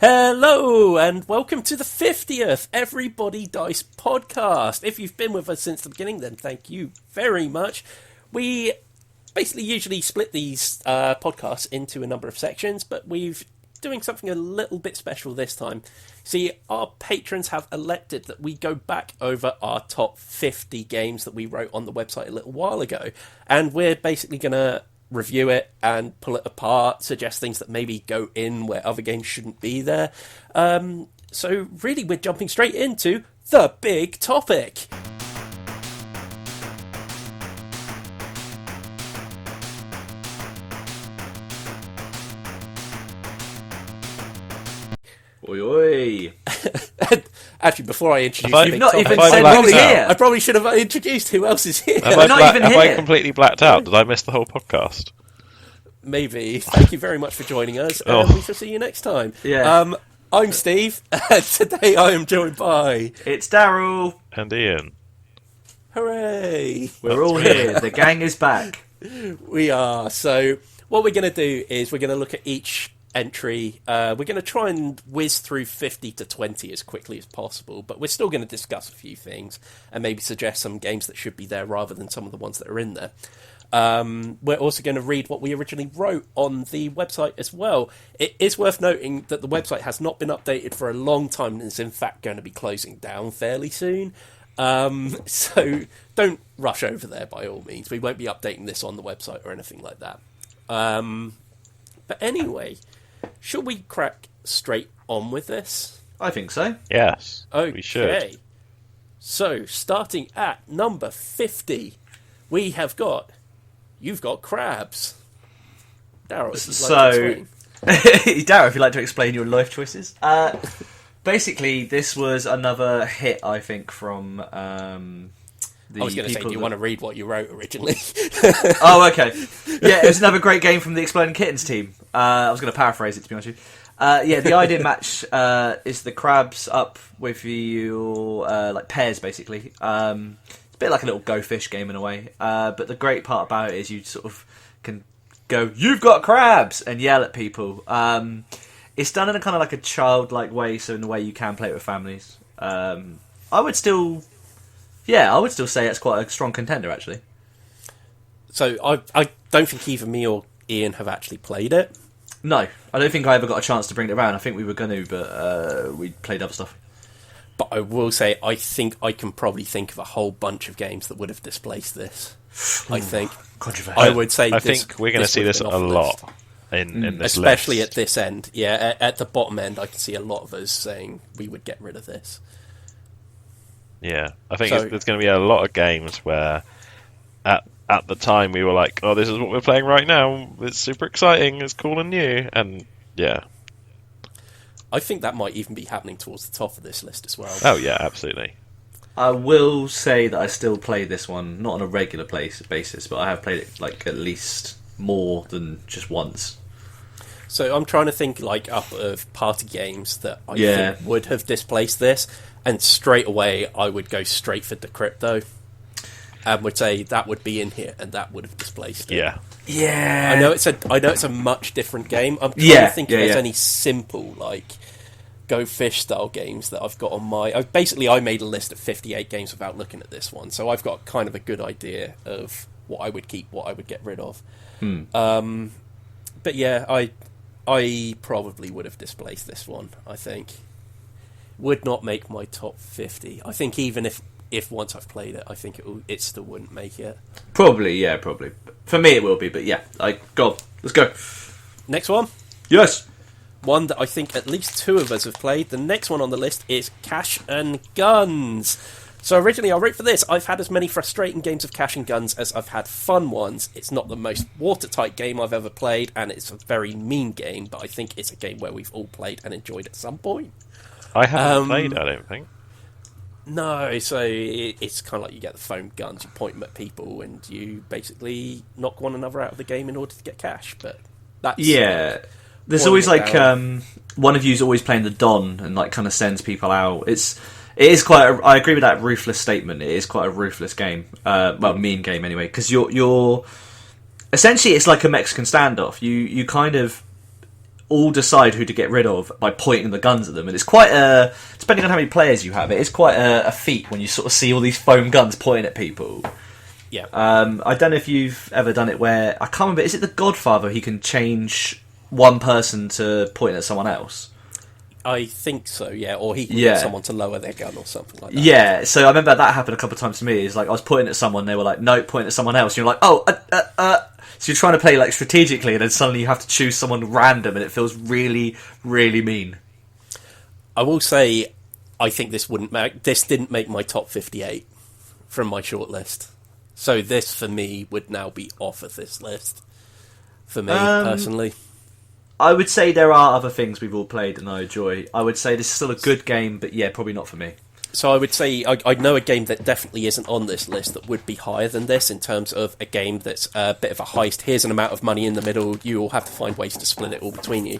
Hello and welcome to the 50th Everybody Dice podcast. If you've been with us since the beginning, then thank you very much. We basically usually split these podcasts into a number of sections, but we're doing something a little bit special this time. See, our patrons have elected that we go back over our top 50 games that we wrote on the website a little while ago, and we're basically going to review it and pull it apart, suggest things that maybe go in where other games shouldn't be there. So really, we're jumping straight into the big topic. Oi, oi. Actually, before I introduce you've not even said who's here. I probably should have introduced who else is here. Have I completely blacked out? Did I miss the whole podcast? Maybe. Thank you very much for joining us, and we shall see you next time. Yeah. I'm Steve, and today I am joined by... It's Daryl. And Ian. Hooray! We're all here. The gang is back. We are. So what we're going to do is we're going to look at each entry. We're going to try and whiz through 50 to 20 as quickly as possible, but we're still going to discuss a few things and maybe suggest some games that should be there rather than some of the ones that are in there. We're also going to read what we originally wrote on the website as well. It is worth noting that the website has not been updated for a long time and is in fact going to be closing down fairly soon. So don't rush over there by all means. We won't be updating this on the website or anything like that. But anyway, shall we crack straight on with this? I think so. Yes, Okay. we should. So, starting at number 50, we have got... You've got crabs. Daryl, if you'd like to explain. Daryl, if you'd like to explain your life choices. Basically, this was another hit, I think, from I was going to say, do you want to read what you wrote originally? Oh, okay. Yeah, it was another great game from the Exploding Kittens team. I was going to paraphrase it, to be honest with you. Yeah, the idea match is the crabs up with your like pairs, basically. It's a bit like a little Go Fish game in a way. But the great part about it is you sort of can go, "You've got crabs!" and yell at people. It's done in a kind of like a childlike way, so in a way you can play it with families. I would still say it's quite a strong contender, actually. So I don't think either me or Ian have actually played it. No, I don't think I ever got a chance to bring it around. I think we were going to, but we played other stuff. But I will say, I think I can probably think of a whole bunch of games that would have displaced this. I think. Controversial. I would say I think we're going to see this a lot in this especially list. at this end. Yeah, at the bottom end, I can see a lot of us saying we would get rid of this. Yeah, I think there's going to be a lot of games where at the time we were like, oh, this is what we're playing right now. It's super exciting. It's cool and new. And yeah. I think that might even be happening towards the top of this list as well. Oh, yeah, absolutely. I will say that I still play this one, not on a regular basis, but I have played it like at least more than just once. So I'm trying to think like up of party games that I think would have displaced this, and straight away I would go straight for Decrypto, and would say that would be in here, and that would have displaced it. Yeah. I know it's a much different game. I'm trying to think if there's any simple like Go Fish style games that I've got on my... I made a list of 58 games without looking at this one, so I've got kind of a good idea of what I would keep, what I would get rid of. But yeah, I probably would have displaced this one, I think. Would not make my top 50. I think even if once I've played it, I think it still wouldn't make it. Probably. For me it will be, but yeah. Go on, let's go. Next one? Yes! One that I think at least two of us have played. The next one on the list is Cash and Guns. So originally I wrote for this, I've had as many frustrating games of Cash and Guns as I've had fun ones. It's not the most watertight game I've ever played, and it's a very mean game, but I think it's a game where we've all played and enjoyed at some point. I haven't played, I don't think. No, so it's kind of like you get the foam guns, you point them at people, and you basically knock one another out of the game in order to get cash, but that's... Yeah. There's always like one of you's always playing the Don and like kind of sends people out. It is quite. I agree with that ruthless statement. It is quite a ruthless game. Mean game anyway. Because you're essentially it's like a Mexican standoff. You kind of all decide who to get rid of by pointing the guns at them, and it's quite depending on how many players you have, it is quite a feat when you sort of see all these foam guns pointing at people. Yeah. I don't know if you've ever done it where, I can't remember, is it The Godfather he can change one person to point at someone else? I think so, yeah. Or he can get someone to lower their gun or something like that. Yeah, so I remember that happened a couple of times to me. It's like I was pointing at someone, they were like, no, point at someone else. And you're like, So you're trying to play like strategically, and then suddenly you have to choose someone random, and it feels really, really mean. I will say, I think this didn't make my top 58 from my shortlist. So this, for me, would now be off of this list. For me, personally. I would say there are other things we've all played and I enjoy. I would say this is still a good game, but yeah, probably not for me. So I would say I know a game that definitely isn't on this list that would be higher than this in terms of a game that's a bit of a heist. Here's an amount of money in the middle. You all have to find ways to split it all between you.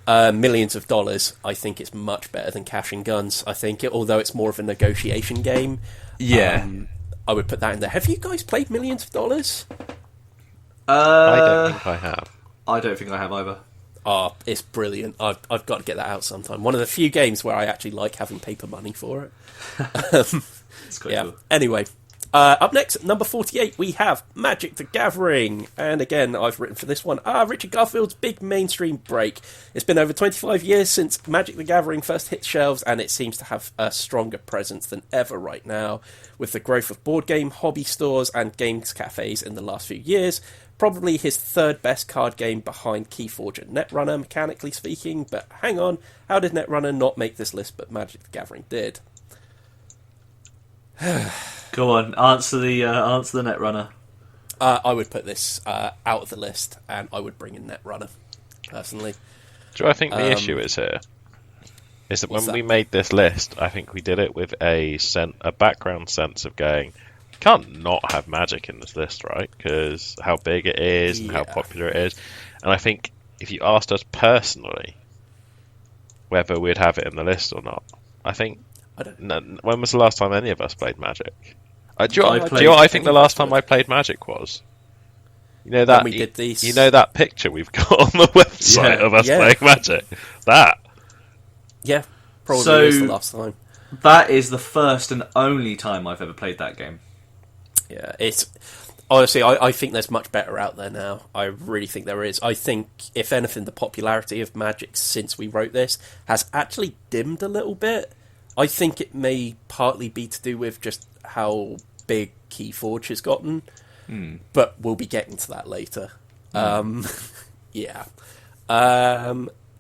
Millions of dollars. I think it's much better than Cash and Guns. I think, although it's more of a negotiation game. Yeah. I would put that in there. Have you guys played Millions of Dollars? I don't think I have. I don't think I have either. Oh, it's brilliant. I've got to get that out sometime. One of the few games where I actually like having paper money for it. It's quite cool. Anyway, up next, at number 48, we have Magic the Gathering. And again, I've written for this one, Richard Garfield's big mainstream break. It's been over 25 years since Magic the Gathering first hit shelves, and it seems to have a stronger presence than ever right now. With the growth of board game, hobby stores, and games cafes in the last few years, probably his third best card game behind Keyforge and Netrunner, mechanically speaking. But hang on, how did Netrunner not make this list, but Magic the Gathering did? Go on, answer the Netrunner. I would put this out of the list, and I would bring in Netrunner, personally. Do I think the issue is here? Is that when we made this list, I think we did it with a background sense of going, can't not have Magic in this list, right? Because how big it is and how popular it is. And I think if you asked us personally whether we'd have it in the list or not, I think... when was the last time any of us played Magic? Do you know what I think the last time I played Magic was? You know that when we did these... You know that picture we've got on the website of us playing Magic? That. Yeah, probably is the last time. That is the first and only time I've ever played that game. Yeah, it's... Honestly, I think there's much better out there now. I really think there is. I think, if anything, the popularity of Magic since we wrote this has actually dimmed a little bit. I think it may partly be to do with just how big Keyforge has gotten, but we'll be getting to that later. Yeah.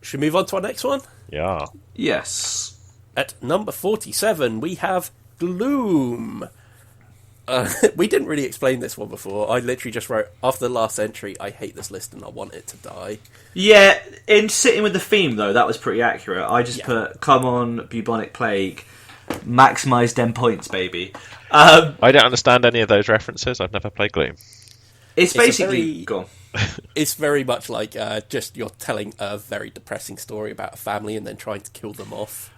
Should we move on to our next one? Yeah. Yes. At number 47, we have Gloom. We didn't really explain this one before. I literally just wrote, after the last entry, I hate this list and I want it to die. Yeah, in sitting with the theme, though, that was pretty accurate. I just put, come on, bubonic plague, maximise them points, baby. I don't understand any of those references. I've never played Gloom. It's basically... Go on. It's very much like just you're telling a very depressing story about a family and then trying to kill them off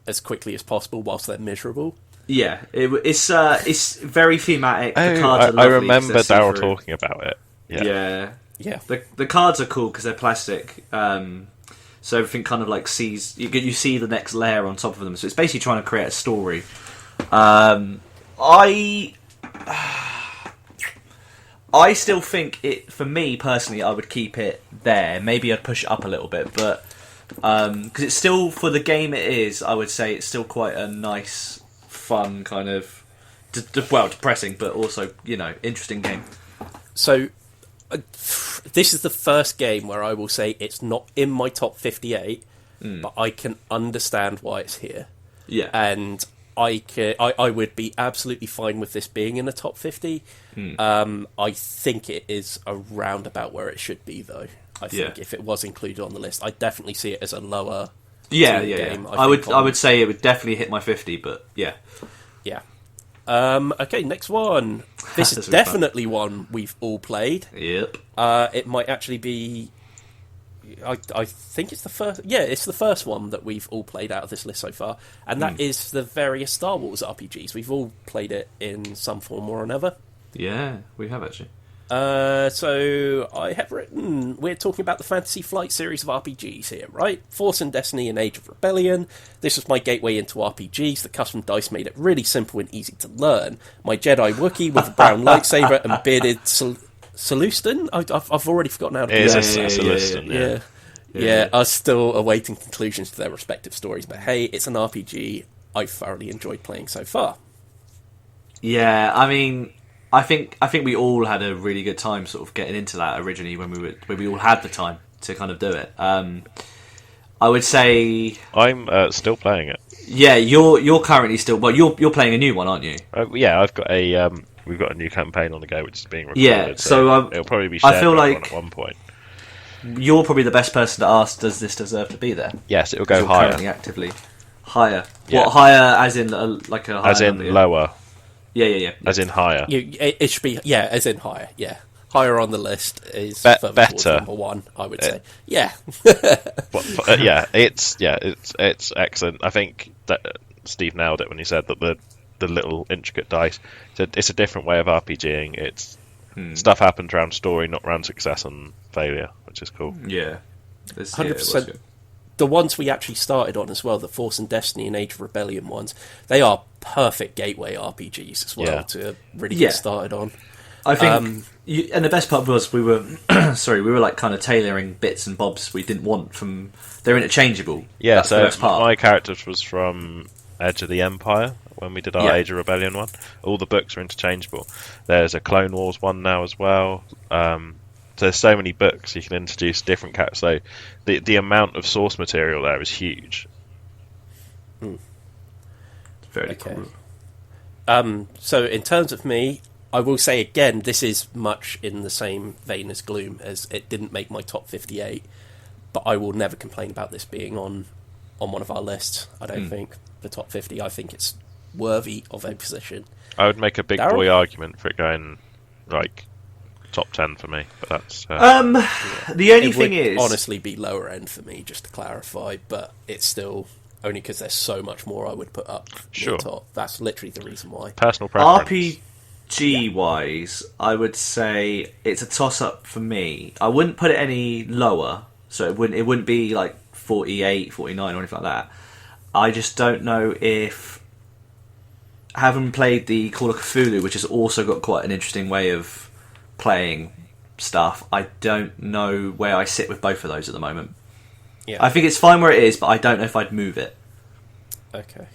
as quickly as possible whilst they're miserable. Yeah, it's very thematic. The cards are lovely. I remember Daryl talking about it. Yeah. Yeah. The cards are cool because they're plastic. So everything kind of like sees... You see the next layer on top of them. So it's basically trying to create a story. I still think it, for me personally, I would keep it there. Maybe I'd push it up a little bit, but because it's still, for the game it is, I would say it's still quite a nice, fun kind of, depressing, but also, interesting game. So, this is the first game where I will say it's not in my top 58, but I can understand why it's here. Yeah. And I would be absolutely fine with this being in the top 50. I think it is around about where it should be, though. I think if it was included on the list, I definitely see it as a lower game. I would say it would definitely hit my 50, but yeah. Yeah. Okay, next one. This is definitely one we've all played. Yep. It might actually be... I think it's the first... Yeah, it's the first one that we've all played out of this list so far, and that is the various Star Wars RPGs. We've all played it in some form or another. Yeah, we have actually. So I have written, we're talking about the Fantasy Flight series of RPGs here, right? Force and Destiny and Age of Rebellion. This was my gateway into RPGs. The custom dice made it really simple and easy to learn. My Jedi Wookiee with a brown lightsaber and bearded Salustan? I've already forgotten how to It is a pronounce Salustan, yeah, are still awaiting conclusions to their respective stories. But hey, it's an RPG I've thoroughly enjoyed playing so far. Yeah, I mean, I think we all had a really good time sort of getting into that originally when we all had the time to kind of do it. I would say I'm still playing it. Yeah, you're currently still. Well, you're playing a new one, aren't you? Yeah, I've got a we've got a new campaign on the go, which is being recorded. Yeah, so it'll probably be shared I feel like at one point. You're probably the best person to ask. Does this deserve to be there? Yes, it'll go you're higher. Currently actively higher. Yeah. What higher? As in like a higher as in number, yeah? lower. Yeah. As in higher. It should be as in higher. Yeah, higher on the list is better. Number one, I would say. Yeah. It's excellent. I think that Steve nailed it when he said that the little intricate dice. It's a different way of RPGing. It's stuff happens around story, not around success and failure, which is cool. Yeah, 100%. The ones we actually started on as well, the Force and Destiny and Age of Rebellion ones, they are perfect gateway RPGs as well to really get started on. I think, and the best part was we were, we were like kind of tailoring bits and bobs we didn't want from. They're interchangeable. Yeah, that's so the best part. My characters was from Edge of the Empire when we did our Age of Rebellion one. All the books are interchangeable. There's a Clone Wars one now as well. So there's so many books you can introduce different characters. So the amount of source material there is huge. Very cool. So in terms of me, I will say again, this is much in the same vein as Gloom, as it didn't make my top 58, but I will never complain about this being on one of our lists. I don't think the top 50. I think it's worthy of a position. I would make a big Darryl? boy argument for it going like top 10 for me, but that's the only thing is honestly be lower end for me, just to clarify, but it's still only because there's so much more I would put up near top. That's literally the reason why. Personal preference. RPG wise, I would say it's a toss up for me. I wouldn't put it any lower, so it wouldn't be like 48, 49 or anything like that. I just don't know if, having played the Call of Cthulhu, which has also got quite an interesting way of playing stuff, I don't know where I sit with both of those at the moment. Yeah. I think it's fine where it is, but I don't know if I'd move it. Okay.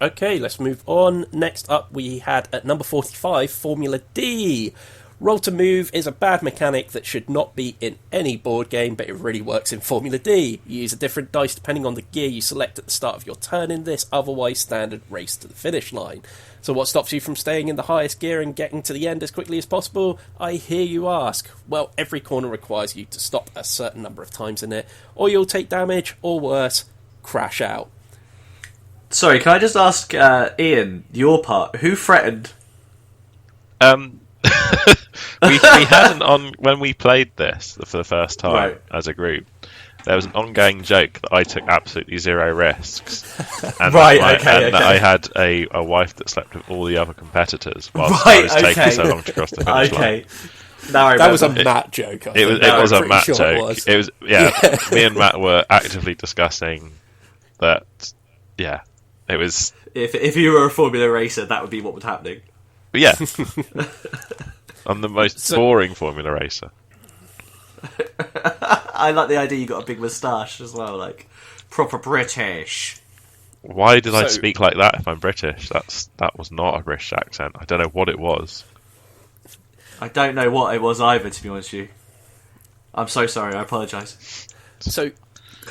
Okay, let's move on. Next up, we had at number 45, Formula D. Roll to move is a bad mechanic that should not be in any board game, but it really works in Formula D. You use a different dice depending on the gear you select at the start of your turn in this otherwise standard race to the finish line. So what stops you from staying in the highest gear and getting to the end as quickly as possible? I hear you ask. Well, every corner requires you to stop a certain number of times in it, or you'll take damage, or worse, crash out. Sorry, can I just ask Ian, your part, who threatened? We hadn't on when we played this for the first time as a group. There was an ongoing joke that I took absolutely zero risks, and I had a wife that slept with all the other competitors while I was taking so long to cross the finish line. That was a Matt joke. It was a Matt joke. It was me and Matt were actively discussing that. Yeah, it was. If you were a Formula racer, that would be what was happening. Yeah. I'm the most boring Formula racer. I like the idea you got a big moustache as well, like proper British. Why did I speak like that if I'm British? That was not a British accent. I don't know what it was. I don't know what it was either, to be honest with you. I'm so sorry, I apologise. So,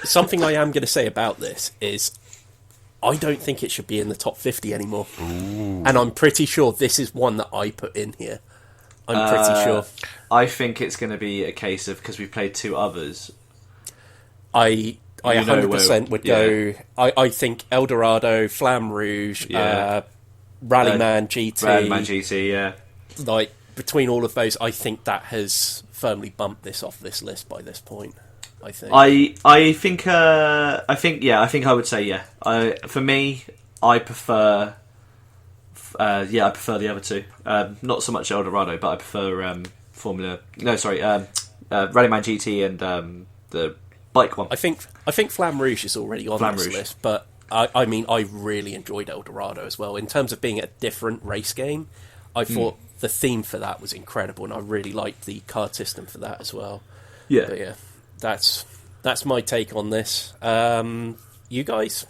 something I am going to say about this is I don't think it should be in the top 50 anymore. Ooh. And I'm pretty sure this is one that I put in here. I'm pretty sure. I think it's going to be a case of, because we've played two others. I 100% would go. I think Eldorado, Flamme Rouge, Rallyman GT. Rallyman GT, yeah. Like, between all of those, I think that has firmly bumped this off this list by this point. I think. I think I would say yeah. For me, I prefer I prefer the other two. Not so much Eldorado, but I prefer Rallyman GT and the bike one. I think Flamme Rouge is already on this list, but I mean, I really enjoyed Eldorado as well. In terms of being a different race game, I thought the theme for that was incredible, and I really liked the card system for that as well. Yeah. But yeah, that's my take on this. You guys?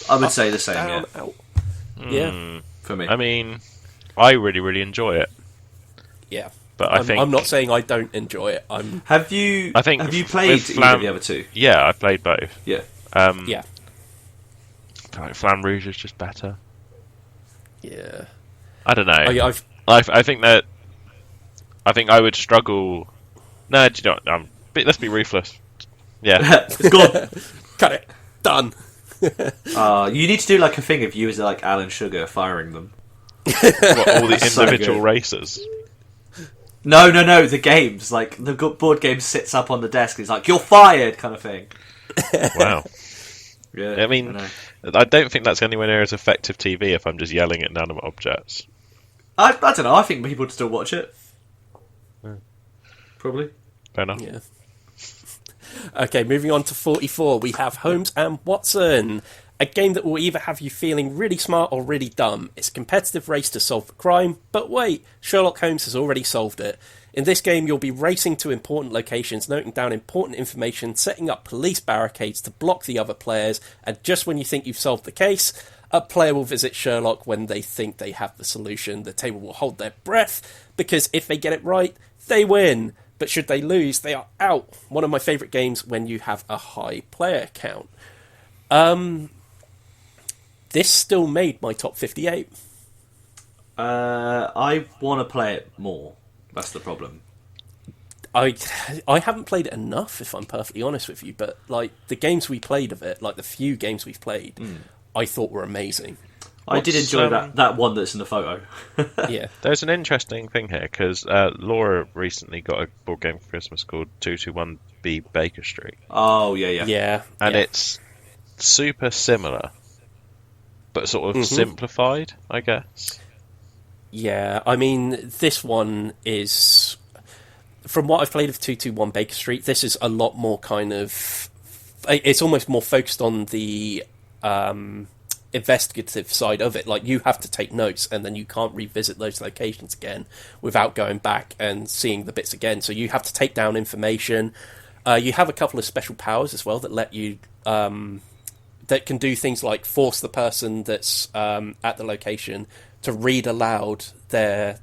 I would say the same, down, yeah. out. Yeah. For me. I mean, I really, really enjoy it. Yeah. But I'm not saying I don't enjoy it. Have you played either of the other two? Yeah, I played both. Yeah. Yeah. I feel like Flamme Rouge is just better. Yeah. I don't know. Oh, yeah, I think I would struggle. No, do you know what? Let's be ruthless. Yeah. It's gone. Cut it. Done. You need to do like a thing of you as like Alan Sugar firing them. What, all the So individual good. races. No, the games. Like, the board game sits up on the desk and it's like, you're fired, kind of thing. Wow. Yeah, I mean, I don't think that's anywhere near as effective TV if I'm just yelling at inanimate objects. I don't know, I think people would still watch it. Probably. Fair enough. Yeah. Okay, moving on to 44, we have Holmes and Watson. A game that will either have you feeling really smart or really dumb. It's a competitive race to solve the crime, but wait, Sherlock Holmes has already solved it. In this game, you'll be racing to important locations, noting down important information, setting up police barricades to block the other players, and just when you think you've solved the case, a player will visit Sherlock when they think they have the solution. The table will hold their breath, because if they get it right, they win. But should they lose, they are out. One of my favourite games when you have a high player count. This still made my top 58. I want to play it more. That's the problem. I haven't played it enough, if I'm perfectly honest with you, but like the games we played of it, like the few games we've played, I thought were amazing. I did enjoy that one that's in the photo. Yeah. There's an interesting thing here, because Laura recently got a board game for Christmas called 221B Baker Street. Oh, yeah. Yeah. And it's super similar, but sort of simplified, I guess. Yeah, I mean, this one is... From what I've played of 221 Baker Street, this is a lot more kind of... It's almost more focused on the investigative side of it. Like, you have to take notes, and then you can't revisit those locations again without going back and seeing the bits again. So you have to take down information. You have a couple of special powers as well that let you... that can do things like force the person that's at the location to read aloud their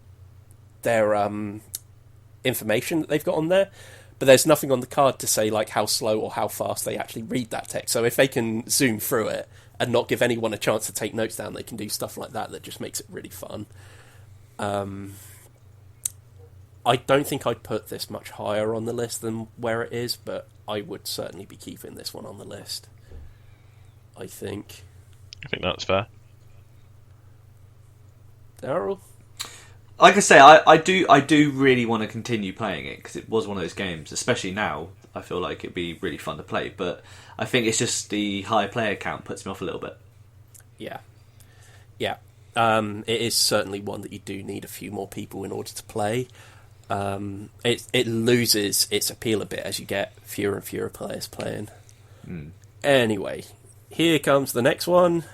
information that they've got on there, but there's nothing on the card to say like how slow or how fast they actually read that text. So if they can zoom through it and not give anyone a chance to take notes down, they can do stuff like that just makes it really fun. I don't think I'd put this much higher on the list than where it is, but I would certainly be keeping this one on the list. I think that's fair. Daryl? Like I say, I do really want to continue playing it, because it was one of those games, especially now, I feel like it'd be really fun to play, but I think it's just the high player count puts me off a little bit. Yeah. It is certainly one that you do need a few more people in order to play. It loses its appeal a bit as you get fewer and fewer players playing. Anyway, here comes the next one.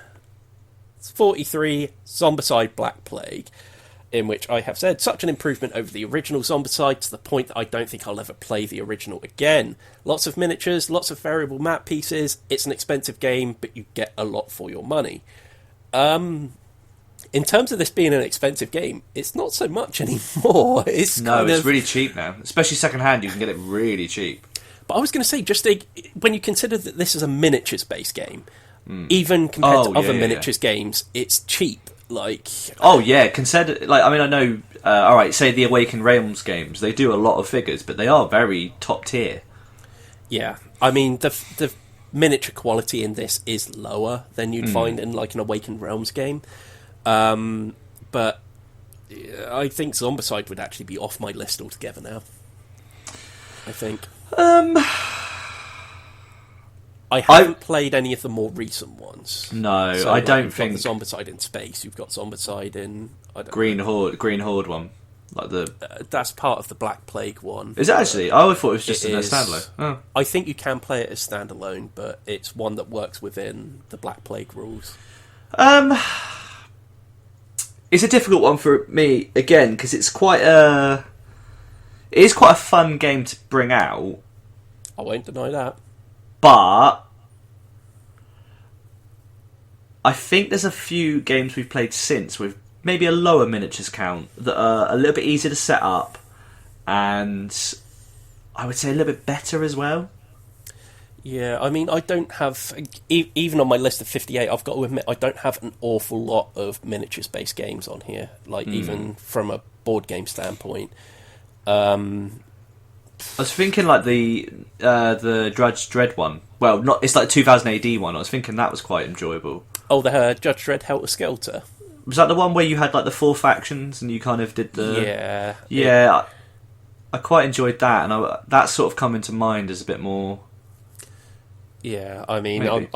It's 43, Zombicide Black Plague, in which I have said such an improvement over the original Zombicide to the point that I don't think I'll ever play the original again. Lots of miniatures, lots of variable map pieces. It's an expensive game, but you get a lot for your money. In terms of this being an expensive game, it's not so much anymore. It's really cheap now. Especially second-hand, you can get it really cheap. But I was going to say, when you consider that this is a miniatures-based game, even compared to other miniatures games, it's cheap. Consider, I know, alright, say the Awakened Realms games, they do a lot of figures, but they are very top tier. Yeah, I mean, the miniature quality in this is lower than you'd find in, like, an Awakened Realms game. But I think Zombicide would actually be off my list altogether now. I think. I haven't played any of the more recent ones. No, So, I like, don't you've think... got the Zombicide in space. You've got Zombicide in Green Horde one, like the... that's part of the Black Plague one. Is it actually? I always thought it was just a is. standalone. Oh. I think you can play it as standalone, but it's one that works within the Black Plague rules. It's a difficult one for me again because it is quite a fun game to bring out. I won't deny that. But I think there's a few games we've played since with maybe a lower miniatures count that are a little bit easier to set up, and I would say a little bit better as well. Yeah, I mean, I don't have... Even on my list of 58, I've got to admit, I don't have an awful lot of miniatures-based games on here. Like, even from a board game standpoint. I was thinking like the Judge Dredd one. Well, not it's like 2000 AD one. I was thinking that was quite enjoyable. Oh, the Judge Dredd Helter Skelter. Was that the one where you had like the 4 factions and you kind of did the... Yeah. Yeah, I quite enjoyed that, and that sort of come into mind as a bit more... Yeah, I mean, Maybe.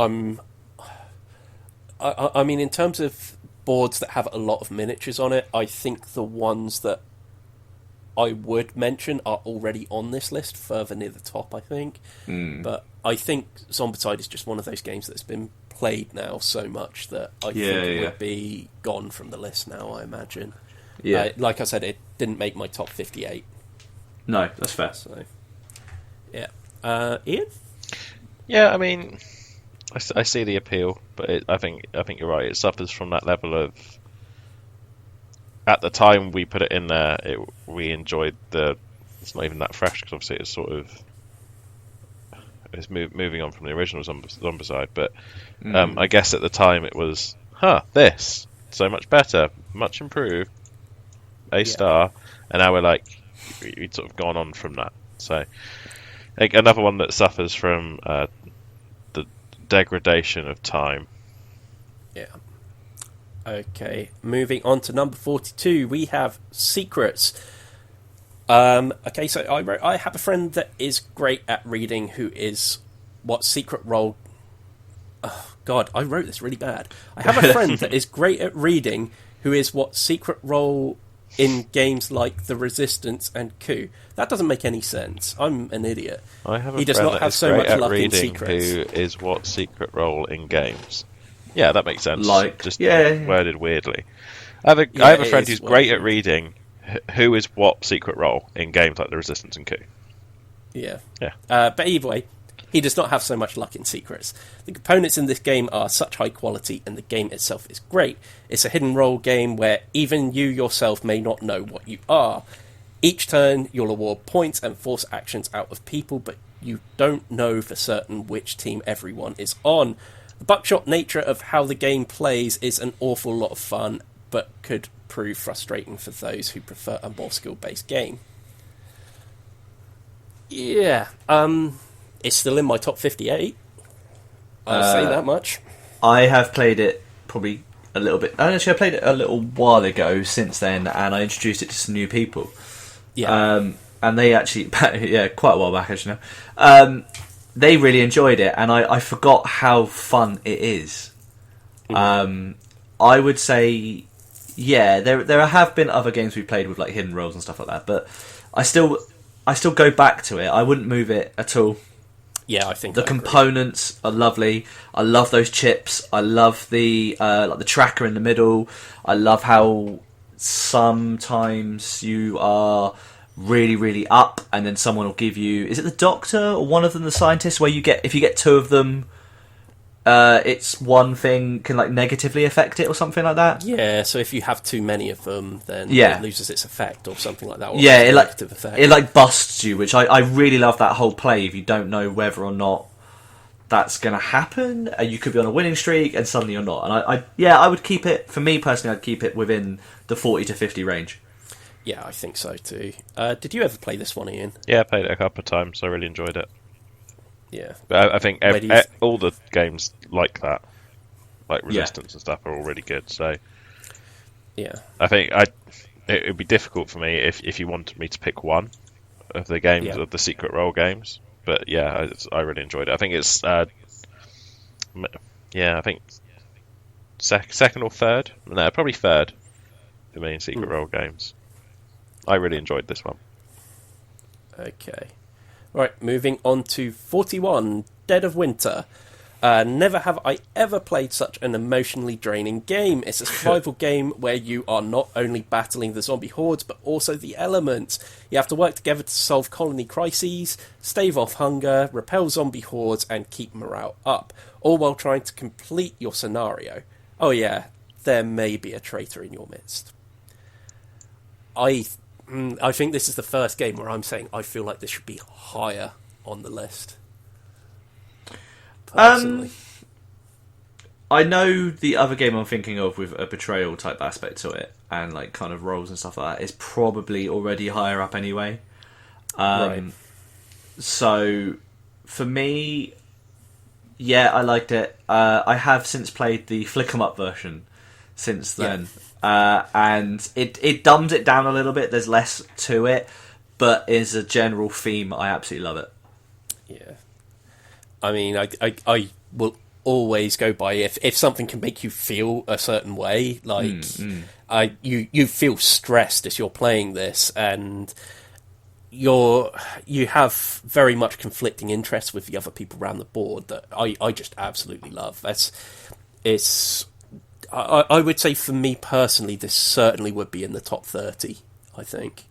I mean, in terms of boards that have a lot of miniatures on it, I think the ones that I would mention are already on this list, further near the top, I think. But I think Zombicide is just one of those games that's been played now so much that I think it would be gone from the list now, I imagine. Yeah. Like I said, it didn't make my top 58. No, that's fair. So, yeah. Ian? Yeah, I mean, I see the appeal, but I think you're right. It suffers from that level of... At the time we put it in there, we enjoyed the... It's not even that fresh, because obviously it's sort of... It's moving on from the original Zombicide, but I guess at the time it was, this, so much better, much improved, A star, and now we're like, we've sort of gone on from that. So, like, another one that suffers from the degradation of time. Yeah. Okay, moving on to number 42, we have Secrets. Okay, so I have a friend that is great at reading, who is what Secret Role... Oh, God, I wrote this really bad. I have a friend that is great at reading, who is what Secret Role in games like The Resistance and Coup. That doesn't make any sense. I'm an idiot. I have a he does friend not that have is so great much at luck in reading, Secrets. who is what Secret Role in games. Yeah, that makes sense. Like, just yeah. worded weirdly. I have a friend who's great at reading, who is what Secret Role in games like The Resistance and Coup. Yeah. Yeah. But either way, he does not have so much luck in Secrets. The components in this game are such high quality, and the game itself is great. It's a hidden role game where even you yourself may not know what you are. Each turn, you'll award points and force actions out of people, but you don't know for certain which team everyone is on. The buckshot nature of how the game plays is an awful lot of fun, but could prove frustrating for those who prefer a more skill-based game. Yeah, it's still in my top 58. I'll say that much. I have played it probably a little bit... Actually, I played it a little while ago since then, and I introduced it to some new people. Yeah. And they actually... Yeah, quite a while back, actually, now. They really enjoyed it, and I forgot how fun it is. I would say... Yeah, there have been other games we've played with like hidden roles and stuff like that, but I still go back to it. I wouldn't move it at all. Yeah, I think the components are lovely. I love those chips. I love the like the tracker in the middle. I love how sometimes you are really, really up, and then someone will give you... Is it the doctor or one of them, the scientist, where if you get 2 of them, it's one thing can like negatively affect it or something like that. Yeah, so if you have too many of them, then it loses its effect or something like that. Or it like busts you, which I really love that whole play. If you don't know whether or not that's going to happen, you could be on a winning streak and suddenly you're not. And I would keep it, for me personally, I'd keep it within the 40 to 50 range. Yeah, I think so too. Did you ever play this one, Ian? Yeah, I played it a couple of times, so I really enjoyed it. Yeah. But I think all the games like that, like Resistance and stuff, are all really good. So yeah, I think it would be difficult for me if you wanted me to pick one of the games of the Secret Role games. But yeah, I really enjoyed it. I think it's Yeah, I think second or third. No, probably third for me in secret role games. I really enjoyed this one. Okay. Right, moving on to 41, Dead of Winter. Never have I ever played such an emotionally draining game. It's a survival game where you are not only battling the zombie hordes, but also the elements. You have to work together to solve colony crises, stave off hunger, repel zombie hordes, and keep morale up, all while trying to complete your scenario. Oh yeah, there may be a traitor in your midst. I think this is the first game where I'm saying I feel like this should be higher on the list. Personally. I know the other game I'm thinking of with a betrayal type aspect to it and like kind of roles and stuff like that is probably already higher up anyway. Right. So for me, yeah, I liked it. I have since played the Flick 'em Up version since then. Yeah. And it dumbs it down a little bit. There's less to it, but as a general theme, I absolutely love it. Yeah. I mean, I will always go by if something can make you feel a certain way, like you feel stressed as you're playing this, and you have very much conflicting interests with the other people around the board that I just absolutely love. I would say for me personally, this certainly would be in the top 30, I think.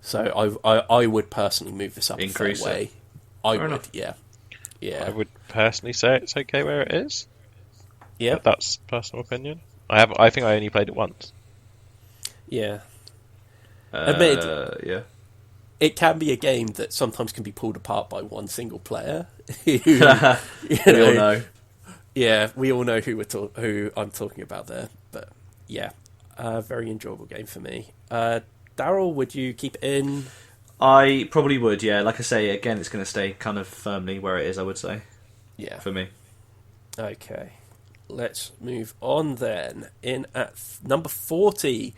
So I would personally move this up a fair way. I would, yeah. I would personally say it's okay where it is. Yeah, but that's personal opinion. I think I only played it once. Yeah. Yeah. It can be a game that sometimes can be pulled apart by one single player. We all know. Yeah, we all know who I'm talking about there. But yeah, very enjoyable game for me. Daryl, would you keep it in? I probably would, yeah. Like I say, again, it's going to stay kind of firmly where it is, I would say. Yeah. For me. Okay. Let's move on then. In at number 40,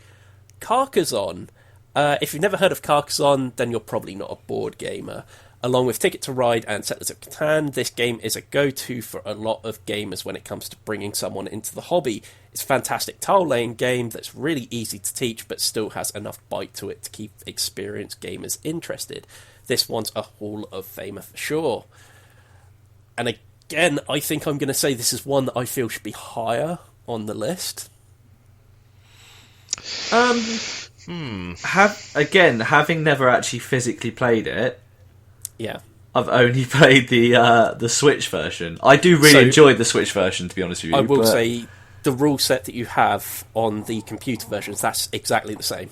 Carcassonne. If you've never heard of Carcassonne, then you're probably not a board gamer. Along with Ticket to Ride and Settlers of Catan, this game is a go-to for a lot of gamers when it comes to bringing someone into the hobby. It's a fantastic tile-laying game that's really easy to teach, but still has enough bite to it to keep experienced gamers interested. This one's a Hall of Famer for sure. And again, I think I'm going to say this is one that I feel should be higher on the list. Having never actually physically played it, yeah, I've only played the Switch version. I do really enjoy the Switch version, to be honest with you. I will say the rule set that you have on the computer versions, that's exactly the same.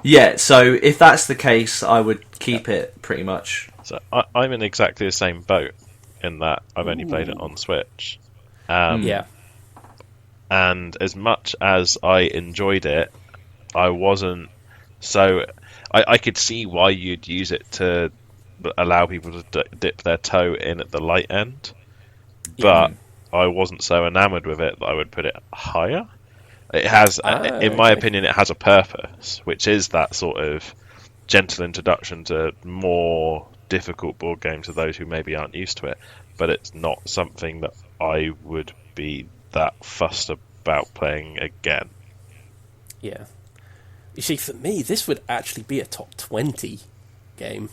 Yeah, so if that's the case, I would keep it pretty much. So I'm in exactly the same boat in that I've only played it on Switch. Yeah. And as much as I enjoyed it, I wasn't so... I could see why you'd use it to allow people to dip their toe in at the light end, but I wasn't so enamoured with it that I would put it higher. It has, in my opinion, it has a purpose, which is that sort of gentle introduction to more difficult board games to those who maybe aren't used to it, but it's not something that I would be that fussed about playing again. Yeah. You see, for me, this would actually be a top 20 game.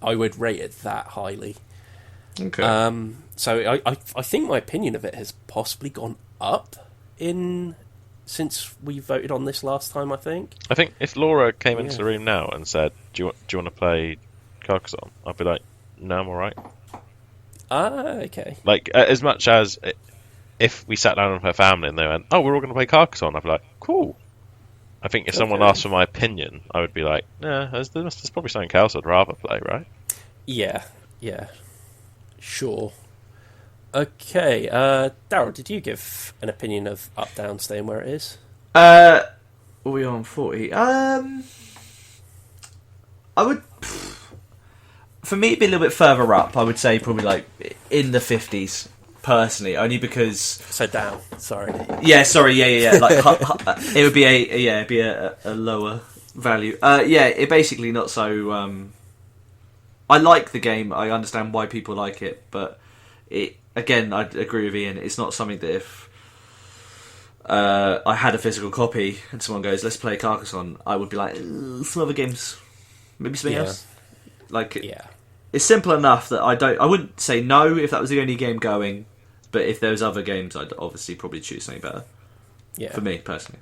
I would rate it that highly. Okay. So I think my opinion of it has possibly gone up since we voted on this last time, I think. I think if Laura came into the room now and said, do you want to play Carcassonne? I'd be like, no, I'm alright. Okay. Like, as much as if we sat down with her family and they went, oh, we're all going to play Carcassonne, I'd be like, cool. I think if someone asked for my opinion, I would be like, nah, there's probably something else I'd rather play, right? Yeah. Sure. Okay, Daryl, did you give an opinion of Up Down staying where it is? Are we on 40? I would... For me, it'd be a little bit further up. I would say probably like in the 50s, personally, only because... So down, sorry. Yeah, sorry, yeah. Like, it would be a lower value. It basically not so... I like the game. I understand why people like it, but again, I agree with Ian. It's not something that if I had a physical copy and someone goes, "Let's play Carcassonne," I would be like, "Some other games, maybe something else." Like, it's simple enough that I wouldn't say no if that was the only game going, but if there was other games, I'd obviously probably choose something better. Yeah, for me personally.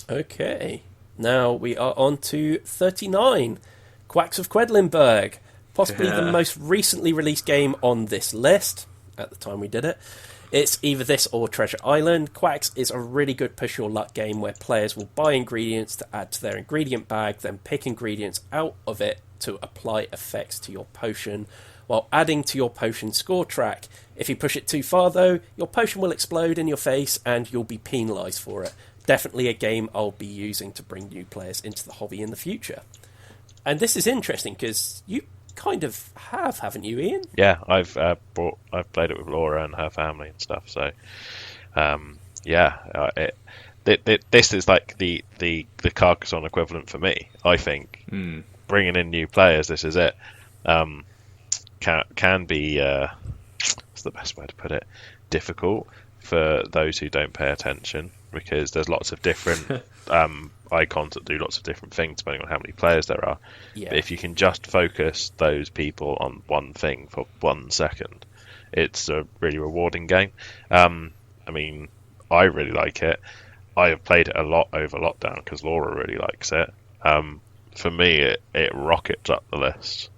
Okay, now we are on to 39, Quacks of Quedlinburg, possibly the most recently released game on this list at the time we did it. It's either this or Treasure Island. Quacks is a really good push your luck game where players will buy ingredients to add to their ingredient bag, then pick ingredients out of it to apply effects to your potion, while adding to your potion score track. If you push it too far, though, your potion will explode in your face and you'll be penalised for it. Definitely a game I'll be using to bring new players into the hobby in the future. And this is interesting because you kind of have, haven't you, Ian? Yeah, I've played it with Laura and her family and stuff. So, this is like the Carcassonne equivalent for me. I think bringing in new players, this is it. Can be what's the best way to put it? Difficult for those who don't pay attention, because there's lots of different icons that do lots of different things depending on how many players there are. But if you can just focus those people on one thing for 1 second, it's a really rewarding game. I mean, I really like it. I have played it a lot over lockdown because Laura really likes it. For me, it rockets up the list.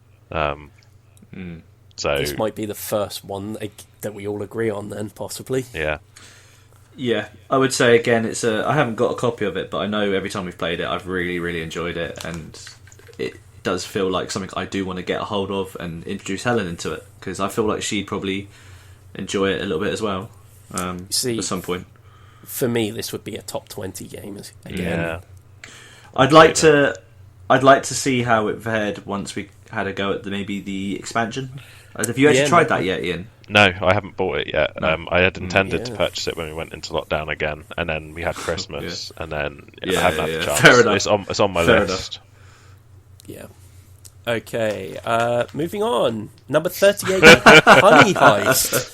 So this might be the first one that we all agree on then, possibly. Yeah, I would say again, I haven't got a copy of it, but I know every time we've played it, I've really, really enjoyed it, and it does feel like something I do want to get a hold of and introduce Helen into it, because I feel like she'd probably enjoy it a little bit as well. At some point, for me, this would be a top 20 game again. Yeah, I'd like to see how it fared once we had a go at maybe the expansion. Have you actually tried that yet, Ian? No, I haven't bought it yet. No. I had intended to purchase it when we went into lockdown again, and then we had Christmas, and then I haven't had the chance. Fair enough. It's on my list. Yeah. Okay, moving on. Number 38, Honey Heist.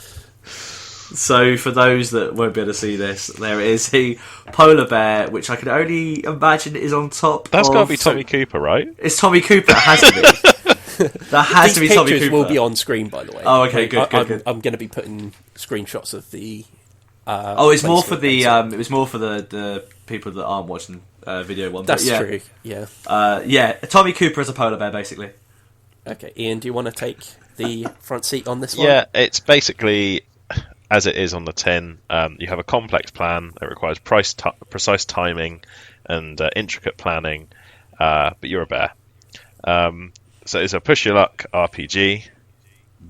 So, for those that won't be able to see this, there is a polar bear, which I can only imagine is on top. That's got to be Tommy Cooper, right? It's Tommy Cooper. It has to be. That has to be Tommy Cooper. These pictures will be on screen, by the way. Oh, okay, good. I'm going to be putting screenshots of the. It's more for the. It was more for the people that aren't watching video one. That's true. Yeah. Tommy Cooper is a polar bear, basically. Okay, Ian, do you want to take the front seat on this one? Yeah, it's basically as it is on the tin. You have a complex plan that requires precise timing and intricate planning, but you're a bear. So it's a push your luck RPG,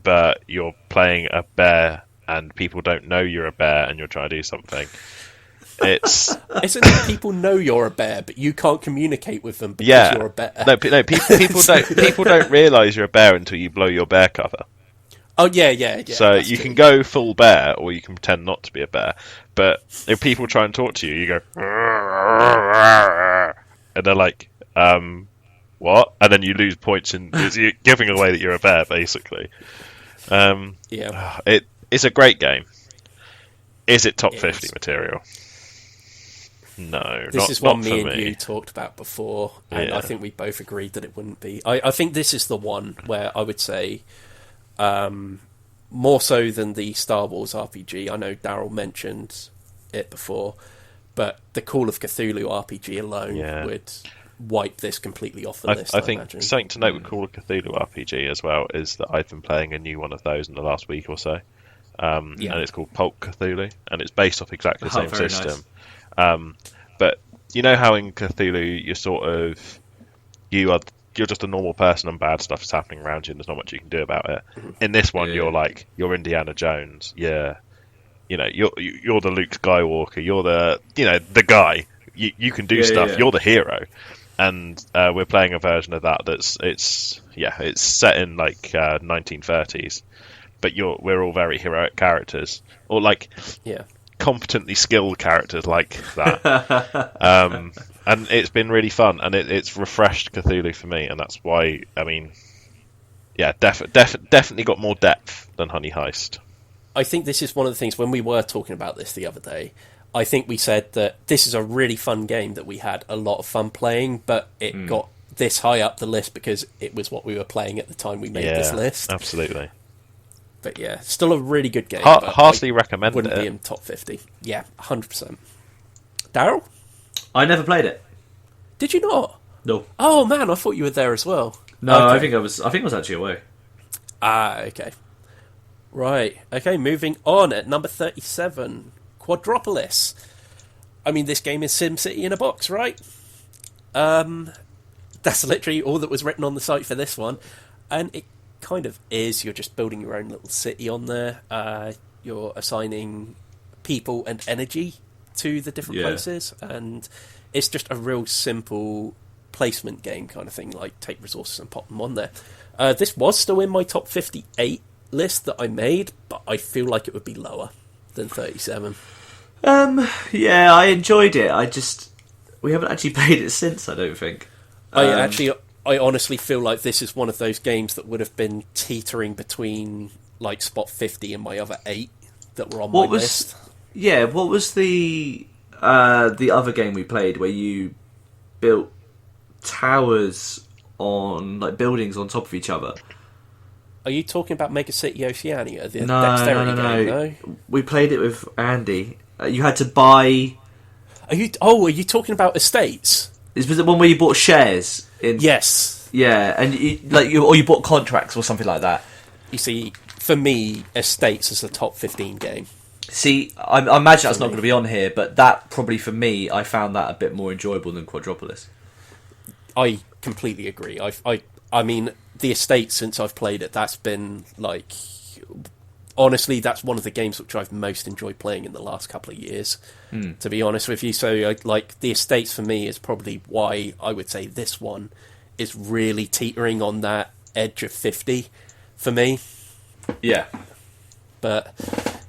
but you're playing a bear and people don't know you're a bear and you're trying to do something. Isn't it people know you're a bear, but you can't communicate with them because you're a bear? No, people don't realise you're a bear until you blow your bear cover. Oh, yeah. So you can go full bear, or you can pretend not to be a bear. But if people try and talk to you, you go, and they're like, what? And then you lose points in you're giving away that you're a bear, basically. It's a great game. Is it top 50 material? No, this is one me and you talked about before, and I think we both agreed that it wouldn't be. I think this is the one where I would say, more so than the Star Wars RPG. I know Daryl mentioned it before, but the Call of Cthulhu RPG alone would wipe this completely off the list. I think something to note with Call of Cthulhu RPG as well is that I've been playing a new one of those in the last week or so, and it's called Pulp Cthulhu, and it's based off exactly the same system. Nice. But you know how in Cthulhu you're just a normal person and bad stuff is happening around you and there's not much you can do about it. In this one, you're Indiana Jones. Yeah, you're the Luke Skywalker. You're the guy. You can do stuff. Yeah. You're the hero, and we're playing a version of that it's set in like 1930s, but we're all very heroic characters, or competently skilled characters like that. And it's been really fun, and it's refreshed Cthulhu for me, and that's why, I mean, yeah, definitely got more depth than Honey Heist. I think this is one of the things when we were talking about this the other day. I think we said that this is a really fun game that we had a lot of fun playing, but it got this high up the list because it was what we were playing at the time we made this list. Absolutely. But yeah, still a really good game. Heartily recommend wouldn't it. be in top 50. Yeah, 100%. Daryl? I never played it. Did you not? No. Oh man, I thought you were there as well. No, Okay. I think I was actually away. Okay. Right. Okay, moving on at number 37, Quadropolis. I mean, this game is SimCity in a box, right? That's literally all that was written on the site for this one. And it kind of is. You're just building your own little city on there. You're assigning people and energy to the different places. And it's just a real simple placement game kind of thing, like take resources and pop them on there. This was still in my top 58 list that I made, but I feel like it would be lower than 37. Yeah, I enjoyed it. We haven't actually played it since, I don't think. I honestly feel like this is one of those games that would have been teetering between like spot 50 and my other 8 that were on my list. Yeah, what was the other game we played where you built towers on, like, buildings on top of each other? Are you talking about Mega City Oceania, the No, dexterity game? No, we played it with Andy. You had to buy. Are you talking about Estates? Was it one where you bought shares in? Yes. Yeah, and you bought contracts or something like that. You see, for me, Estates is a top 15 game. See, I imagine that's not going to be on here, but that probably for me, I found that a bit more enjoyable than Quadropolis. I completely agree. I mean, the Estate, since I've played it, that's been like, honestly, that's one of the games which I've most enjoyed playing in the last couple of years, to be honest with you. So, like, the Estates for me is probably why I would say this one is really teetering on that edge of 50 for me. Yeah. But,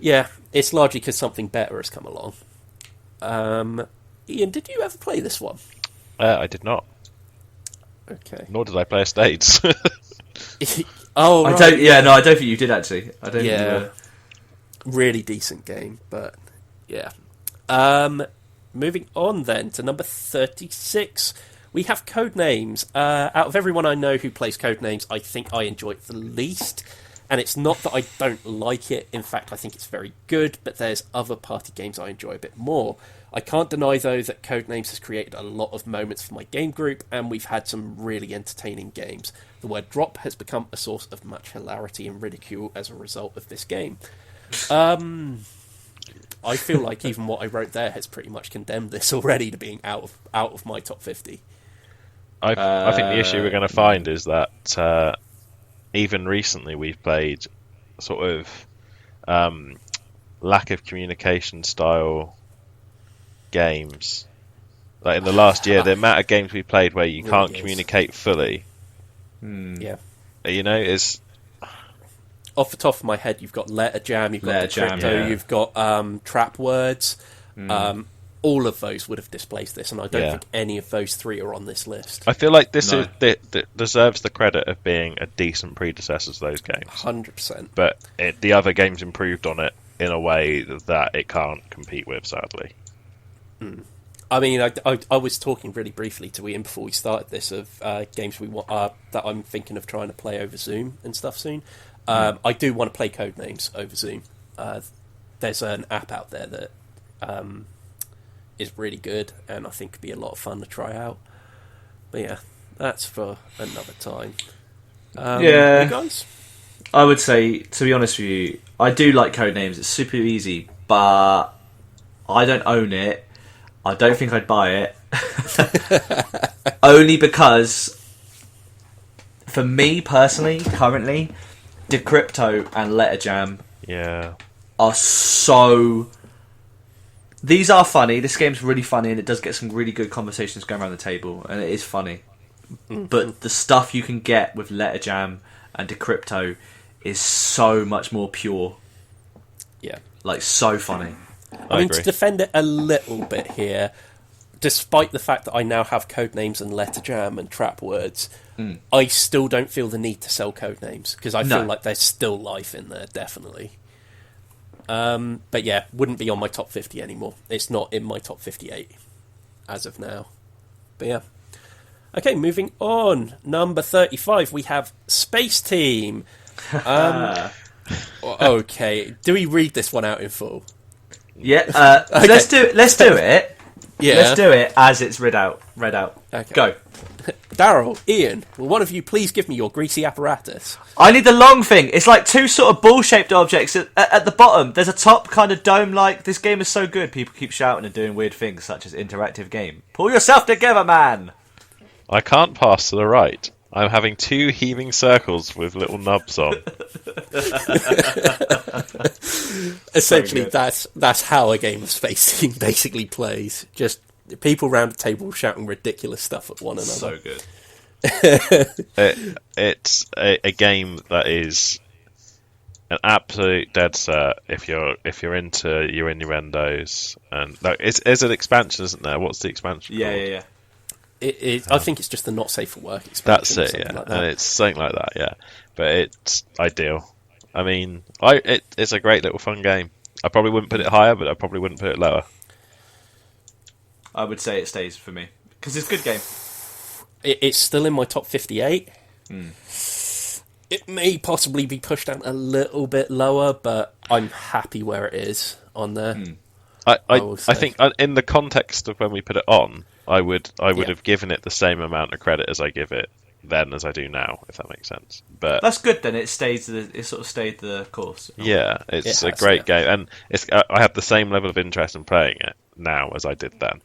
yeah, it's largely because something better has come along. Ian, did you ever play this one? I did not. Okay. Nor did I play Estates. Oh, right. I don't think you did actually. I don't. Yeah. Think you were... Really decent game, but yeah. Moving on then to number 36, we have Codenames. Out of everyone I know who plays Codenames, I think I enjoy it the least. And it's not that I don't like it. In fact, I think it's very good, but there's other party games I enjoy a bit more. I can't deny, though, that Codenames has created a lot of moments for my game group, and we've had some really entertaining games. The word drop has become a source of much hilarity and ridicule as a result of this game. I feel like even what I wrote there has pretty much condemned this already to being out of my top 50. I think the issue we're going to find is that even recently we've played sort of lack of communication style games. Like in the last year, the amount of games we played where you really can't communicate fully. Yeah. You know, is off the top of my head, you've got letter jam, you've got crypto, you've got trap words. All of those would have displaced this, and I don't think any of those three are on this list. I feel like this deserves the credit of being a decent predecessor to those games. 100%. But the other games improved on it in a way that it can't compete with, sadly. I mean, I was talking really briefly to Ian before we started this of games we want that I'm thinking of trying to play over Zoom and stuff soon. I do want to play Codenames over Zoom. There's an app out there that is really good, and I think could be a lot of fun to try out. But yeah, that's for another time. You guys? I would say, to be honest with you, I do like Codenames. It's super easy, but I don't own it. I don't think I'd buy it. Only because, for me personally, currently, Decrypto and Letter Jam are so... These are funny. This game's really funny, and it does get some really good conversations going around the table, and it is funny. But the stuff you can get with Letter Jam and Decrypto is so much more pure. Yeah. Like, so funny. I mean, to defend it a little bit here, despite the fact that I now have code names and letter jam and trap words, I still don't feel the need to sell code names because I feel like there's still life in there, definitely. But yeah, wouldn't be on my top 50 anymore. It's not in my top 58 as of now. But yeah. Okay, moving on. Number 35, we have Space Team. Okay, do we read this one out in full? Yeah, okay. Let's do it. Yeah. Let's do it as it's read out. Okay. Go. Daryl, Ian, will one of you please give me your greasy apparatus? I need the long thing. It's like two sort of ball-shaped objects at the bottom. There's a top kind of dome-like. This game is so good. People keep shouting and doing weird things, such as interactive game. Pull yourself together, man. I can't pass to the right. I'm having two heaving circles with little nubs on. Essentially, that's how a game of Space Team basically plays. Just people round the table shouting ridiculous stuff at one another. So good. It's a game that is an absolute dead cert if you're into your innuendos. And it's an expansion, isn't there? What's the expansion called? Yeah. I think it's just the not safe for work expansion. That's it, yeah. Like that. And it's something like that, yeah. But it's ideal. I mean, it's a great little fun game. I probably wouldn't put it higher, but I probably wouldn't put it lower. I would say it stays for me because it's a good game. It's still in my top 58. It may possibly be pushed down a little bit lower, but I'm happy where it is on there. I think in the context of when we put it on, I would have given it the same amount of credit as I give it then as I do now, if that makes sense. But that's good. Then it sort of stayed the course. Yeah, it's a great game, and I have the same level of interest in playing it now as I did then.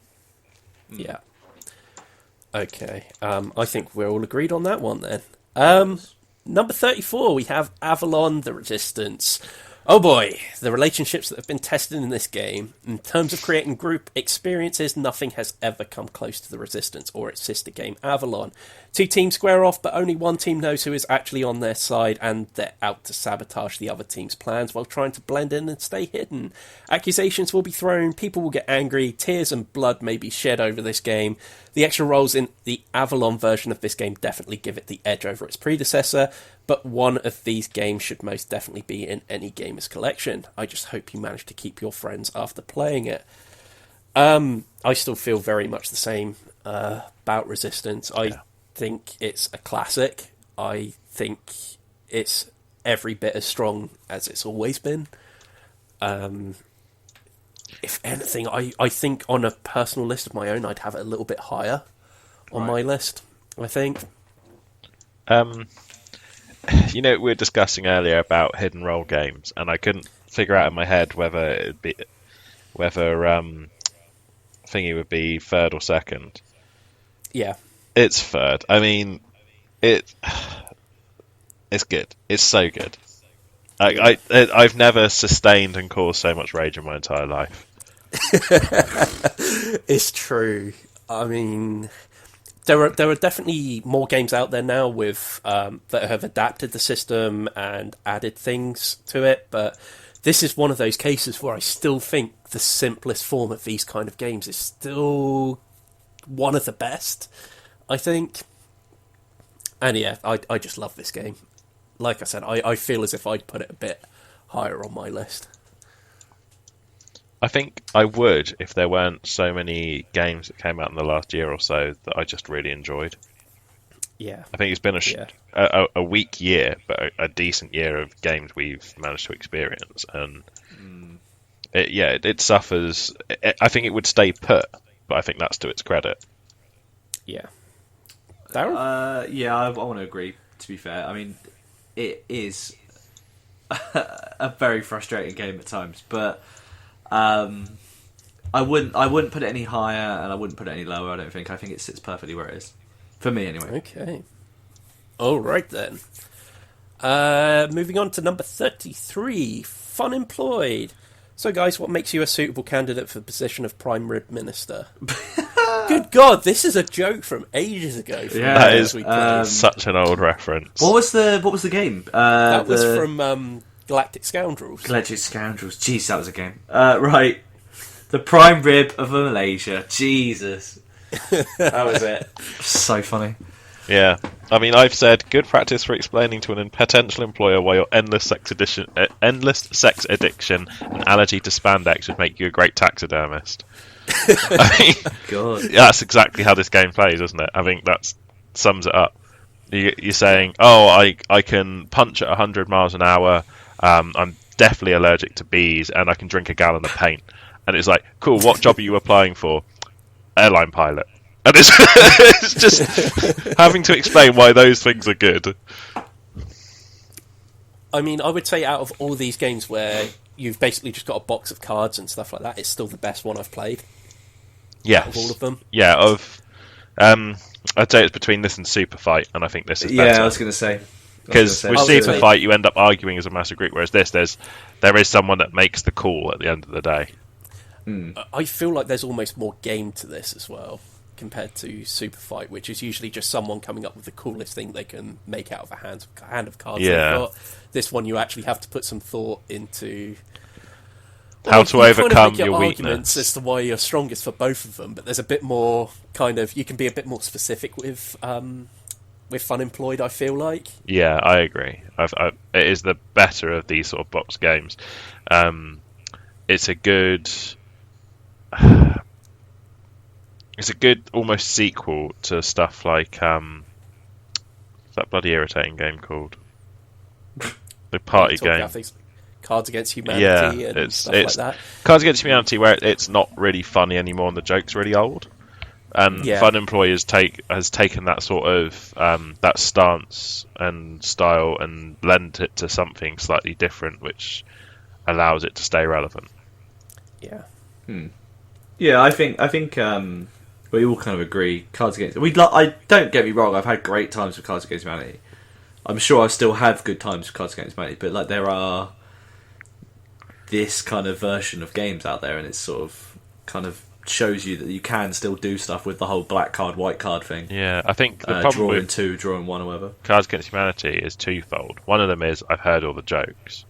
Yeah. Okay. I think we're all agreed on that one then. Number 34, we have Avalon: The Resistance. Oh boy, the relationships that have been tested in this game. In terms of creating group experiences, nothing has ever come close to The Resistance or its sister game, Avalon. Two teams square off, but only one team knows who is actually on their side, and they're out to sabotage the other team's plans while trying to blend in and stay hidden. Accusations will be thrown, people will get angry, tears and blood may be shed over this game. The extra roles in the Avalon version of this game definitely give it the edge over its predecessor, but one of these games should most definitely be in any gamer's collection. I just hope you manage to keep your friends after playing it. I still feel very much the same about Resistance. I think it's a classic. I think it's every bit as strong as it's always been. If anything, I think on a personal list of my own, I'd have it a little bit higher on my list, I think. We were discussing earlier about hidden role games, and I couldn't figure out in my head whether Thingy would be third or second. Yeah, it's third. I mean, it's good. It's so good. I've never sustained and caused so much rage in my entire life. It's true. I mean, there are definitely more games out there now with that have adapted the system and added things to it, but this is one of those cases where I still think the simplest form of these kind of games is still one of the best, I think. And yeah, I just love this game. Like I said, I feel as if I'd put it a bit higher on my list. I think I would if there weren't so many games that came out in the last year or so that I just really enjoyed. Yeah. I think it's been a weak year, but a decent year of games we've managed to experience. And it suffers. I think it would stay put, but I think that's to its credit. Yeah. Darryl? Yeah, I want to agree, to be fair. I mean, it is a very frustrating game at times, but I wouldn't put it any higher, and I wouldn't put it any lower. I don't think. I think it sits perfectly where it is, for me anyway. Okay. All right then. Moving on to number 33, Fun Employed. So, guys, what makes you a suitable candidate for the position of Prime Rib Minister? Good God, this is a joke from ages ago. That is such an old reference. What was the game? That was from Galactic Scoundrels. Galactic Scoundrels. Jeez, that was a game. Right. The prime rib of Malaysia. Jesus. That was it. So funny. Yeah. I mean, I've said good practice for explaining to an potential employer why your endless sex addiction and allergy to spandex would make you a great taxidermist. I mean, God. that's exactly how this game plays, isn't it? I think that sums it up. You're saying, oh, I can punch at 100 miles an hour, I'm definitely allergic to bees, and I can drink a gallon of paint. And it's like, cool, what job are you applying for? Airline pilot. And it's just having to explain why those things are good. I mean, I would say out of all these games where you've basically just got a box of cards and stuff like that, it's still the best one I've played. Yeah, out of all of them. Yeah, I'd say it's between this and Super Fight, and I think this is better. Yeah, I was going to say. Because with Super Fight, you end up arguing as a massive group, whereas there is someone that makes the call at the end of the day. I feel like there's almost more game to this as well, compared to Super Fight, which is usually just someone coming up with the coolest thing they can make out of a hand of cards they've got. This one, you actually have to put some thought into how to overcome your arguments weakness as to why you're strongest for both of them, but there's a bit more you can be a bit more specific with Fun Employed, I feel like. Yeah, I agree. It is the better of these sort of box games. It's a good almost sequel to stuff like what's that bloody irritating game called? The party game. Cards Against Humanity and stuff like that. Cards Against Humanity, where it's not really funny anymore and the joke's really old. And Fun Employed has taken that sort of that stance and style and lent it to something slightly different, which allows it to stay relevant. Yeah. Yeah, I think we all kind of agree. Cards Against I don't get me wrong. I've had great times with Cards Against Humanity. I'm sure I still have good times with Cards Against Humanity, but like there are this kind of version of games out there, and it's sort of kind of shows you that you can still do stuff with the whole black card, white card thing. Yeah, I think the problem drawing with 2, drawing 1 or whatever. Cards Against Humanity is twofold. One of them is I've heard all the jokes.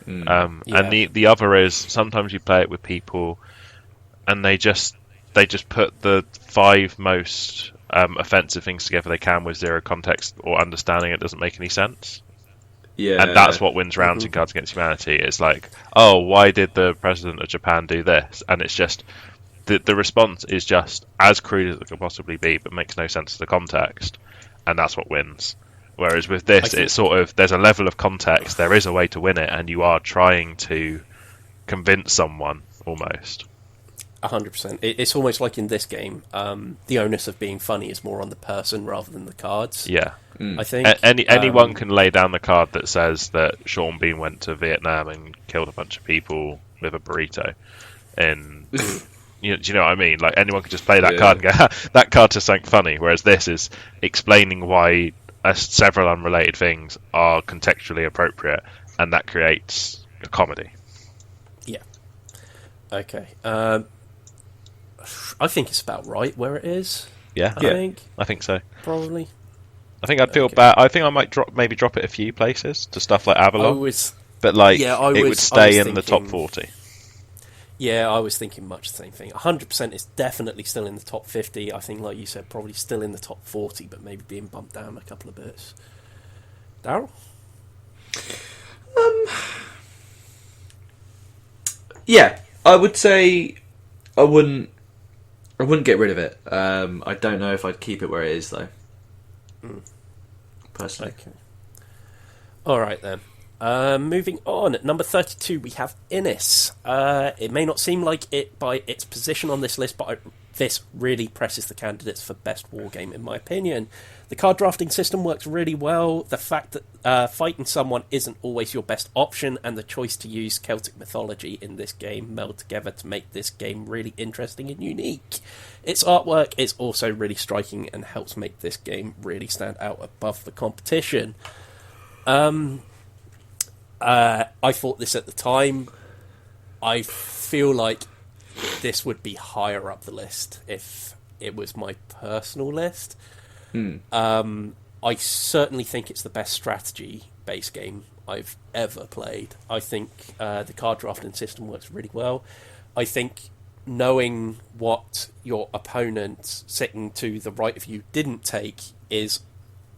And the other is sometimes you play it with people and they just put the 5 most offensive things together they can with zero context or understanding. It doesn't make any sense. Yeah, and that's what wins rounds in Cards Against Humanity. It's like, oh, why did the president of Japan do this? And it's just the response is just as crude as it could possibly be, but makes no sense to the context, and that's what wins. Whereas with this, it's sort of there's a level of context, there is a way to win it, and you are trying to convince someone almost. 100%. It's almost like in this game, the onus of being funny is more on the person rather than the cards. Yeah. I think anyone can lay down the card that says that Sean Bean went to Vietnam and killed a bunch of people with a burrito. And do you know what I mean? Like anyone can just play that card and go, that card is something funny. Whereas this is explaining why several unrelated things are contextually appropriate, and that creates a comedy. Yeah. Okay. I think it's about right where it is. Yeah. I think so. Probably. I think I'd feel bad. I think I might drop it a few places to stuff like Avalon. But it would stay in the top 40. Yeah, I was thinking much the same thing. 100% is definitely still in the top 50. I think, like you said, probably still in the top 40, but maybe being bumped down a couple of bits. Daryl? Yeah, I would say I wouldn't get rid of it. I don't know if I'd keep it where it is, though. Personally. Okay. All right, then. Moving on, at number 32 we have Innis. It may not seem like it by its position on this list, but this really presses the candidates for best wargame in my opinion. The card drafting system works really well. The fact that fighting someone isn't always your best option, and the choice to use Celtic mythology in this game meld together to make this game really interesting and unique. Its artwork is also really striking and helps make this game really stand out above the competition. I thought this at the time. I feel like this would be higher up the list if it was my personal list. I certainly think it's the best strategy-based game I've ever played. I think the card drafting system works really well. I think knowing what your opponent sitting to the right of you didn't take is,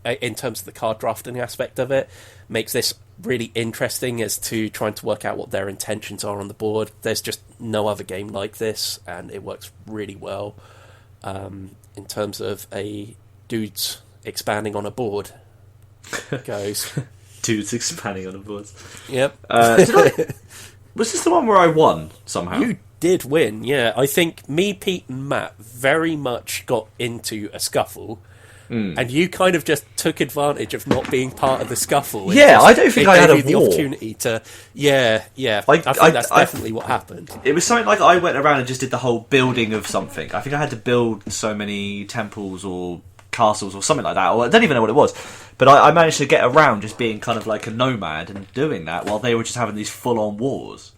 in terms of the card drafting aspect of it, makes this really interesting as to trying to work out what their intentions are on the board. There's just no other game like this, and it works really well in terms of a dude's expanding on a board goes. Dudes expanding on a board. Yep. Was this the one where I won somehow? You did win, yeah. I think me, Pete, and Matt very much got into a scuffle, and you kind of just took advantage of not being part of the scuffle. Yeah, I don't think I had the war. opportunity to. Yeah. I think that's definitely what happened. It was something like I went around and just did the whole building of something. I think I had to build so many temples or castles or something like that, or I don't even know what it was. But I managed to get around just being kind of like a nomad and doing that while they were just having these full-on wars.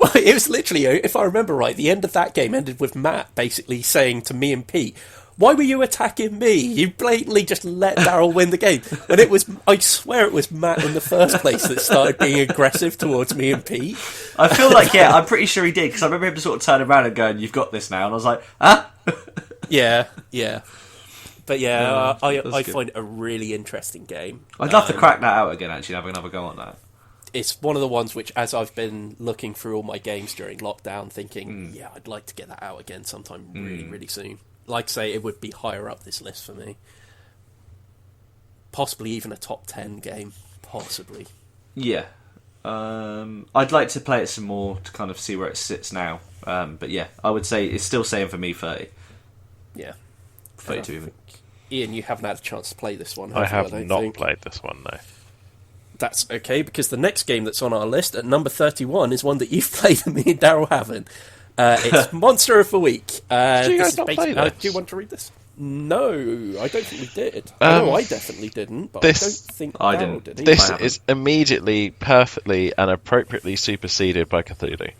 Well, it was literally, if I remember right, the end of that game ended with Matt basically saying to me and Pete, "Why were you attacking me? You blatantly just let Daryl win the game." And it was, I swear it was Matt in the first place that started being aggressive towards me and Pete. I feel like, yeah, I'm pretty sure he did, because I remember him sort of turning around and going, "You've got this now." And I was like, huh? Yeah. But yeah, I good. find it a really interesting game. I'd love to crack that out again, actually, and have another go on that. It's one of the ones which, as I've been looking through all my games during lockdown, thinking, yeah, I'd like to get that out again sometime really, really soon. Like I say, it would be higher up this list for me. Possibly even a top 10 game. Possibly. Yeah. I'd like to play it some more to kind of see where it sits now. But yeah, I would say it's still saying for me 30. Yeah. 32 even. Ian, you haven't had a chance to play this one, I have have you? not played this one, no. That's okay, because the next game that's on our list at number 31 is one that you've played and me and Daryl haven't. It's Monster of the Week. Did you guys not play this? Do you want to read this? No, I don't think we did. I definitely didn't, but I don't think Daryl did. This is immediately, perfectly, and appropriately superseded by Cthulhu.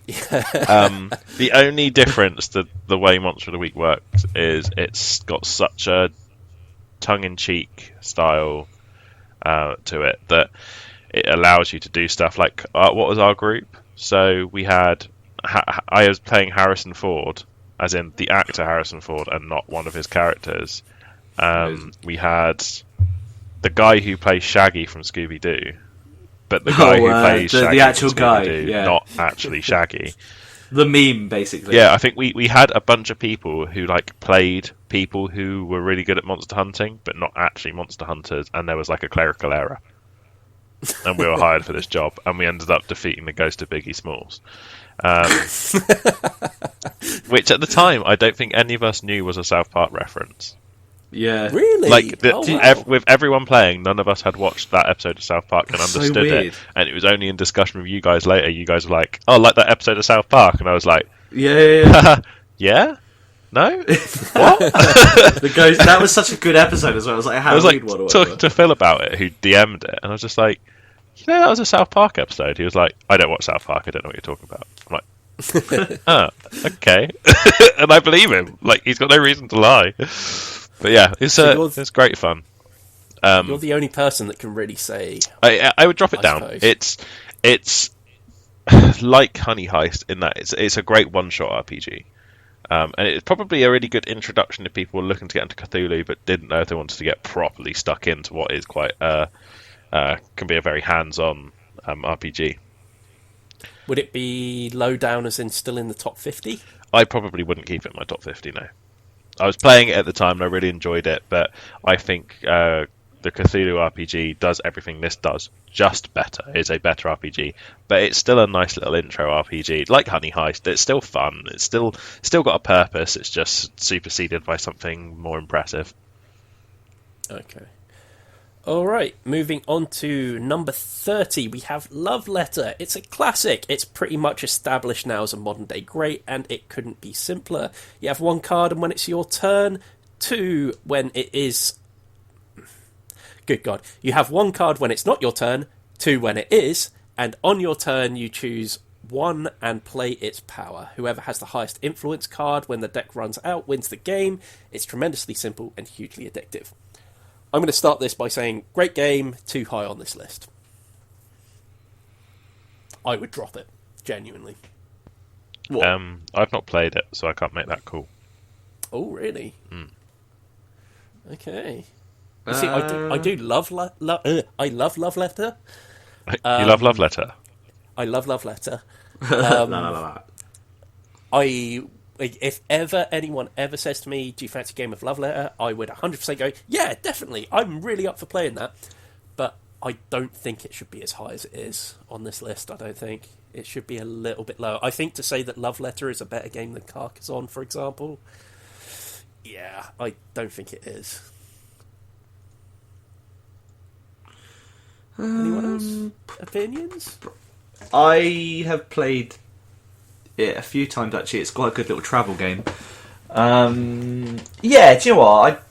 The only difference to the way Monster of the Week works is it's got such a tongue-in-cheek style to it that it allows you to do stuff like what was our group? So we had I was playing Harrison Ford, as in the actor Harrison Ford, and not one of his characters. We had the guy who plays Shaggy from Scooby Doo, but the guy who plays Shaggy, the actual guy, not actually Shaggy. The meme, basically. Yeah, I think we had a bunch of people who like played people who were really good at monster hunting, but not actually monster hunters, and there was like a clerical error. And we were hired for this job, and we ended up defeating the ghost of Biggie Smalls. Which at the time, I don't think any of us knew was a South Park reference. Yeah. Really? Like, with everyone playing, none of us had watched that episode of South Park and understood it. And it was only in discussion with you guys later, you guys were like, "Oh, like that episode of South Park?" And I was like, Yeah. Yeah? No? What? The ghost, that was such a good episode as well. It was like I was like talking to Phil about it, who DM'd it, and I was just like, that was a South Park episode. He was like, "I don't watch South Park, I don't know what you're talking about." I'm like, "Oh, okay." And I believe him. Like, he's got no reason to lie. But yeah, it's great fun. You're the only person that can really say. I would drop it down. Suppose. It's like Honey Heist in that it's a great one-shot RPG. And it's probably a really good introduction to people looking to get into Cthulhu but didn't know if they wanted to get properly stuck into what is quite can be a very hands-on RPG. Would it be low down as in still in the top 50? I probably wouldn't keep it in my top 50, no. I was playing it at the time and I really enjoyed it, but I think the Cthulhu RPG does everything this does, just better. It's a better RPG, but it's still a nice little intro RPG. Like Honey Heist, it's still fun. It's still got a purpose. It's just superseded by something more impressive. Okay. All right, moving on to number 30, we have Love Letter. It's a classic. It's pretty much established now as a modern-day great, and it couldn't be simpler. You have one card, and when it's your turn, two when it is... Good God. You have one card when it's not your turn, two when it is, and on your turn you choose one and play its power. Whoever has the highest influence card when the deck runs out wins the game. It's tremendously simple and hugely addictive. I'm going to start this by saying, great game, too high on this list. I would drop it, genuinely. What? I've not played it, so I can't make that call. Oh, really? Mm. Okay. You see, I do love I love Love Letter. You love Love Letter? I love Love Letter. No. If ever anyone ever says to me, "Do you fancy a game of Love Letter?" I would 100% go, "Yeah, definitely. I'm really up for playing that." But I don't think it should be as high as it is on this list. I don't think it should be a little bit lower. I think to say that Love Letter is a better game than Carcassonne, for example, yeah, I don't think it is. Anyone else? Opinions? I have played it a few times actually. It's quite a good little travel game. Yeah, do you know what?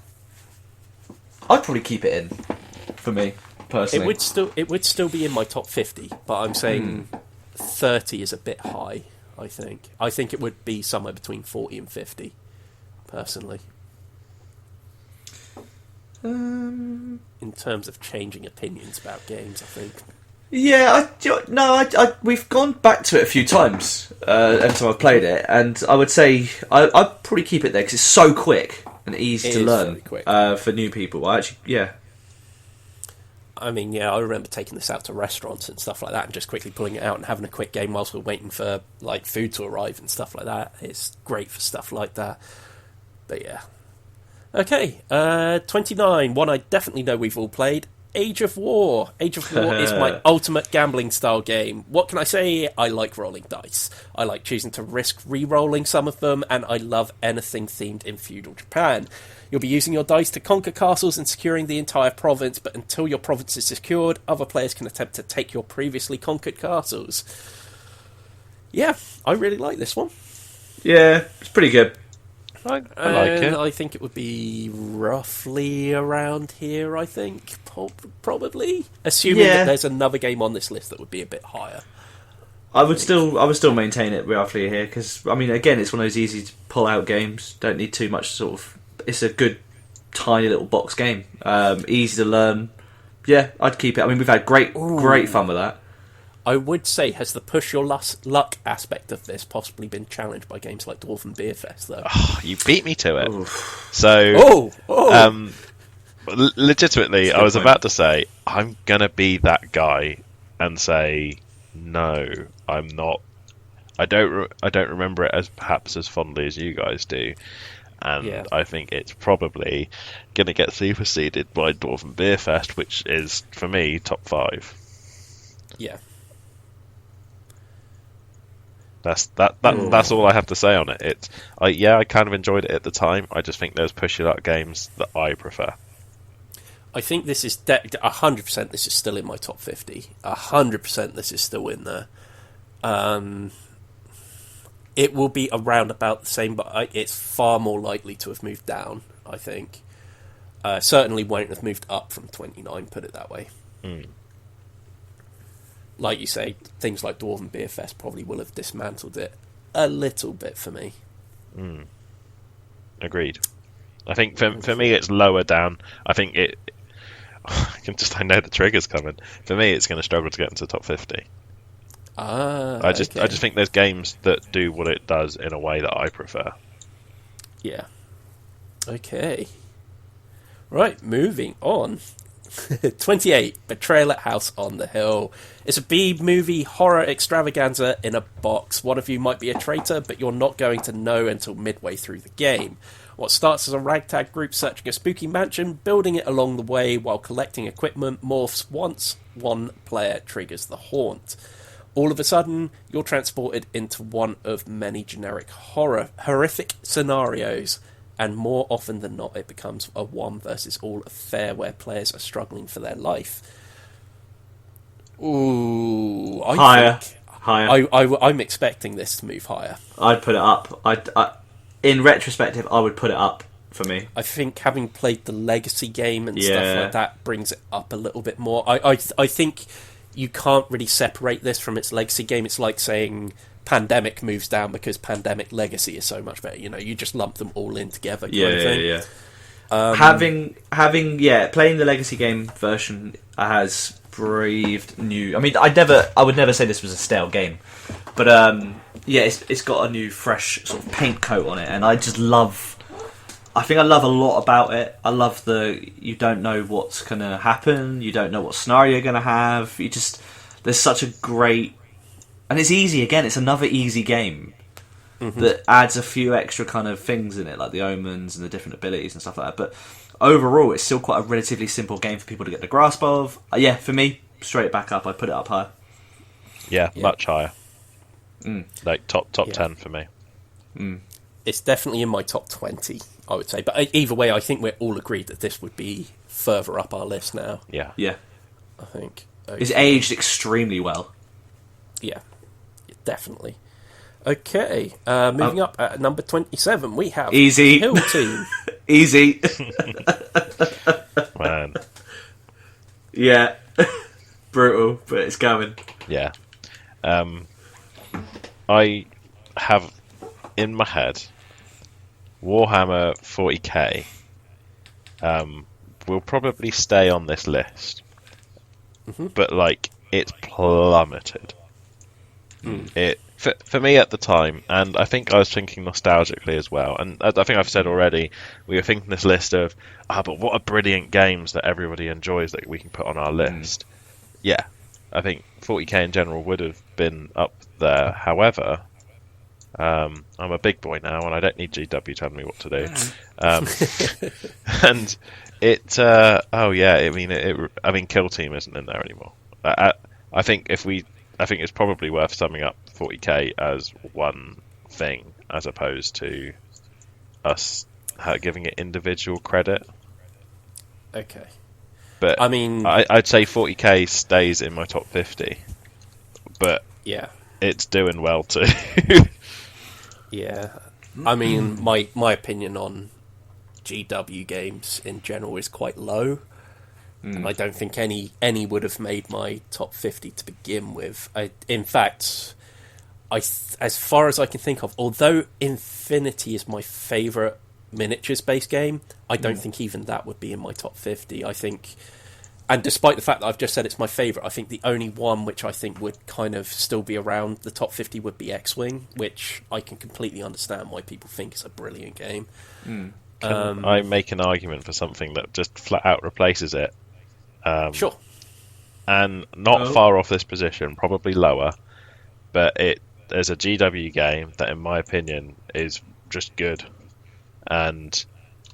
I'd probably keep it in for me personally. It would still be in my top 50, but I'm saying 30 is a bit high. I think it would be somewhere between 40 and 50, personally. In terms of changing opinions about games, I think. Yeah, we've gone back to it a few times every time I've played it, and I would say I'd probably keep it there because it's so quick and easy to learn for new people. I mean, yeah, I remember taking this out to restaurants and stuff like that, and just quickly pulling it out and having a quick game whilst we're waiting for like food to arrive and stuff like that. It's great for stuff like that. But yeah. Okay, 29, one I definitely know we've all played, Age of War. Age of War is my ultimate gambling style game. What can I say? I like rolling dice. I like choosing to risk re-rolling some of them, and I love anything themed in feudal Japan. You'll be using your dice to conquer castles and securing the entire province, but until your province is secured, other players can attempt to take your previously conquered castles. Yeah, I really like this one. Yeah, it's pretty good. I like it. I think it would be roughly around here, I think. Probably. Assuming that there's another game on this list that would be a bit higher. I would still maintain it roughly here, because, I mean, again, it's one of those easy to pull out games. Don't need too much sort of... It's a good, tiny little box game. Easy to learn. Yeah, I'd keep it. I mean, we've had great fun with that. I would say, has the push your luck aspect of this possibly been challenged by games like Dwarven Beer Fest, though? Oh, you beat me to it. Oof. So, legitimately, I was about to say, I'm going to be that guy and say, no, I'm not. I don't remember it perhaps as fondly as you guys do. And I think it's probably going to get superseded by Dwarven Beer Fest, which is, for me, top 5. Yeah. That's all I have to say on it. I kind of enjoyed it at the time. I just think there's push your luck games that I prefer. I think this is 100%. This is still in my top 50. 100%. This is still in there. It will be around about the same, but it's far more likely to have moved down. I think certainly won't have moved up from 29. Put it that way. Like you say, things like Dwarven Beer Fest probably will have dismantled it a little bit for me. Agreed. I think for me it's lower down. I think it... I know the trigger's coming. For me, it's going to struggle to get into the top 50. I just think there's games that do what it does in a way that I prefer. Yeah. Okay. Right, moving on. 28, Betrayal at House on the Hill. It's a B-movie horror extravaganza in a box. One of you might be a traitor, but you're not going to know until midway through the game. What starts as a ragtag group searching a spooky mansion, building it along the way while collecting equipment, morphs once one player triggers the haunt. All of a sudden, you're transported into one of many generic horrific scenarios, and more often than not, it becomes a one versus all affair where players are struggling for their life. Ooh, higher. I'm expecting this to move higher. I'd put it up. In retrospective, I would put it up for me. I think having played the Legacy game and stuff like that brings it up a little bit more. I think you can't really separate this from its Legacy game. It's like saying Pandemic moves down because Pandemic Legacy is so much better. You know, you just lump them all in together. Yeah. Having playing the Legacy game version has breathed new. I mean, I would never say this was a stale game, but it's got a new fresh sort of paint coat on it, and I just love. I think I love a lot about it. I love you don't know what's gonna happen, you don't know what scenario you're gonna have. There's such a great, and it's easy again. It's another easy game that adds a few extra kind of things in it, like the omens and the different abilities and stuff like that. But overall, it's still quite a relatively simple game for people to get the grasp of. Yeah, for me, straight back up. I put it up higher. Yeah, much higher. Like top 10 for me. It's definitely in my top 20, I would say. But either way, I think we're all agreed that this would be further up our list now. Yeah. I think. Okay. It's aged extremely well. Yeah, definitely. Okay, moving up at number 27, we have Easy. Hill Team. Easy. Man. Yeah. Brutal, but it's going. Yeah. I have in my head Warhammer 40k will probably stay on this list, but like it's plummeted. It for me at the time, and I think I was thinking nostalgically as well, and I think I've said already, we were thinking this list of but what are brilliant games that everybody enjoys that we can put on our list. Yeah, I think 40k in general would have been up there. However, I'm a big boy now, and I don't need GW telling me what to do. And it, I mean, Kill Team isn't in there anymore. I think it's probably worth summing up 40k as one thing, as opposed to us giving it individual credit. Okay. But I mean, I'd say 40k stays in my top 50, but yeah, it's doing well too. Yeah, I mean, my opinion on GW games in general is quite low, and I don't think any would have made my top 50 to begin with. In fact, as far as I can think of, although Infinity is my favourite miniatures-based game, I don't think even that would be in my top 50. I think, and despite the fact that I've just said it's my favourite, I think the only one which I think would kind of still be around the top 50 would be X-Wing, which I can completely understand why people think it's a brilliant game. Can I make an argument for something that just flat out replaces it? Sure. And not far off this position, probably lower, but there's a GW game that, in my opinion, is just good. And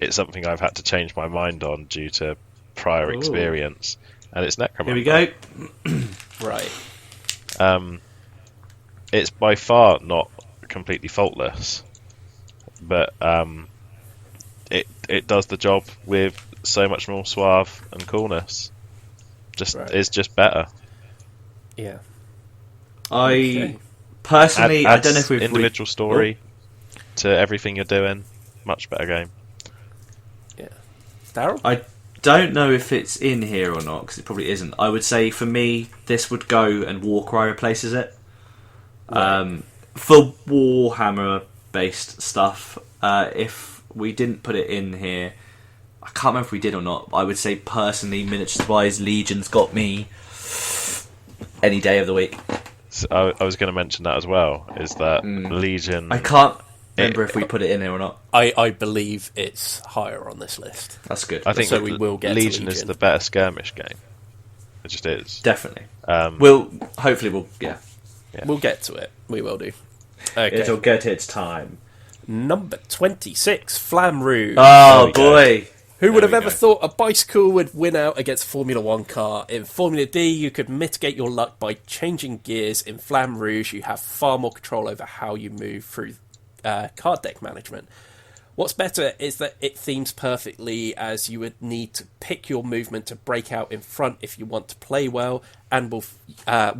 it's something I've had to change my mind on due to prior experience, and it's Necromancer. Here we go. Right. It's by far not completely faultless, but it does the job with so much more suave and coolness. It's just better. Yeah. I personally, I don't know if we've individual story to everything you're doing. Much better game. Yeah. Daryl? I don't know if it's in here or not, because it probably isn't. I would say for me, this would go and Warcry replaces it. Right. For Warhammer-based stuff, if we didn't put it in here, I can't remember if we did or not. I would say personally, miniatures-wise, Legion's got me any day of the week. So I was going to mention that as well. Is that Legion? I can't remember if we put it in here or not. I believe it's higher on this list. That's good. I think so we will get Legion to is the better skirmish game. It just is. Definitely. We'll get to it. We will do. Okay. It'll get its time. Number 26, Flamme Rouge. Oh boy. Who would have ever thought a bicycle would win out against a Formula 1 car? In Formula D, you could mitigate your luck by changing gears. In Flamme Rouge, you have far more control over how you move through card deck management. What's better is that it themes perfectly, as you would need to pick your movement to break out in front if you want to play well, and will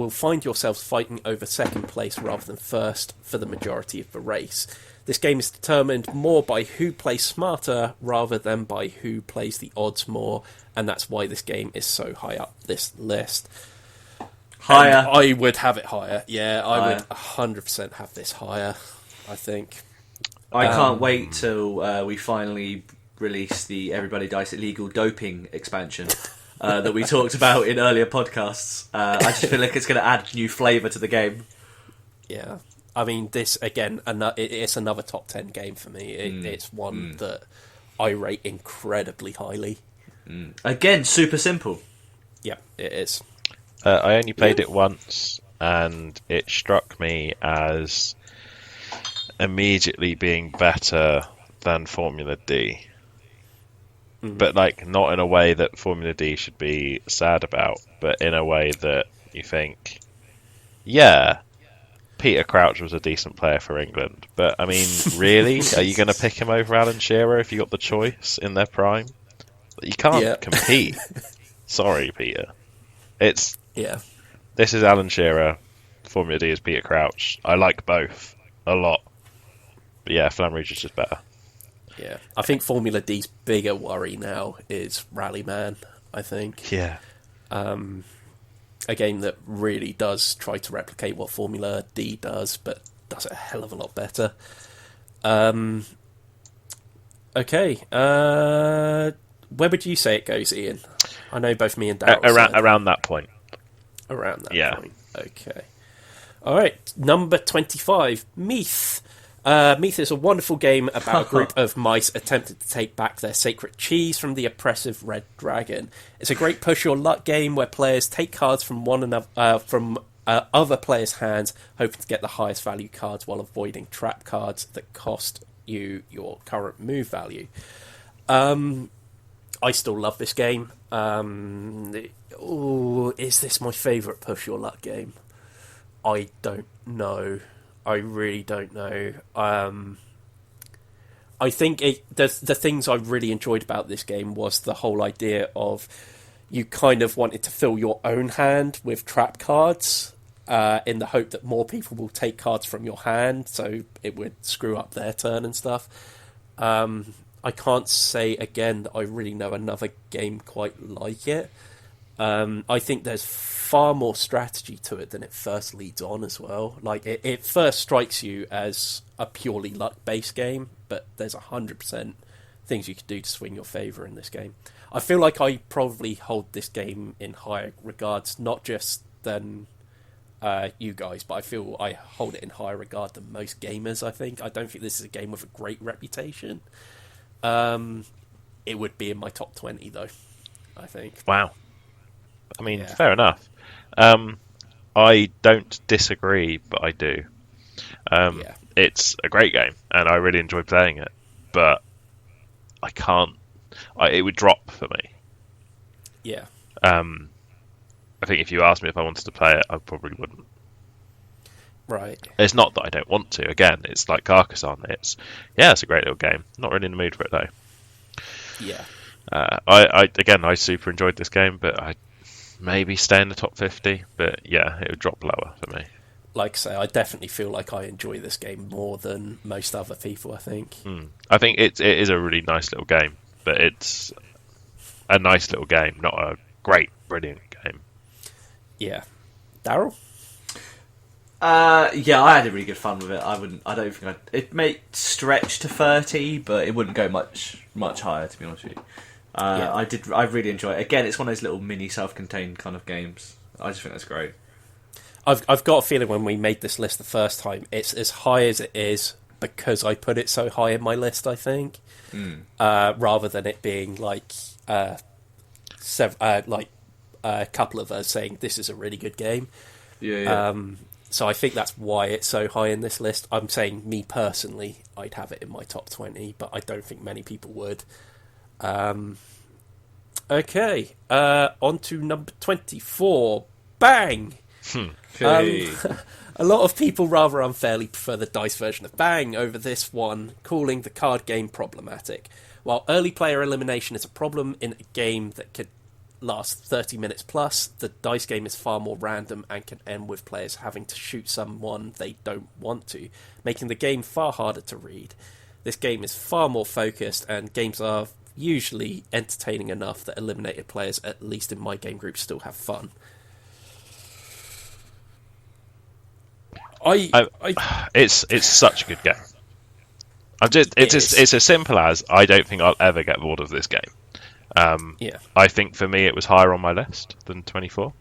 find yourselves fighting over second place rather than first for the majority of the race. This game is determined more by who plays smarter rather than by who plays the odds more, and that's why this game is so high up this list. Higher. And I would have it higher. Yeah, I would 100% have this higher, I think. I can't wait till we finally release the Everybody Dice Illegal Doping expansion that we talked about in earlier podcasts. I just feel like it's going to add new flavour to the game. Yeah. I mean, this again, it's another top 10 game for me. It's one that I rate incredibly highly. Again, super simple. Yeah, it is. I only played it once, and it struck me as immediately being better than Formula D. But like, not in a way that Formula D should be sad about, but in a way that you think, yeah, Peter Crouch was a decent player for England, but I mean, really, are you going to pick him over Alan Shearer if you got the choice in their prime? You can't compete. Sorry, Peter. This is Alan Shearer. Formula D is Peter Crouch. I like both a lot, but yeah, Flamme Rouge is just better. Yeah, I think Formula D's bigger worry now is Rallyman, I think. Yeah. A game that really does try to replicate what Formula D does, but does it a hell of a lot better. Okay. Where would you say it goes, Ian? I know both me and Daryl around that point. Around that point. Okay. All right. Number 25, Meath. Meath is a wonderful game about a group of mice attempting to take back their sacred cheese from the oppressive Red Dragon. It's a great push your luck game where players take cards from other players' hands, hoping to get the highest value cards while avoiding trap cards that cost you your current move value. I still love this game. Is this my favourite push your luck game? I don't know. I really don't know. I think the things I really enjoyed about this game was the whole idea of you kind of wanted to fill your own hand with trap cards in the hope that more people will take cards from your hand, so it would screw up their turn and stuff. I can't say again that I really know another game quite like it. I think there's far more strategy to it than it first leads on as well. Like, it first strikes you as a purely luck-based game, but there's 100% things you could do to swing your favour in this game. I feel like I probably hold this game in higher regards, not just than you guys, but I feel I hold it in higher regard than most gamers, I think. I don't think this is a game with a great reputation. It would be in my top 20, though, I think. Wow. I mean, fair enough. I don't disagree, but I do. It's a great game, and I really enjoy playing it, but I can't... it would drop for me. Yeah. I think if you asked me if I wanted to play it, I probably wouldn't. Right. It's not that I don't want to. Again, it's like Carcassonne. It's a great little game. Not really in the mood for it, though. Yeah. I super enjoyed this game, but I maybe stay in the top 50, but yeah, it would drop lower for me. Like I say, I definitely feel like I enjoy this game more than most other people, I think. I think it is a really nice little game, but it's a nice little game, not a great, brilliant game. Yeah. Daryl? I had a really good fun with it. It may stretch to 30, but it wouldn't go much higher, to be honest with you. I really enjoy it. Again, it's one of those little mini self-contained kind of games. I just think that's great. I've got a feeling when we made this list the first time, it's as high as it is because I put it so high in my list, I think. Rather than it being like a couple of us saying this is a really good game. Yeah. So I think that's why it's so high in this list. I'm saying, me personally, I'd have it in my top 20, but I don't think many people would. Okay, on to number 24. Bang! Okay. A lot of people rather unfairly prefer the dice version of Bang over this one, calling the card game problematic. While early player elimination is a problem in a game that could last 30 minutes plus, the dice game is far more random and can end with players having to shoot someone they don't want to, making the game far harder to read. This game is far more focused, and games are usually entertaining enough that eliminated players, at least in my game group, still have fun. It's such a good game. It's as simple as I don't think I'll ever get bored of this game. I think for me it was higher on my list than 24.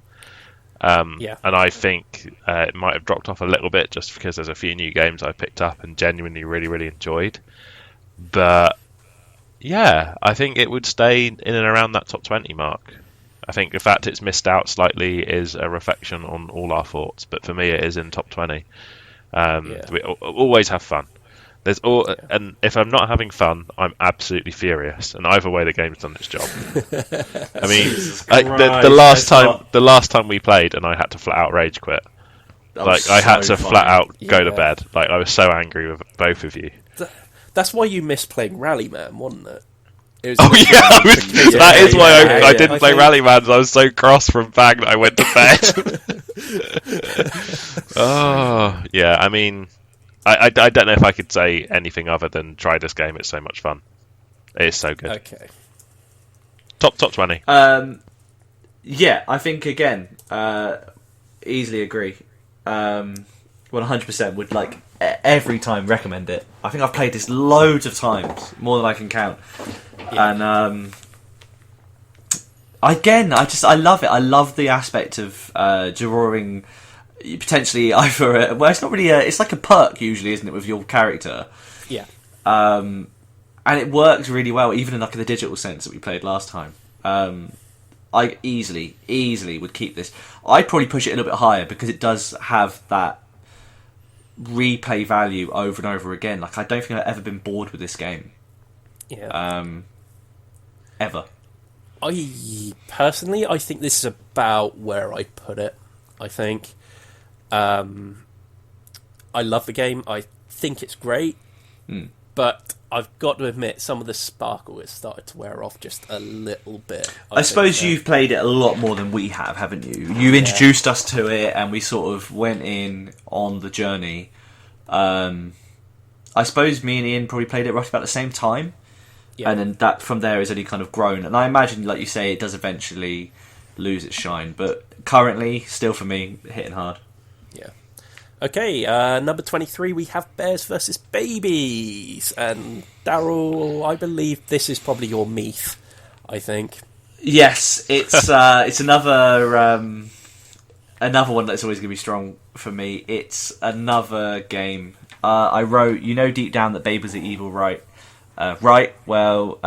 And I think it might have dropped off a little bit just because there's a few new games I picked up and genuinely really, really enjoyed. But yeah, I think it would stay in and around that top 20 mark. I think the fact it's missed out slightly is a reflection on all our thoughts, but for me it is in top 20. We always have fun. And if I'm not having fun, I'm absolutely furious. And either way, the game's done its job. I mean, the last time we played, and I had to flat out rage quit. I had to flat out go to bed. Like, I was so angry with both of you. That's why you missed playing Rallyman, wasn't it? That is why I didn't play Rallyman. I was so cross from Bang that I went to bed. Oh, yeah. I mean, I don't know if I could say anything other than try this game. It's so much fun. It is so good. Okay. Top 20. Yeah, I think again, easily agree. 100% would every time recommend it. I think I've played this loads of times, more than I can count. Yeah. And again, I love it. I love the aspect of drawing potentially either well, it's not really it's like a perk usually, isn't it, with your character? Yeah. And it works really well, even in the digital sense that we played last time. I easily would keep this. I'd probably push it a little bit higher because it does have that replay value over and over again. I don't think I've ever been bored with this game. Yeah. Ever. I think this is about where I put it. I think. I love the game. I think it's great. But I've got to admit, some of the sparkle has started to wear off just a little bit. I suppose you've played it a lot more than we have, haven't you? You introduced us to it, and we sort of went in on the journey. I suppose me and Ian probably played it roughly about the same time, and then that from there has only kind of grown. And I imagine, like you say, it does eventually lose its shine, but currently, still for me, hitting hard. Yeah. Okay, number 23, we have Bears versus Babies. And Daryl, I believe this is probably your Meath, I think. Yes, it's another one that's always going to be strong for me. It's another game. I wrote, deep down that babies are evil, right? Right, well,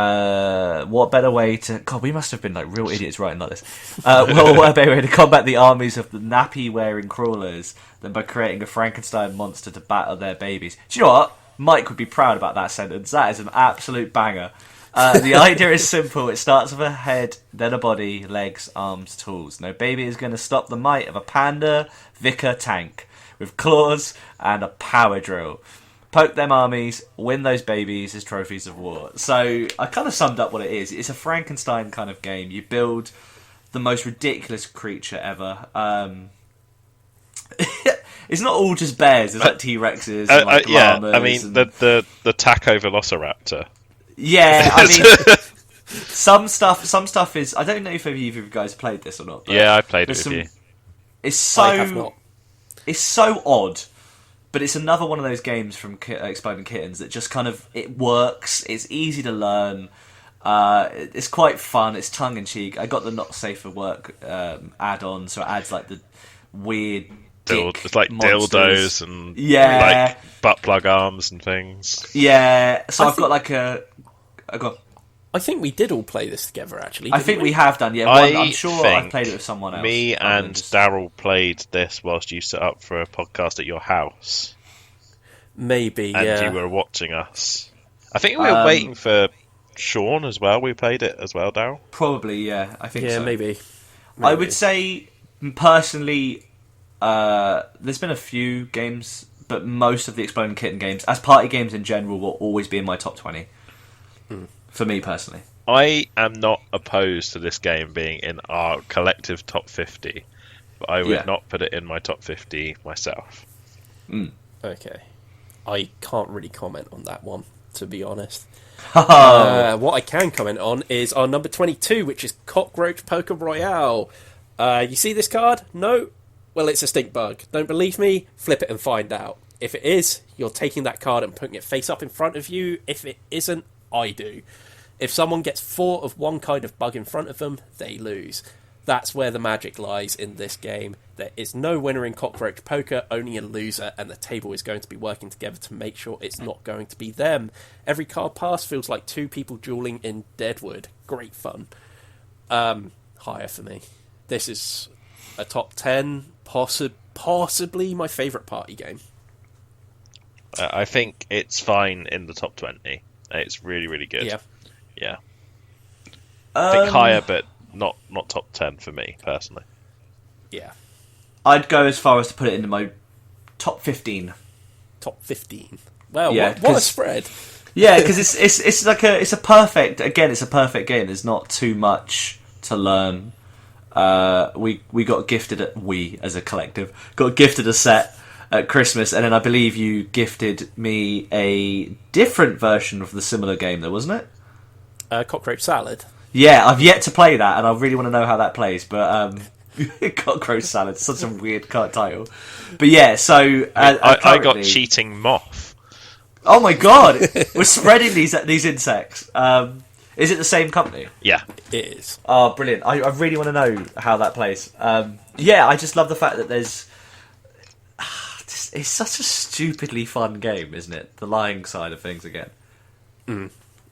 what better way to... God, we must have been real idiots writing like this. What better way to combat the armies of the nappy-wearing crawlers than by creating a Frankenstein monster to battle their babies? Do you know what? Mike would be proud about that sentence. That is an absolute banger. The idea is simple. It starts with a head, then a body, legs, arms, tools. No baby is going to stop the might of a panda vicar tank with claws and a power drill. Poke them armies, win those babies as trophies of war. So I kind of summed up what it is. It's a Frankenstein kind of game. You build the most ridiculous creature ever. It's not all just bears. There's T-Rexes and llamas. Yeah, I mean the taco velociraptor. Yeah, I mean some stuff is. I don't know if either of you guys played this or not. Yeah, I played it with you. It's so. I have not. It's so odd. But it's another one of those games from Exploding Kittens that just kind of, it works, it's easy to learn, it's quite fun, it's tongue-in-cheek. I got the Not Safe for Work add-on, so it adds the weird it's monsters. Dildos and butt plug arms and things. Yeah, so I've got go on. I think we did all play this together, actually. I think we have done, yeah. I'm sure I've played it with someone else. Me and Daryl played this whilst you set up for a podcast at your house. Maybe, and you were watching us. I think we were waiting for Sean as well. We played it as well, Daryl. Probably, yeah. I think so. Yeah, maybe. I would say, personally, there's been a few games, but most of the Exploding Kitten games, as party games in general, will always be in my top 20. For me, personally. I am not opposed to this game being in our collective top 50, but I would not put it in my top 50 myself. Okay. I can't really comment on that one, to be honest. What I can comment on is our number 22, which is Cockroach Poker Royale. You see this card? No? Well, it's a stink bug. Don't believe me? Flip it and find out. If it is, you're taking that card and putting it face up in front of you. If it isn't, I do. If someone gets 4 of one kind of bug in front of them, they lose. If someone gets 5 of one kind of bug in front of them, they win. That's where the magic lies in this game. There is no winner in cockroach poker, only a loser, and the table is going to be working together to make sure it's not going to be them. Every card pass feels like two people dueling in Deadwood. Great fun. Higher for me. This is a top 10, possibly my favourite party game. I think it's fine in the top 20. It's really, really good. Yeah. I think higher, but not top 10 for me, personally. Yeah. I'd go as far as to put it into my top 15. Top 15. Well, Yeah, what a spread. Yeah, because it's a perfect game. There's not too much to learn. We got gifted we as a collective got gifted a set at Christmas, and then I believe you gifted me a different version of the similar game, though, wasn't it? Cockroach Salad. Yeah, I've yet to play that, and I really want to know how that plays. But Cockroach Salad, such a weird title. But yeah, so I got Cheating Moth. Oh my god, we're spreading these insects. Is it the same company? Yeah, it is. Oh, brilliant! I really want to know how that plays. Yeah, I just love the fact that there's. It's such a stupidly fun game, isn't it? The lying side of things again.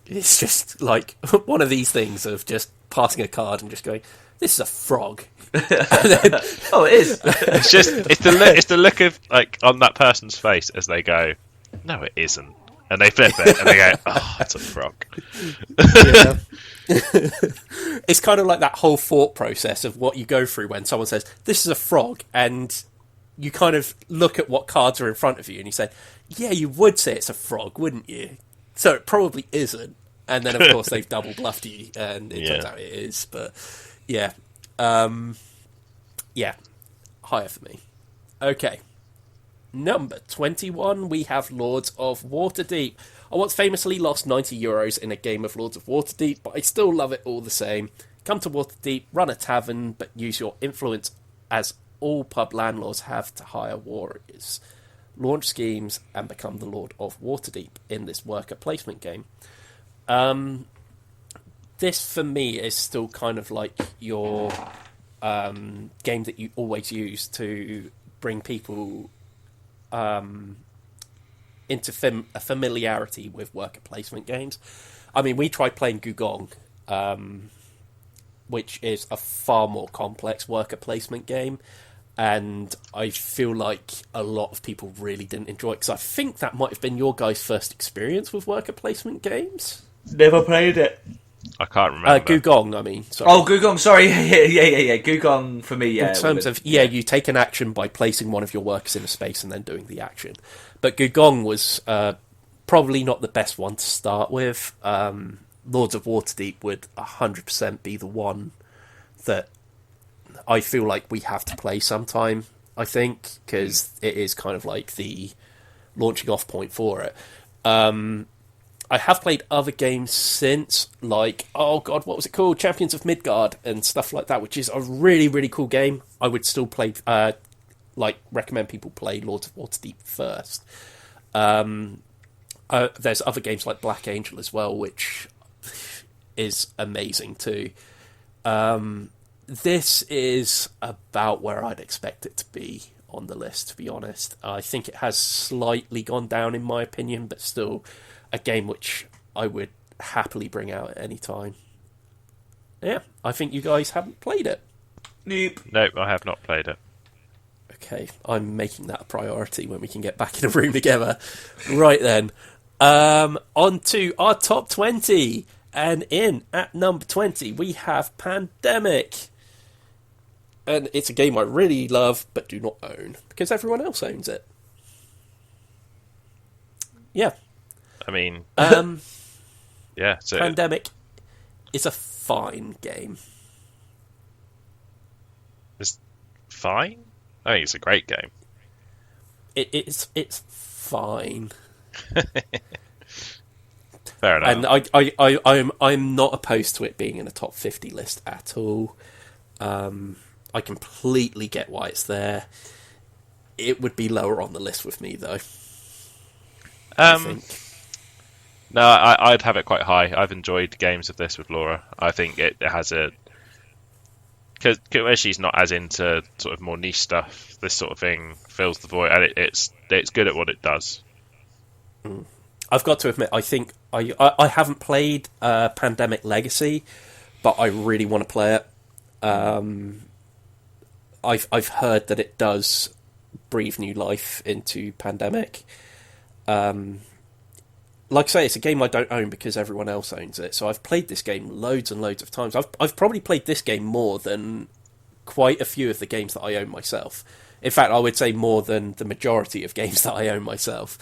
It's just like one of these things of just passing a card and just going, "This is a frog." Oh, it is. It's the look of like on that person's face as they go, "No, it isn't," and they flip it and they go, "Oh, it's a frog." Yeah. It's kind of like that whole thought process of what you go through when someone says, "This is a frog," and you kind of look at what cards are in front of you and you say, "Yeah, you would say it's a frog, wouldn't you?" So it probably isn't. And then, of course, they've double bluffed you, and it turns out it is. But, yeah. Yeah. Higher for me. Okay. Number 21, we have Lords of Waterdeep. I once famously lost €90 in a game of Lords of Waterdeep, but I still love it all the same. Come to Waterdeep, run a tavern, but use your influence as all pub landlords have to hire warriors. Launch schemes and become the Lord of Waterdeep in this worker placement game. This, for me, is still kind of like your game that you always use to bring people into a familiarity with worker placement games. I mean, we tried playing Gugong, which is a far more complex worker placement game, and I feel like a lot of people really didn't enjoy it, because I think that might have been your guys' first experience with worker placement games. Never played it. I can't remember. Gugong, I mean. Sorry. Oh, Gugong, sorry. Yeah. Gugong, for me, yeah. In terms of, you take an action by placing one of your workers in a space and then doing the action. But Gugong was probably not the best one to start with. Lords of Waterdeep would 100% be the one that I feel like we have to play sometime, I think, because it is kind of like the launching off point for it. I have played other games since, like, oh god, what was it called? Champions of Midgard and stuff like that, which is a really, really cool game. I would still play, recommend people play Lords of Waterdeep first. There's other games like Black Angel as well, which is amazing too. This is about where I'd expect it to be on the list, to be honest. I think it has slightly gone down in my opinion, but still a game which I would happily bring out at any time. Yeah, I think you guys haven't played it. Nope, I have not played it. Okay, I'm making that a priority when we can get back in a room together. Right then, on to our top 20. And in at number 20, we have Pandemic. And it's a game I really love, but do not own, because everyone else owns it. Yeah. I mean, yeah. So Pandemic is a fine game. It's fine? I think it's a great game. It's fine. Fair enough. And I'm not opposed to it being in a top 50 list at all. I completely get why it's there. It would be lower on the list with me, though. I think. No, I'd have it quite high. I've enjoyed games of this with Laura. I think it has a because she's not as into sort of more niche stuff. This sort of thing fills the void, and it's good at what it does. I've got to admit, I think I haven't played Pandemic Legacy, but I really want to play it. I've heard that it does breathe new life into Pandemic. Like I say, it's a game I don't own because everyone else owns it. So I've played this game loads and loads of times. I've probably played this game more than quite a few of the games that I own myself. In fact, I would say more than the majority of games that I own myself.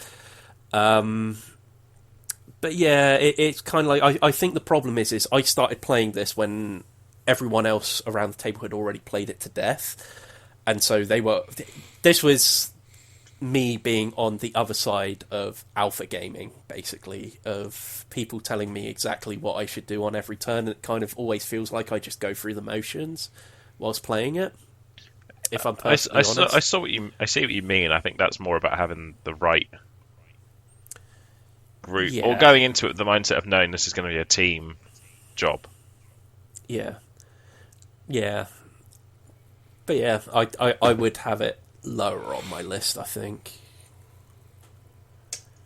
But yeah, it's kind of like... I think the problem is I started playing this when everyone else around the table had already played it to death. And so this was me being on the other side of alpha gaming, basically, of people telling me exactly what I should do on every turn, and it kind of always feels like I just go through the motions whilst playing it. If I'm perfectly honest. I see what you mean. I think that's more about having the right group, or going into it with the mindset of knowing this is going to be a team job. Yeah. But yeah, I would have it lower on my list, I think.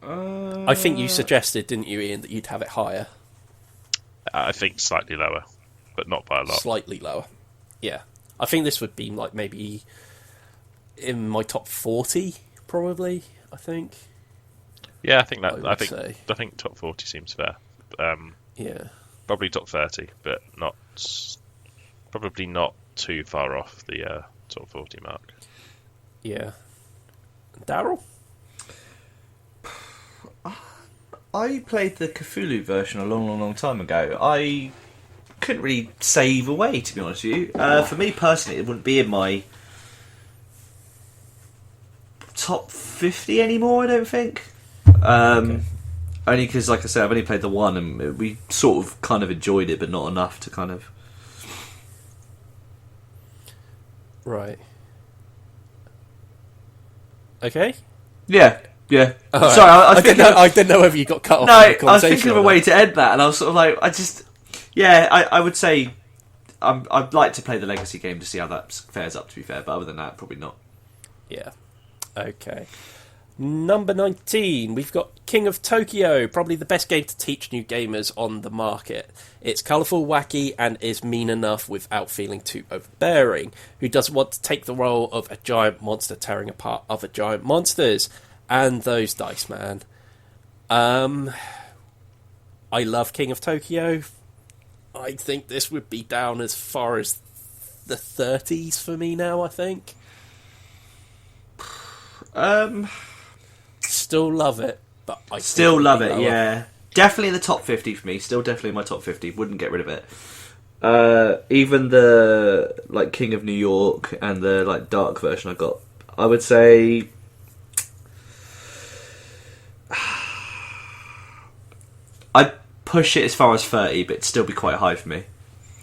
I think you suggested, didn't you, Ian, that you'd have it higher? I think slightly lower, but not by a lot. Slightly lower. Yeah. I think this would be like maybe in my top 40, probably, I think. Yeah, I think that. I think top 40 seems fair. Yeah. Probably top 30, but probably not too far off the top 40 mark. Yeah. Daryl? I played the Cthulhu version a long time ago. I couldn't really save away, to be honest with you. For me personally, it wouldn't be in my top 50 anymore, I don't think. Okay. Only because, like I said, I've only played the one, and we sort of kind of enjoyed it, but not enough to kind of... Right. Okay. Yeah. Right. Sorry, I didn't know whether you got cut off. No, I was thinking of a way to end that, and I was sort of like, I would say I'd like to play the Legacy game to see how that fares up, to be fair, but other than that, probably not. Yeah. Okay. Number 19, we've got King of Tokyo, probably the best game to teach new gamers on the market. It's colourful, wacky, and is mean enough without feeling too overbearing. Who doesn't want to take the role of a giant monster tearing apart other giant monsters? And those dice, man. I love King of Tokyo. I think this would be down as far as the 30s for me now, I think. Still love it, but I still love it. Yeah, definitely in the top 50 for me. Still definitely in my top 50. Wouldn't get rid of it. Even the like King of New York and the like dark version I got, I would say I'd push it as far as 30, but it'd still be quite high for me.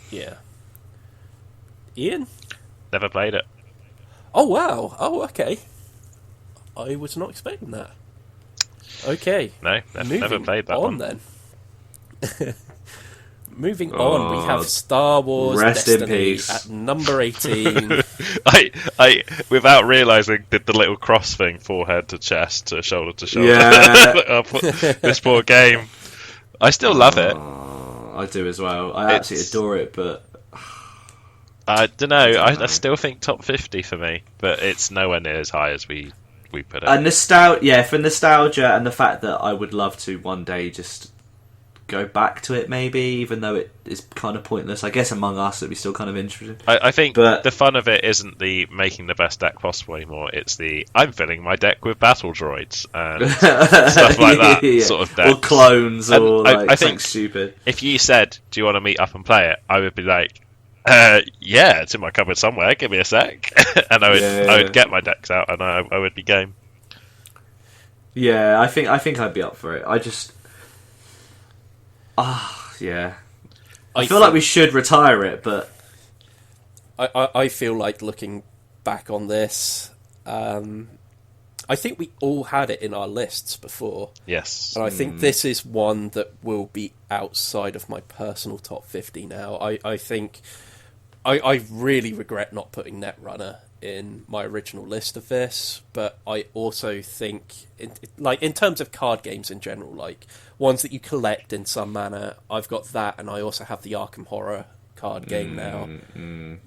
Yeah. Ian? Never played it. Oh wow! Oh okay. I was not expecting that. Okay. No, never played that one. Then. Moving on, we have Star Wars Rest Destiny in peace. at number 18. I without realising, did the little cross thing, forehead to chest to shoulder to shoulder. Yeah. This poor game. I still love it. I do as well. I absolutely adore it, but I don't know. I still think top 50 for me, but it's nowhere near as high as we put it. For nostalgia and the fact that I would love to one day just go back to it, maybe, even though it is kind of pointless. I guess Among Us it'd be still kind of interesting. I think the fun of it isn't the making the best deck possible anymore. It's the I'm filling my deck with battle droids and stuff like that sort of decks. Or clones, and or I think something stupid. If you said, "Do you want to meet up and play it?" I would be like, yeah, it's in my cupboard somewhere. Give me a sec, and I would get my decks out, and I would be game. Yeah, I think I'd be up for it. I just, yeah. I feel like we should retire it, but I feel like looking back on this, I think we all had it in our lists before. Yes, and I think this is one that will be outside of my personal top 50 now. I think I really regret not putting Netrunner in my original list of this, but I also think, in terms of card games in general, like ones that you collect in some manner, I've got that, and I also have the Arkham Horror card game now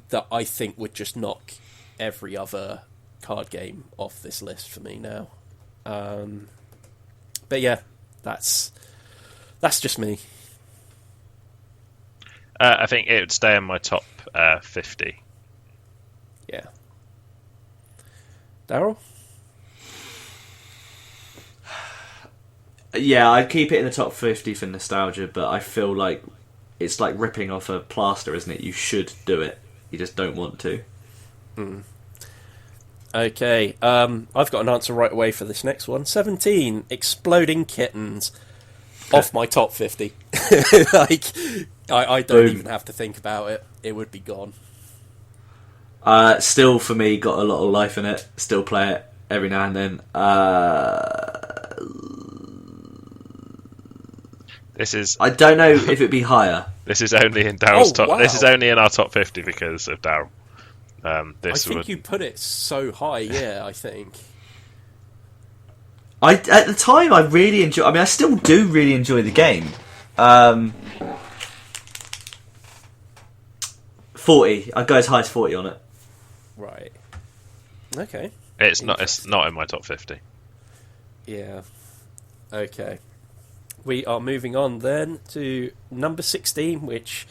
that I think would just knock every other card game off this list for me now. But yeah, that's just me. I think it would stay in my top 50. Yeah. Daryl? Yeah, I'd keep it in the top 50 for nostalgia, but I feel like it's like ripping off a plaster, isn't it? You should do it. You just don't want to. Okay, I've got an answer right away for this next one. 17, Exploding Kittens. Off my top 50. Like, I don't even have to think about it. It would be gone. Still, for me, got a lot of life in it. Still play it every now and then. This is. I don't know if it'd be higher. This is only in Daryl's top. Wow. This is only in our top 50 because of Daryl. I think you put it so high. Yeah, I think. At the time, I really enjoy. I mean, I still do really enjoy the game. 40. I'd go as high as 40 on it. Right. Okay. It's not in my top 50. Yeah. Okay. We are moving on then to number 16, which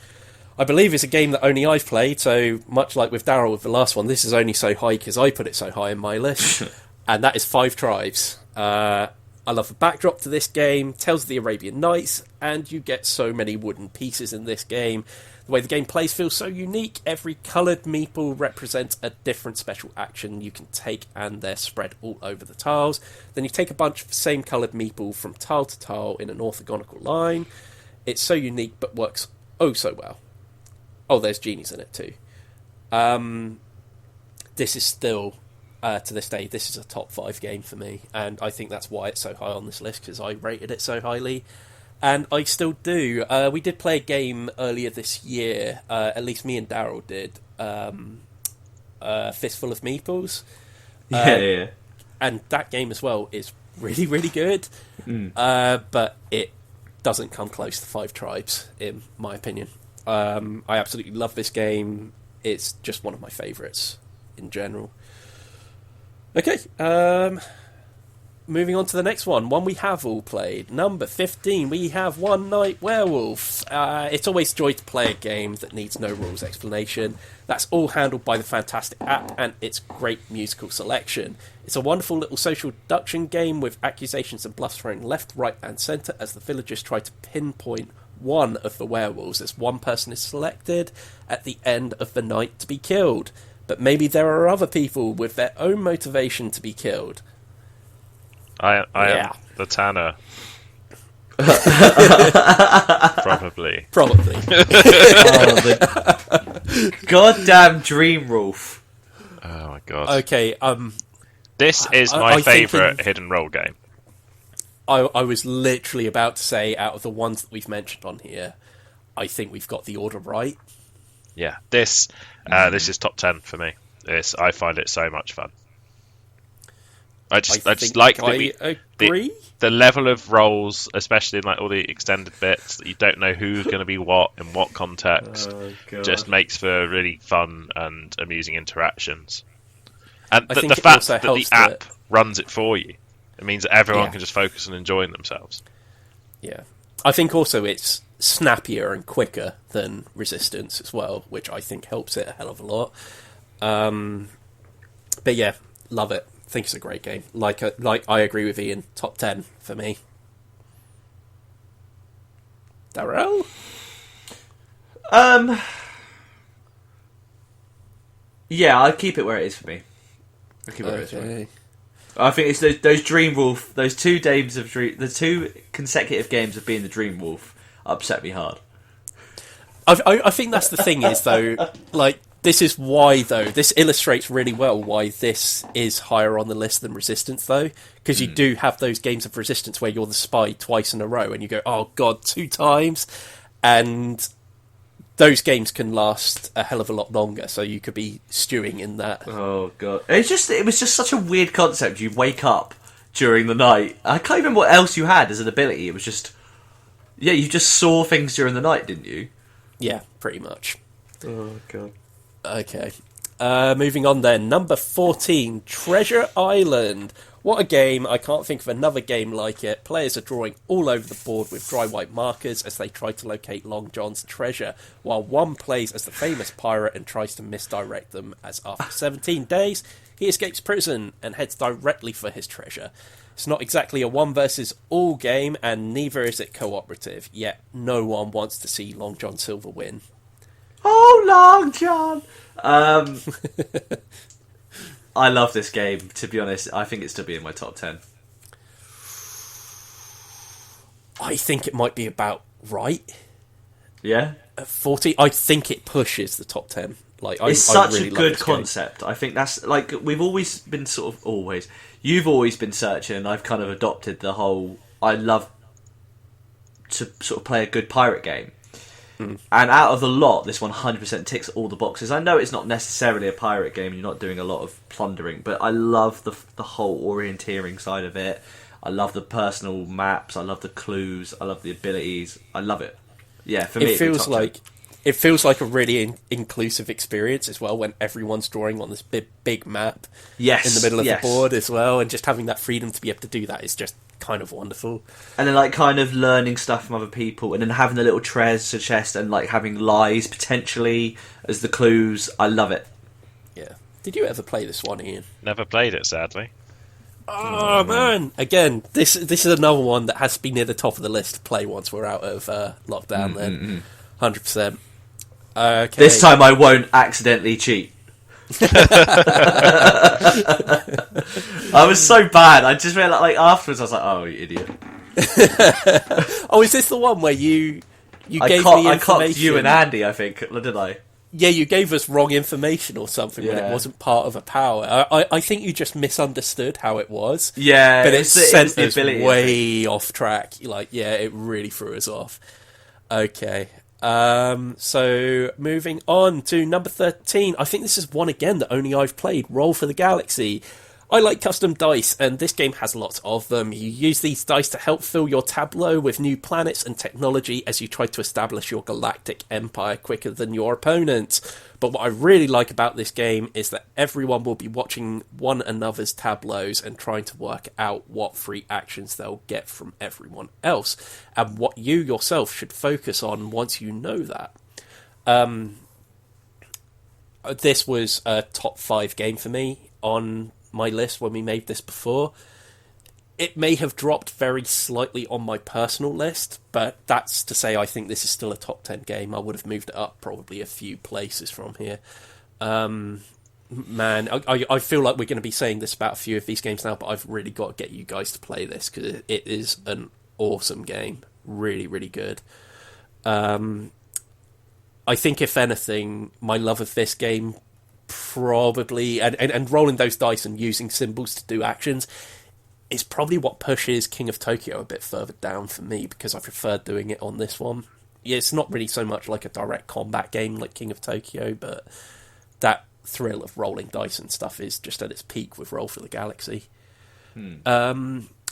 I believe is a game that only I've played. So much like with Daryl with the last one, this is only so high because I put it so high in my list, and that is Five Tribes. I love the backdrop to this game, Tales of the Arabian Nights, and you get so many wooden pieces in this game. The way the game plays feels so unique. Every coloured meeple represents a different special action you can take, and they're spread all over the tiles. Then you take a bunch of the same coloured meeple from tile to tile in an orthogonal line. It's so unique, but works oh so well. Oh, there's genies in it too. This is still... to this day, this is a top 5 game for me, and I think that's why it's so high on this list, because I rated it so highly, and I still do. We did play a game earlier this year, at least me and Daryl did, Fistful of Meeples. Yeah. And that game as well is really, really good, but it doesn't come close to Five Tribes, in my opinion. I absolutely love this game. It's just one of my favourites in general. Okay, moving on to the next one we have all played. Number 15, we have One Night Werewolf. It's always joy to play a game that needs no rules explanation. That's all handled by the fantastic app and its great musical selection. It's a wonderful little social deduction game with accusations and bluffs thrown left, right and centre as the villagers try to pinpoint one of the werewolves as one person is selected at the end of the night to be killed. But maybe there are other people with their own motivation to be killed. I am the Tanner. Probably. Goddamn Dream Wolf. Oh my god. Okay, this is my favourite hidden role game. I was literally about to say, out of the ones that we've mentioned on here, I think we've got the order right. Yeah, this is top 10 for me. I find it so much fun. I just like that agree. The level of roles, especially in like all the extended bits, that you don't know who's going to be what in what context, just makes for really fun and amusing interactions. And the fact that the app runs it for you, it means that everyone can just focus on enjoying themselves. Yeah, I think also it's snappier and quicker than Resistance as well, which I think helps it a hell of a lot. But yeah, love it. Think it's a great game. Like I agree with Ian. Top 10 for me. Darrell? Yeah, I'd keep it where it is for me. I'd keep it where it is for me. I think it's those Dream Wolf, those 2 games of the 2 consecutive games of being the Dream Wolf upset me hard. I think that's the thing is, though, like, this is why, though, this illustrates really well why this is higher on the list than Resistance, though, because you do have those games of Resistance where you're the spy twice in a row, and you go, oh god, 2 times, and those games can last a hell of a lot longer, so you could be stewing in that. Oh god, it was just such a weird concept. You wake up during the night. I can't remember what else you had as an ability. It was just, yeah, you just saw things during the night, didn't you? Yeah, pretty much. Oh god. Okay. Moving on then. Number 14, Treasure Island. What a game. I can't think of another game like it. Players are drawing all over the board with dry white markers as they try to locate Long John's treasure, while one plays as the famous pirate and tries to misdirect them, as after 17 days, he escapes prison and heads directly for his treasure. It's not exactly a one versus all game, and neither is it cooperative, yet no one wants to see Long John Silver win. Oh, Long John! I love this game, to be honest. I think it's to be in my top 10. I think it might be about right. Yeah? At 40, I think it pushes the top 10. It's such a good concept. I think that's, like, we've always been you've always been searching, and I've kind of adopted the whole, I love to sort of play a good pirate game. And out of the lot, this 100% ticks all the boxes. I know it's not necessarily a pirate game, you're not doing a lot of plundering, but I love the whole orienteering side of it. I love the personal maps, I love the clues, I love the abilities. I love it. Yeah, for me, it feels like a really inclusive experience as well when everyone's drawing on this big map in the middle of the board as well, and just having that freedom to be able to do that is just kind of wonderful. And then like kind of learning stuff from other people, and then having the little treasure chest and like having lies potentially as the clues. I love it. Yeah. Did you ever play this one, Ian? Never played it, sadly. Oh man! Again, this is another one that has to be near the top of the list to play once we're out of lockdown. Then, 100%. Okay. This time I won't accidentally cheat. I was so bad. I just realized, like, afterwards, I was like, "Oh, you idiot!" Oh, is this the one where you gave me information? I copped you and Andy, I think, did I? Yeah, you gave us wrong information or something when it wasn't part of a power. I think you just misunderstood how it was. Yeah, but it sent us way off track. Like, yeah, it really threw us off. Okay. So moving on to number 13. I think this is one again that only I've played. Roll for the Galaxy. I like custom dice, and this game has lots of them. You use these dice to help fill your tableau with new planets and technology as you try to establish your galactic empire quicker than your opponents. But what I really like about this game is that everyone will be watching one another's tableaus and trying to work out what free actions they'll get from everyone else, and what you yourself should focus on once you know that. This was a top 5 game for me on my list when we made this before. It may have dropped very slightly on my personal list, but that's to say I think this is still a top 10 game. I would have moved it up probably a few places from here. Man, I feel like we're going to be saying this about a few of these games now, but I've really got to get you guys to play this because it is an awesome game. Really, really good. I think, if anything, my love of this game probably, and rolling those dice and using symbols to do actions is probably what pushes King of Tokyo a bit further down for me, because I prefer doing it on this one. Yeah, it's not really so much like a direct combat game like King of Tokyo, but that thrill of rolling dice and stuff is just at its peak with Roll for the Galaxy.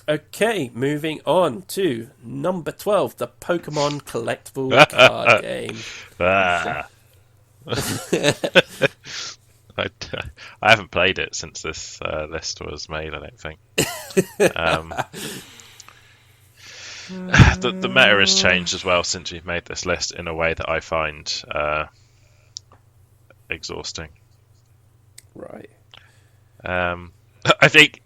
Okay, moving on to number 12, the Pokemon collectible card game. I haven't played it since this list was made, I don't think. The meta has changed as well since we've made this list in a way that I find exhausting. Right. I think,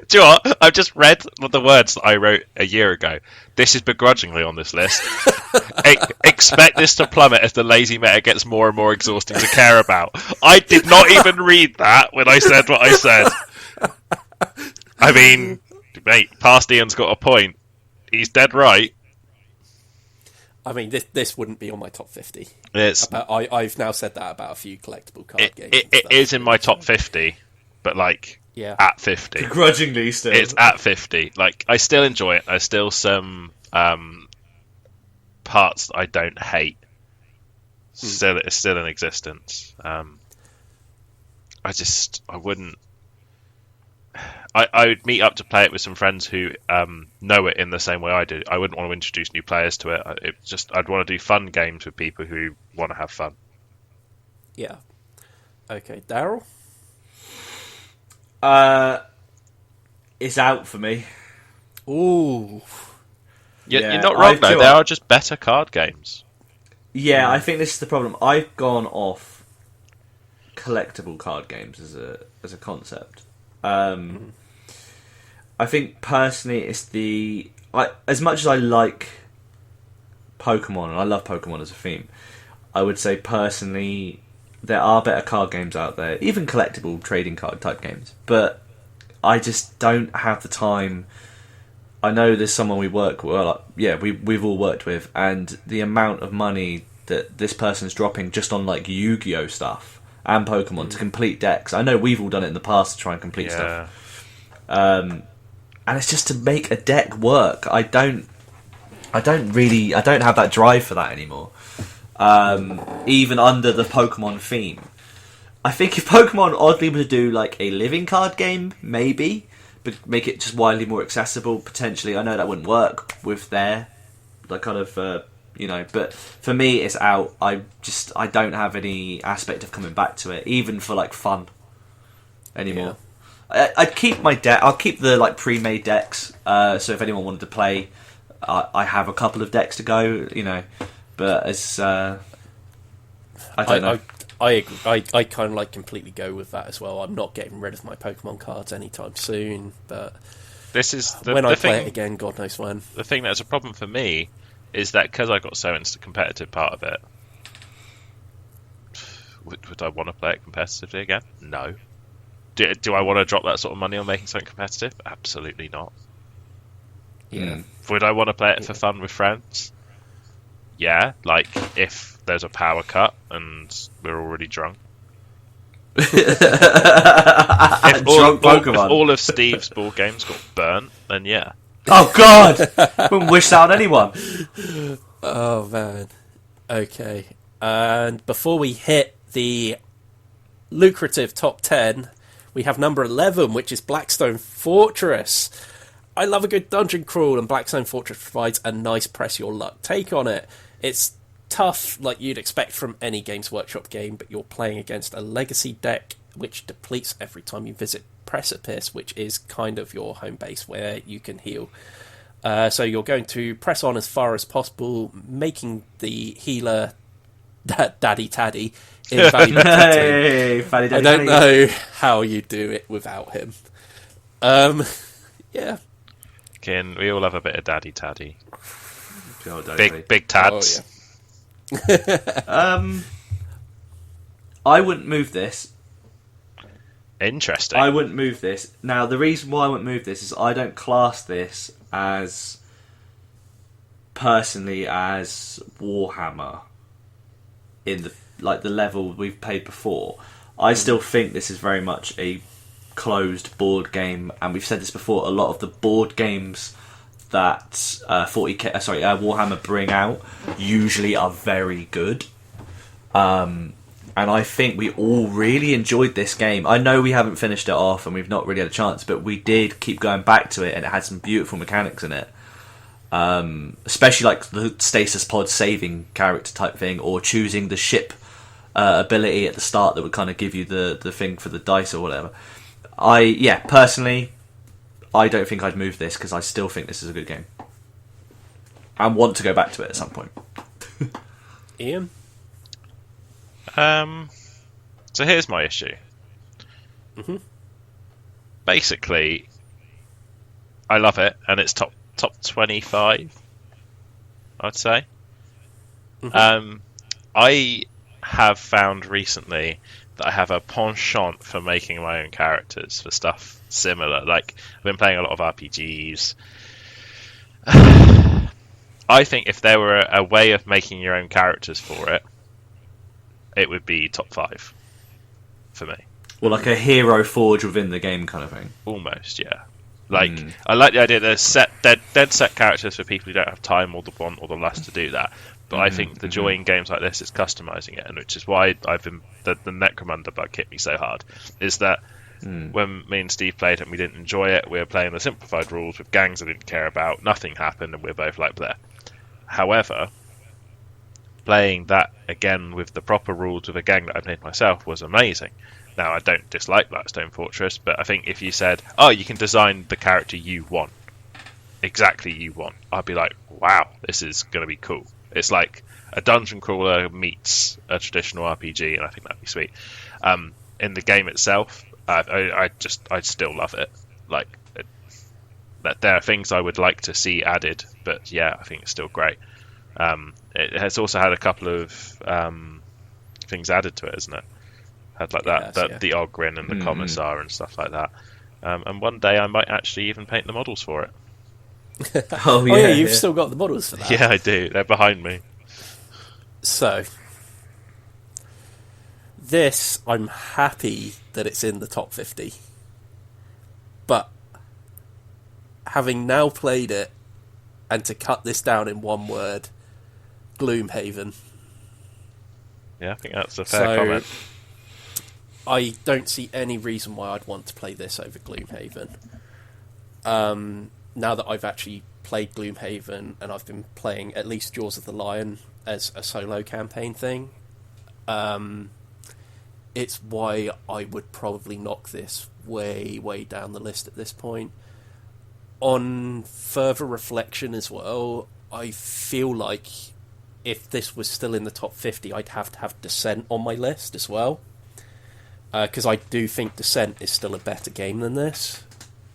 do you know what? I've just read the words that I wrote a year ago. This is begrudgingly on this list. Expect this to plummet as the lazy meta gets more and more exhausting to care about. I did not even read that when I said what I said. I mean, mate, past Ian's got a point. He's dead right. I mean, this wouldn't be on my top 50. I've now said that about a few collectible card games. It is in my top 50, but like... Yeah. At 50. Begrudgingly still. It's at 50. Like, I still enjoy it. There's still some parts that I don't hate. It's still in existence. I wouldn't. I would meet up to play it with some friends who know it in the same way I do. I wouldn't want to introduce new players to it. I'd want to do fun games with people who want to have fun. Yeah. Okay, Daryl? It's out for me. Ooh. You're not wrong, though. They are just better card games. Yeah, I think this is the problem. I've gone off collectible card games as a concept. I think personally it's as much as I like Pokemon, and I love Pokemon as a theme, I would say personally there are better card games out there, even collectible trading card type games, but I just don't have the time. I know there's someone we work with, we've all worked with, and the amount of money that this person's dropping just on like Yu-Gi-Oh stuff and Pokemon to complete decks. I know we've all done it in the past to try and complete stuff. And it's just to make a deck work. I don't have that drive for that anymore. Even under the Pokemon theme. I think if Pokemon oddly were to do like a living card game, maybe, but make it just widely more accessible, potentially. I know that wouldn't work with their like kind of but for me it's out. I don't have any aspect of coming back to it, even for like fun anymore. Yeah. I'd keep my deck. I'll keep the like pre-made decks. So if anyone wanted to play, I have a couple of decks to go. But it's I don't know. I agree. I kind of like completely go with that as well. I'm not getting rid of my Pokemon cards anytime soon. But this is when I play it again, God knows when. The thing that's a problem for me is that because I got so into the competitive part of it, would I want to play it competitively again? No. Do I want to drop that sort of money on making something competitive? Absolutely not. Yeah. Would I want to play it for fun with friends? Yeah, like if there's a power cut and we're already drunk. If all of Steve's board games got burnt, then yeah. Oh God! Wouldn't wish that on anyone. Oh man. Okay. And before we hit the lucrative top 10, we have number 11, which is Blackstone Fortress. I love a good dungeon crawl, and Blackstone Fortress provides a nice press your luck take on it. It's tough, like you'd expect from any Games Workshop game, but you're playing against a legacy deck which depletes every time you visit Precipice, which is kind of your home base where you can heal. So you're going to press on as far as possible, making the healer Daddy Taddy invaluable. Hey, Faddy I don't know how you do it without him. Yeah. We all have a bit of Daddy Taddy. Big tads. Oh, yeah. I wouldn't move this. Interesting. I wouldn't move this. Now, the reason why I wouldn't move this is I don't class this as personally as Warhammer in the level we've played before. I still think this is very much a closed board game, and we've said this before. A lot of the board games that Warhammer bring out usually are very good. And I think we all really enjoyed this game. I know we haven't finished it off and we've not really had a chance, but we did keep going back to it, and it had some beautiful mechanics in it. Especially like the stasis pod saving character type thing, or choosing the ship ability at the start that would kind of give you the thing for the dice or whatever. Personally, I don't think I'd move this because I still think this is a good game. I want to go back to it at some point. Ian? So here's my issue. Mm-hmm. Basically, I love it, and it's top 25, I'd say. Mm-hmm. I have found recently that I have a penchant for making my own characters for stuff similar. Like, I've been playing a lot of RPGs. I think if there were a way of making your own characters for it, it would be top 5 for me. Well, like a hero forge within the game kind of thing. Almost, yeah. Like, I like the idea that there's dead set characters for people who don't have time or the want or the lust to do that. But I think the joy in games like this is customizing it, and which is why I've been the Necromunda bug hit me so hard. Is that when me and Steve played it and we didn't enjoy it, we were playing the simplified rules with gangs I didn't care about, nothing happened, and we were both like, bleh. However, playing that again with the proper rules with a gang that I've made myself was amazing. Now, I don't dislike Blackstone Fortress, but I think if you said, oh, you can design the character you want, exactly you want, I'd be like, wow, this is going to be cool. It's like a dungeon crawler meets a traditional RPG, and I think that'd be sweet. In the game itself, I still love it. Like, that there are things I would like to see added, but yeah, I think it's still great. It has also had a couple of things added to it, isn't it? Had like the Ogren and the Commissar and stuff like that. And one day I might actually even paint the models for it. Oh yeah, you've still got the models for that. Yeah, I do. They're behind me. So, this, I'm happy that it's in the top 50. But, having now played it, and to cut this down in one word, Gloomhaven. Yeah, I think that's a fair comment. I don't see any reason why I'd want to play this over Gloomhaven. Now that I've actually played Gloomhaven and I've been playing at least Jaws of the Lion as a solo campaign thing, it's why I would probably knock this way, way down the list at this point. On further reflection as well, I feel like if this was still in the top 50, I'd have to have Descent on my list as well. Because I do think Descent is still a better game than this.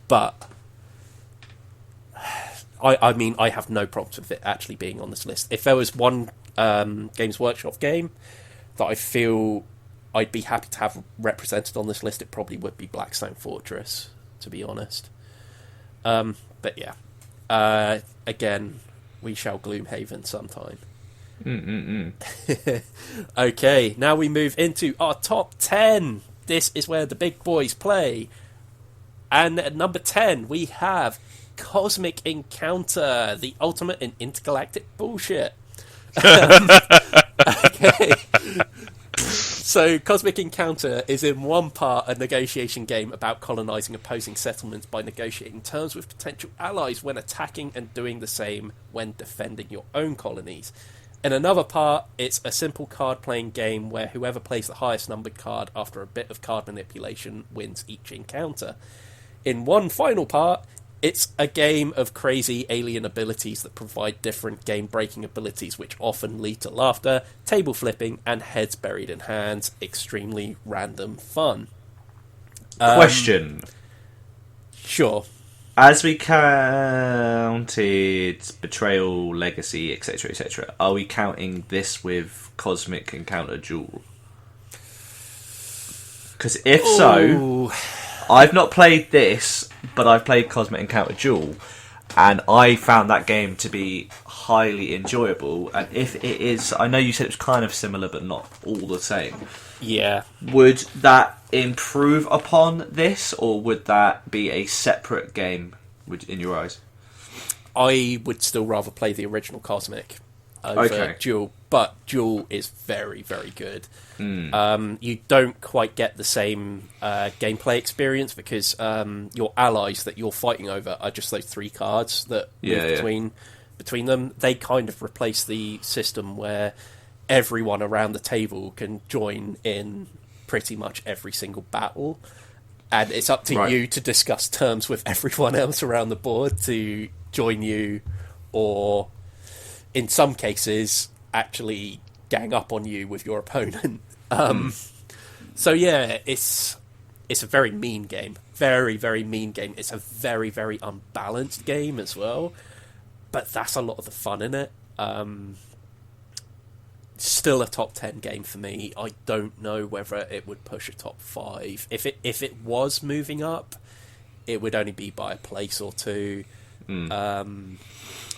But I mean, I have no problems with it actually being on this list. If there was one Games Workshop game that I feel I'd be happy to have represented on this list, it probably would be Blackstone Fortress, to be honest. But yeah, again, we shall Gloomhaven sometime. Okay, now we move into our top 10. This is where the big boys play. And at number 10, we have Cosmic Encounter, the ultimate in intergalactic bullshit. Okay. So, Cosmic Encounter is in one part a negotiation game about colonizing opposing settlements by negotiating terms with potential allies when attacking and doing the same when defending your own colonies. In another part, it's a simple card-playing game where whoever plays the highest numbered card after a bit of card manipulation wins each encounter. In one final part, it's a game of crazy alien abilities that provide different game-breaking abilities which often lead to laughter, table flipping, and heads buried in hands. Extremely random fun. Question. Sure. As we counted Betrayal, Legacy, etc., are we counting this with Cosmic Encounter Duel? Because if so, I've not played this, but I've played Cosmic Encounter Duel, and I found that game to be highly enjoyable. And if it is, I know you said it was kind of similar, but not all the same. Yeah. Would that improve upon this, or would that be a separate game in your eyes? I would still rather play the original Cosmic over Duel, but Duel is very, very good. You don't quite get the same gameplay experience because your allies that you're fighting over are just those three cards that move between them. They kind of replace the system where everyone around the table can join in pretty much every single battle, and it's up to you to discuss terms with everyone else around the board to join you, or in some cases actually gang up on you with your opponent. So yeah, it's a very mean game. Very, very mean game. It's a very, very unbalanced game as well, but that's a lot of the fun in it. Still a top 10 game for me. I don't know whether it would push a top 5. If it was moving up, it would only be by a place or two.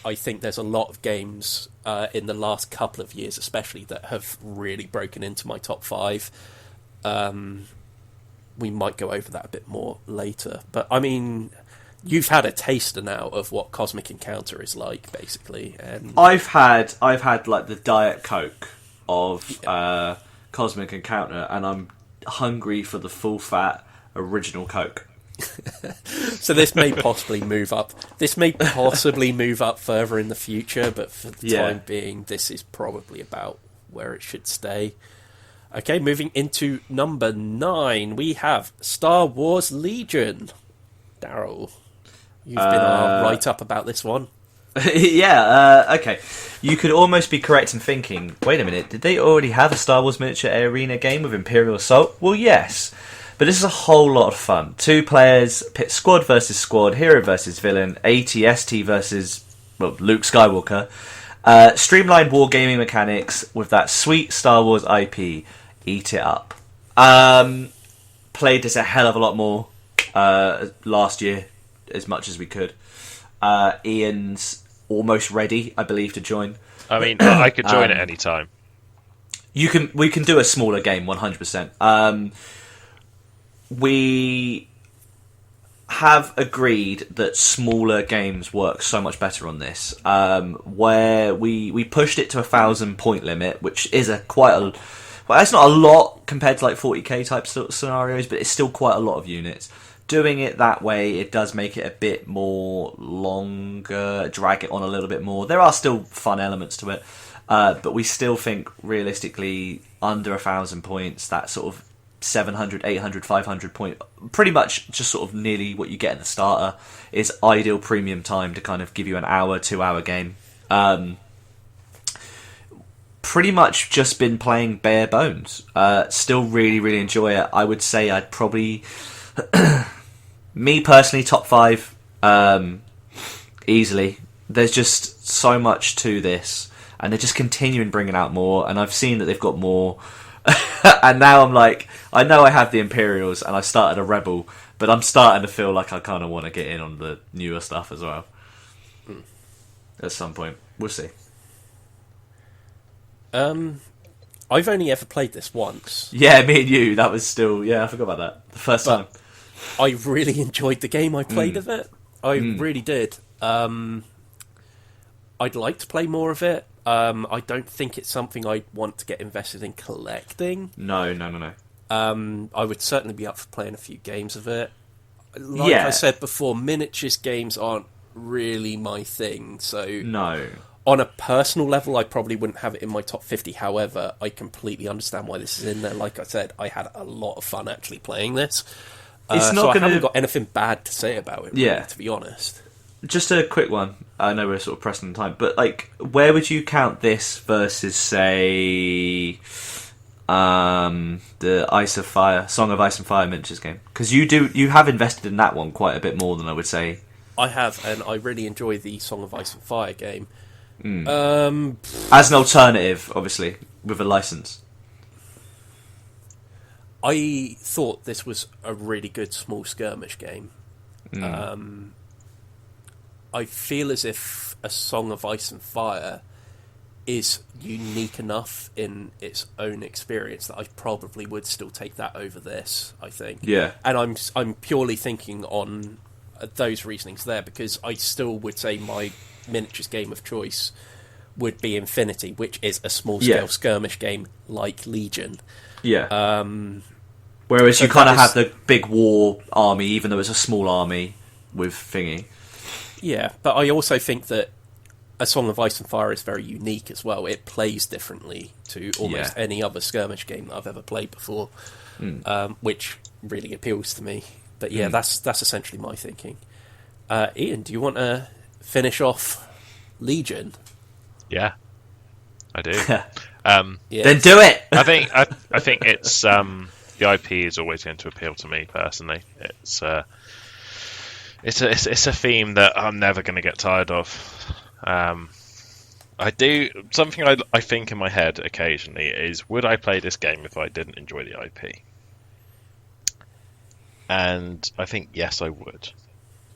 I think there's a lot of games in the last couple of years especially that have really broken into my top 5. We might go over that a bit more later. But I mean, you've had a taster now of what Cosmic Encounter is like, basically. And I've had like the Diet Coke of Cosmic Encounter, and I'm hungry for the full fat original Coke. So this may possibly move up. This may possibly move up further in the future, but for the time being, this is probably about where it should stay. Okay, moving into number 9, we have Star Wars Legion. Daryl, you've been our write-up about this one. Okay. You could almost be correct in thinking, wait a minute, did they already have a Star Wars miniature arena game with Imperial Assault? Well, yes. But this is a whole lot of fun. 2 players, pit squad versus squad, hero versus villain, AT-ST versus Luke Skywalker. Streamlined wargaming mechanics with that sweet Star Wars IP. Eat it up. Played this a hell of a lot more last year, as much as we could. Ian's almost ready, I believe, to join. I mean, I could join at any time. We can do a smaller game, 100%. We have agreed that smaller games work so much better on this. Where we pushed it to 1,000 point limit, which is well, it's not a lot compared to like 40k type scenarios, but it's still quite a lot of units. Doing it that way, it does make it a bit more longer, drag it on a little bit more. There are still fun elements to it, but we still think realistically under 1,000 points, that sort of 700, 800, 500 point, pretty much just sort of nearly what you get in the starter, is ideal premium time to kind of give you an hour, 2-hour game. Pretty much just been playing bare bones. Still really, really enjoy it. I would say I'd probably... me personally, top 5 easily. There's just so much to this, and they're just continuing bringing out more, and I've seen that they've got more. And now I'm like, I know I have the Imperials and I started a Rebel, but I'm starting to feel like I kind of want to get in on the newer stuff as well. At some point. We'll see. I've only ever played this once. Yeah, me and you. That was still... Yeah, I forgot about that. The first time. I really enjoyed the game I played of it. I really did. I'd like to play more of it. I don't think it's something I'd want to get invested in collecting. No. I would certainly be up for playing a few games of it. Like I said before, miniatures games aren't really my thing. So no. On a personal level, I probably wouldn't have it in my top 50. However, I completely understand why this is in there. Like I said, I had a lot of fun actually playing this. It's not so I haven't got anything bad to say about it, really, to be honest. Just a quick one. I know we're sort of pressing the time, but like, where would you count this versus, say, the Ice of Fire, Song of Ice and Fire miniatures game? Because you have invested in that one quite a bit more than I would say. I have, and I really enjoy the Song of Ice and Fire game. As an alternative, obviously, with a license. I thought this was a really good small skirmish game. I feel as if a Song of Ice and Fire is unique enough in its own experience that I probably would still take that over this, I think. Yeah. And I'm purely thinking on those reasonings there, because I still would say my miniatures game of choice would be Infinity, which is a small-scale skirmish game like Legion. Yeah. Whereas you kind of have the big war army, even though it's a small army with thingy. Yeah, but I also think that A Song of Ice and Fire is very unique as well. It plays differently to almost any other skirmish game that I've ever played before, which really appeals to me. But yeah, that's essentially my thinking. Ian, do you want to finish off Legion? Yeah, I do. Then do it. I think it's the IP is always going to appeal to me personally. It's a theme that I'm never going to get tired of. I do something I think in my head occasionally is, would I play this game if I didn't enjoy the IP? And I think yes, I would.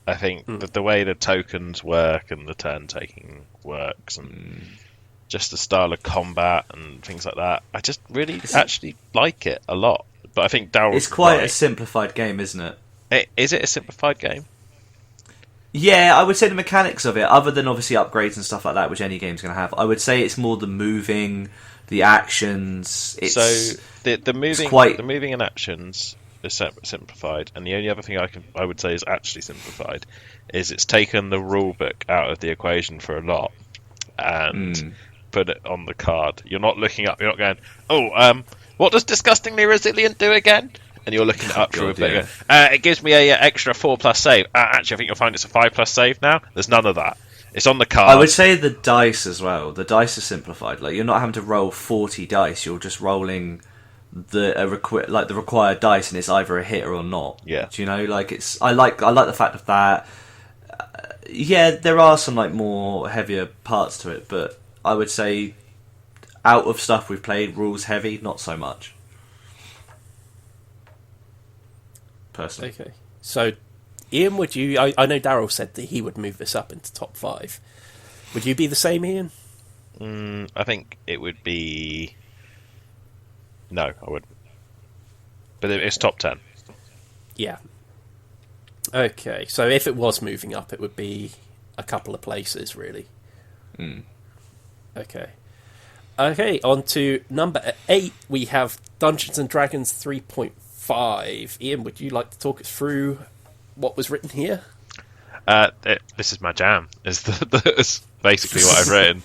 I think that the way the tokens work and the turn taking works and just the style of combat and things like that, I just really actually like it a lot. But I think Daryl's It's quite a simplified game, isn't it? Is it a simplified game? Yeah, I would say the mechanics of it, other than obviously upgrades and stuff like that, which any game's going to have, I would say it's more the moving, the actions. So the moving, quite... the moving and actions is simplified, and the only other thing I would say is actually simplified is it's taken the rule book out of the equation for a lot and put it on the card. You're not looking up. You're not going, what does disgustingly resilient do again? And you're looking it up through a bit. It gives me a extra 4+ save. Actually, I think you'll find it's a 5+ save now. There's none of that. It's on the card. I would say the dice as well. The dice are simplified. Like, you're not having to roll 40 dice. You're just rolling the required dice, and it's either a hit or not. Yeah. Do you know? Like, it's. I like the fact of that. Yeah, there are some like more heavier parts to it, but I would say out of stuff we've played, rules heavy, not so much. Personally. Okay, so Ian, would you? I know Daryl said that he would move this up into top 5. Would you be the same, Ian? I think it would be. No, I wouldn't. But it's top 10. Yeah. Okay, so if it was moving up, it would be a couple of places, really. Okay. Okay, on to number 8. We have Dungeons and Dragons 3.5. Ian, would you like to talk us through what was written here? This is my jam. Is basically what I've written,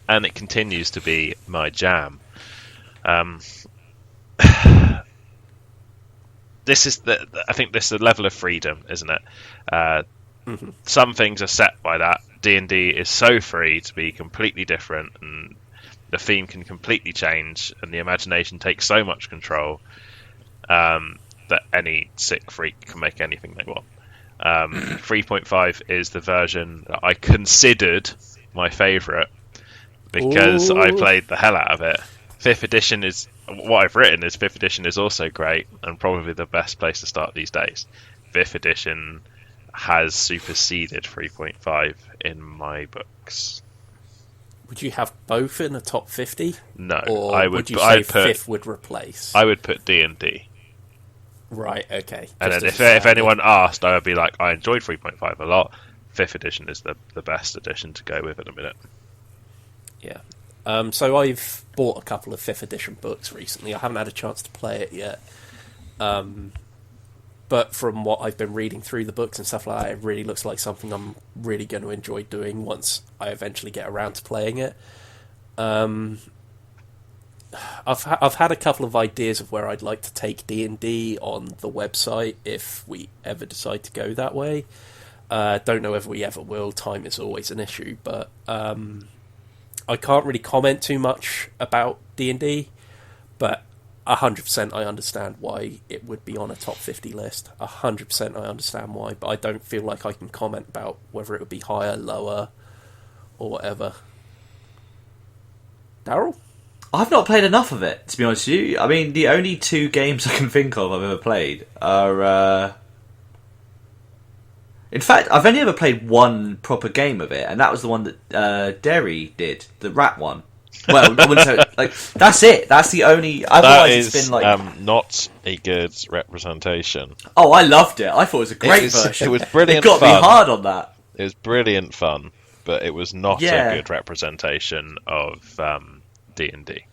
and it continues to be my jam. This is I think this is the level of freedom, isn't it? Some things are set by that. D&D is so free to be completely different, and the theme can completely change, and the imagination takes so much control. That any sick freak can make anything they want. 3.5 is the version that I considered my favourite because I played the hell out of it. 5th edition is what I've written. Is 5th edition is also great and probably the best place to start these days. 5th edition has superseded 3.5 in my books. Would you have both in the top 50? No, or I would. Would you say 5th would replace? I would put D&D. Right, okay. And then if anyone asked, I would be like, I enjoyed 3.5 a lot. 5th edition is the best edition to go with at a minute. Yeah. So I've bought a couple of 5th edition books recently. I haven't had a chance to play it yet. But from what I've been reading through the books and stuff like that, it really looks like something I'm really going to enjoy doing once I eventually get around to playing it. I've had a couple of ideas of where I'd like to take D&D on the website if we ever decide to go that way. Don't know whether we ever will. Time is always an issue, but I can't really comment too much about D&D, but 100% I understand why it would be on a top 50 list. 100% I understand why, but I don't feel like I can comment about whether it would be higher, lower, or whatever. Daryl? I've not played enough of it, to be honest with you. I mean, the only 2 games I can think of I've ever played are... In fact, I've only ever played one proper game of it, and that was the one that Derry did, the rat one. Well, I wouldn't say, like, that's it. That's the only... Otherwise, it's been like... not a good representation. Oh, I loved it. I thought it was a great version. It was brilliant fun. It got me hard on that. It was brilliant fun, but it was not a good representation of D&D.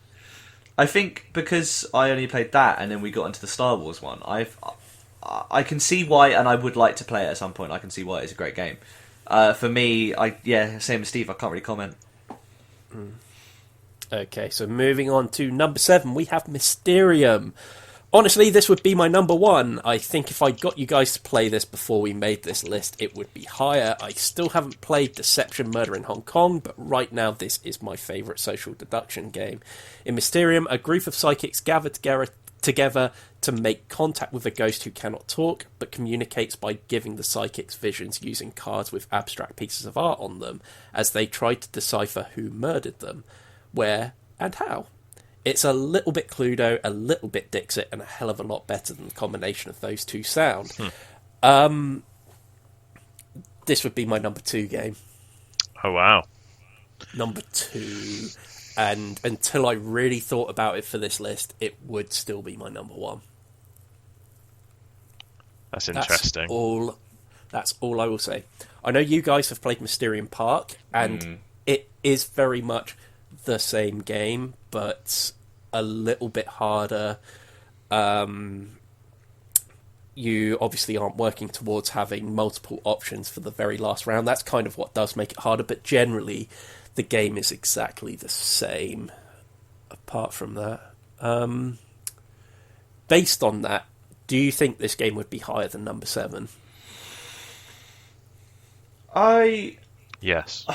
I think because I only played that, and then we got into the Star Wars one, I can see why, and I would like to play it at some point. I can see why it's a great game. For me, same as Steve, I can't really comment. Okay, so moving on to number 7, we have Mysterium. Honestly, this would be my number 1. I think if I got you guys to play this before we made this list, it would be higher. I still haven't played Deception Murder in Hong Kong, but right now this is my favourite social deduction game. In Mysterium, a group of psychics gather together to make contact with a ghost who cannot talk, but communicates by giving the psychics visions using cards with abstract pieces of art on them, as they try to decipher who murdered them, where, and how. It's a little bit Cluedo, a little bit Dixit, and a hell of a lot better than the combination of those two sound. This would be my number 2 game. Oh, wow. Number 2. And until I really thought about it for this list, it would still be my number 1. That's interesting. That's all I will say. I know you guys have played Mysterium Park, and it is very much the same game, but a little bit harder. You obviously aren't working towards having multiple options for the very last round. That's kind of what does make it harder, but generally the game is exactly the same apart from that. Based on that, do you think this game would be higher than number 7? Yes.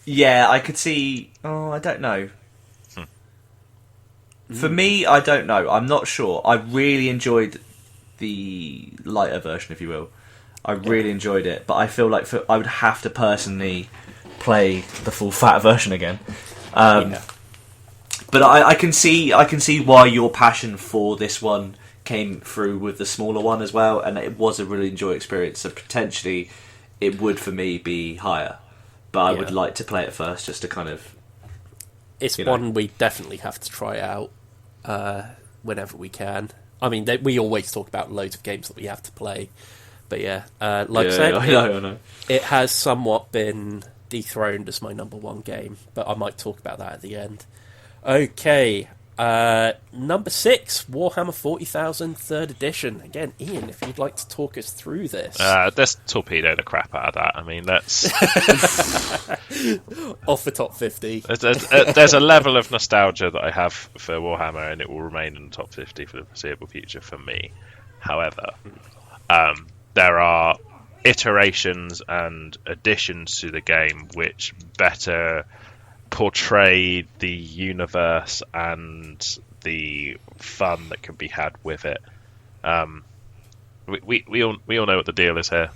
Yeah, I could see... Oh, I don't know. For me, I don't know. I'm not sure. I really enjoyed the lighter version, if you will. I really enjoyed it, but I feel like I would have to personally play the full fat version again. But I can see why your passion for this one came through with the smaller one as well, and it was a really enjoyable experience. So potentially, it would for me be higher, but I would like to play it first just to kind of. It's one we definitely have to try out whenever we can. I mean, we always talk about loads of games that we have to play, but I said, I know. It has somewhat been dethroned as my number 1 game, but I might talk about that at the end. Okay, number 6, Warhammer 40,000 3rd Edition. Again, Ian, if you'd like to talk us through this. Let's torpedo the crap out of that. I mean, that's... Off the top 50. There's a level of nostalgia that I have for Warhammer, and it will remain in the top 50 for the foreseeable future for me. However, there are iterations and additions to the game which better portray the universe and the fun that can be had with it. We all know what the deal is here.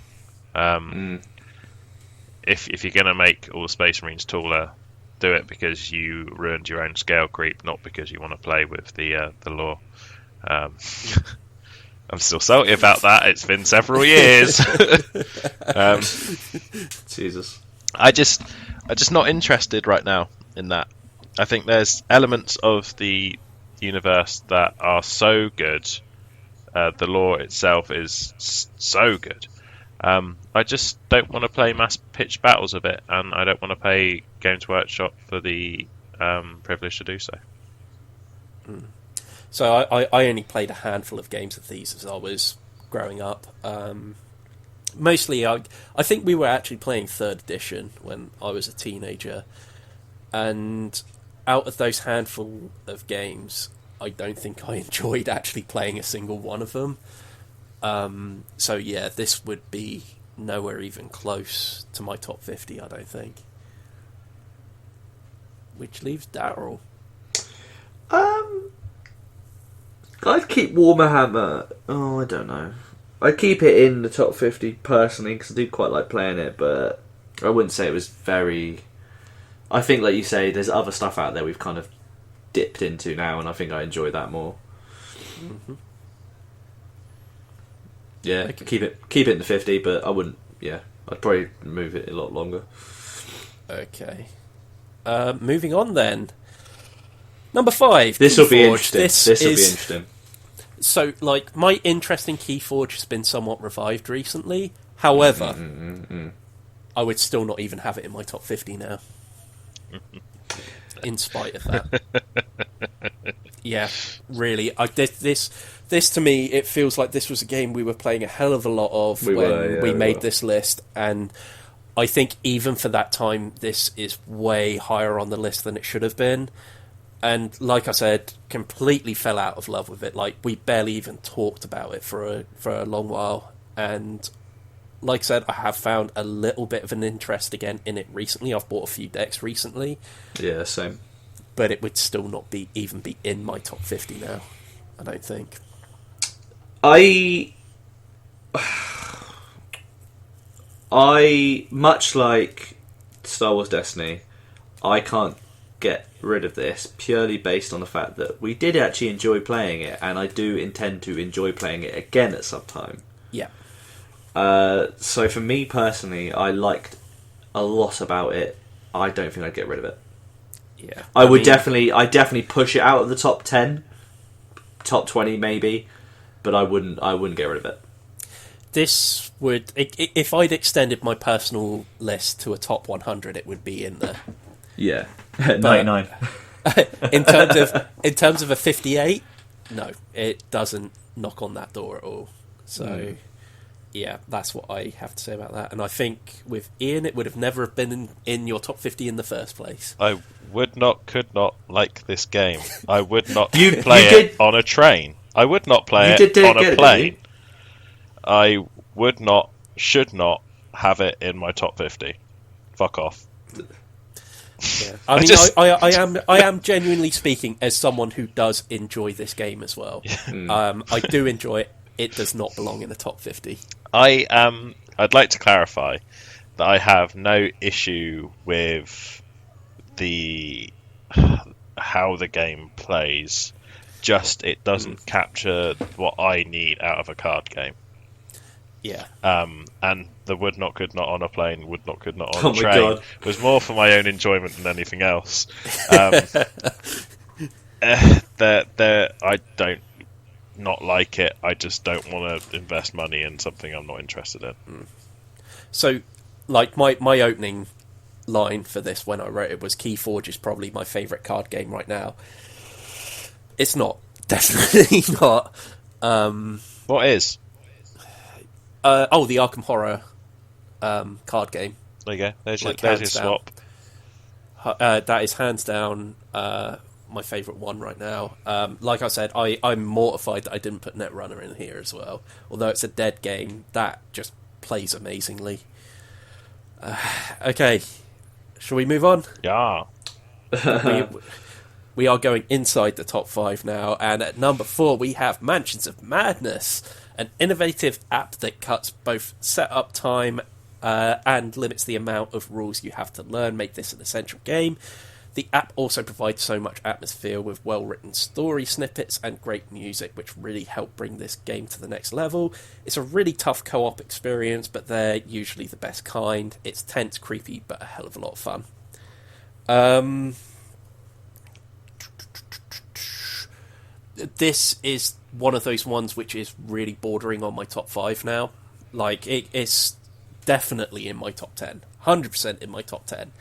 If you're going to make all the Space Marines taller, do it because you ruined your own scale creep, not because you want to play with the lore. I'm still salty about that. It's been several years. Jesus. I'm just not interested right now in that. I think there's elements of the universe that are so good. The lore itself is so good. I just don't want to play mass pitch battles of it, and I don't want to pay Games Workshop for the privilege to do so. So I only played a handful of games of these as I was growing up. Mostly, I think we were actually playing 3rd Edition when I was a teenager. And out of those handful of games, I don't think I enjoyed actually playing a single one of them. So yeah, this would be nowhere even close to my top 50, I don't think. Which leaves Daryl. I'd keep Warhammer. Oh, I don't know. I'd keep it in the top 50 personally because I do quite like playing it, but I wouldn't say it was very. I think, like you say, there's other stuff out there we've kind of dipped into now, and I think I enjoy that more. Mm-hmm. Yeah, Okay. keep it in the 50, but I wouldn't. Yeah, I'd probably move it a lot longer. Okay. Moving on then. Number 5. This will be Keyforge. interesting. This will be interesting. So, like, my interest in Keyforge has been somewhat revived recently. However, I would still not even have it in my top 50 now. In spite of that. Yeah, really. This to me, it feels like this was a game we were playing a hell of a lot of when we made this list, and I think even for that time, this is way higher on the list than it should have been. And like I said, completely fell out of love with it. Like, we barely even talked about it for a long while. And like I said, I have found a little bit of an interest again in it recently. I've bought a few decks recently. Yeah, same. But it would still not even be in my top 50 now, I don't think. I much like Star Wars Destiny, I can't get rid of this purely based on the fact that we did actually enjoy playing it, and I do intend to enjoy playing it again at some time. Yeah. So for me personally, I liked a lot about it. I don't think I'd get rid of it. Yeah. I definitely push it out of the top 10, top 20 maybe, but I wouldn't get rid of it. This would, if I'd extended my personal list to a top 100, it would be in there. Yeah, 99. in terms of a 58, no, it doesn't knock on that door at all. So, yeah, that's what I have to say about that. And I think with Ian, it would have never been in your top 50 in the first place. I could not like this game. I would not play it on a train. I would not play it on a plane. I would not, should not have it in my top 50. Fuck off. Yeah. I am genuinely speaking as someone who does enjoy this game as well. I do enjoy it. It does not belong in the top 50. I'd like to clarify that I have no issue with how the game plays. Just it doesn't capture what I need out of a card game. Yeah. And the would not, could not on a plane, would not, could not on a train was more for my own enjoyment than anything else. I don't not like it. I just don't want to invest money in something I'm not interested in. So, like, my opening line for this when I wrote it was Keyforge is probably my favourite card game right now. It's not. Definitely not. What is? The Arkham Horror card game. There you go. There's your swap. That is hands down my favourite one right now. Like I said, I'm mortified that I didn't put Netrunner in here as well. Although it's a dead game, that just plays amazingly. Okay, shall we move on? Yeah. We are going inside the top 5 now, and at number 4 we have Mansions of Madness, an innovative app that cuts both setup time and limits the amount of rules you have to learn, make this an essential game. The app also provides so much atmosphere with well-written story snippets and great music, which really help bring this game to the next level. It's a really tough co-op experience, but they're usually the best kind. It's tense, creepy, but a hell of a lot of fun. This is one of those ones which is really bordering on my top 5 now. Like, it's definitely in my top 10. 100% in my top 10.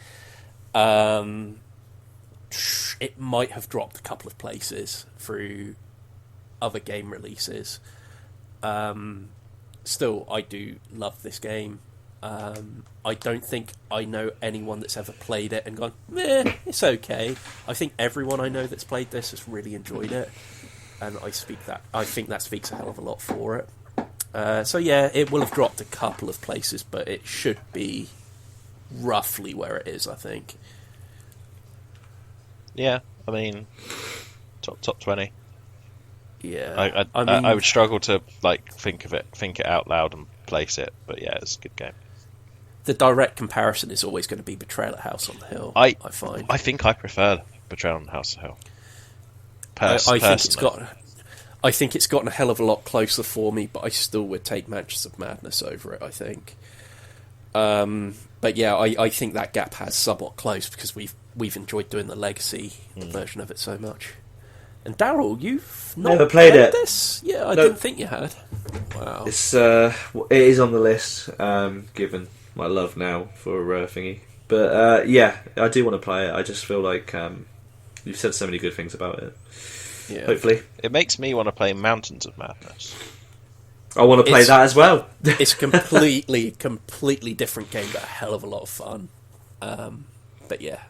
It might have dropped a couple of places through other game releases. Still, I do love this game. I don't think I know anyone that's ever played it and gone, it's okay. I think everyone I know that's played this has really enjoyed it. And I think that speaks a hell of a lot for it. So yeah, it will have dropped a couple of places, but it should be roughly where it is, I think. Yeah, I mean, top 20. Yeah, I would struggle to think it out loud and place it, but yeah, it's a good game. The direct comparison is always going to be Betrayal at House on the Hill. I find. I think I prefer Betrayal on House on the Hill. I think it's gotten a hell of a lot closer for me, but I still would take Mansions of Madness over it, I think. But yeah, I think that gap has somewhat closed because we've enjoyed doing the Legacy version of it so much. And Daryl, you've not never played it. This? Yeah, I didn't think you had. Wow. It is on the list, given my love now for Thingy. But yeah, I do want to play it. I just feel like you've said so many good things about it. Yeah. Hopefully. It makes me want to play Mountains of Madness. I want to play that as well. It's a completely different game, but a hell of a lot of fun. But yeah,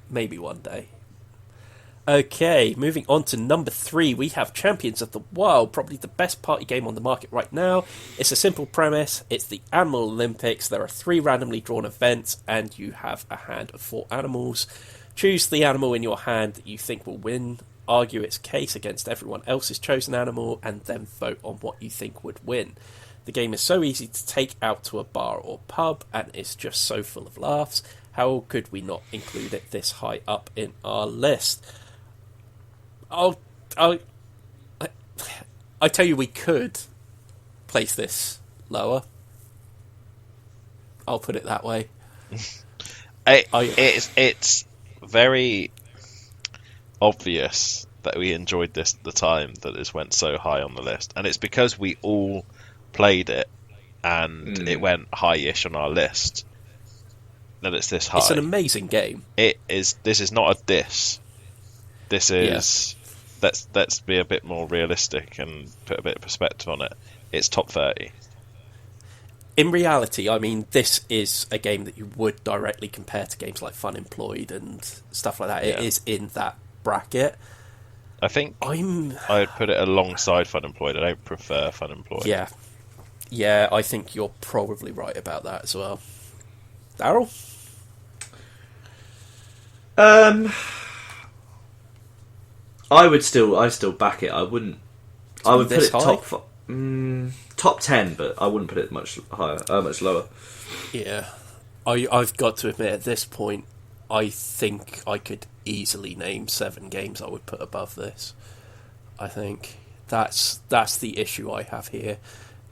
maybe one day. Okay, moving on to number 3, we have Champions of the Wild, probably the best party game on the market right now. It's a simple premise. It's the Animal Olympics. There are 3 randomly drawn events, and you have a hand of 4 animals. Choose the animal in your hand that you think will win, argue its case against everyone else's chosen animal, and then vote on what you think would win. The game is so easy to take out to a bar or pub, and it's just so full of laughs. How could we not include it this high up in our list? I tell you, we could place this lower. I'll put it that way. It's very obvious that we enjoyed this at the time that this went so high on the list, and it's because we all played it and it went high-ish on our list that it's this high. It's an amazing game. It is. This is not a diss. This is. Let's be a bit more realistic and put a bit of perspective on it. It's top 30. In reality, I mean, this is a game that you would directly compare to games like Fun Employed and stuff like that. It is in that bracket. I think I'd put it alongside Fun Employed. I don't prefer Fun Employed. Yeah, I think you're probably right about that as well. Daryl? I still back it. I wouldn't. I would put it top 10, but I wouldn't put it much higher, much lower. Yeah, I've got to admit at this point, I think I could easily name 7 games I would put above this. I think that's the issue I have here,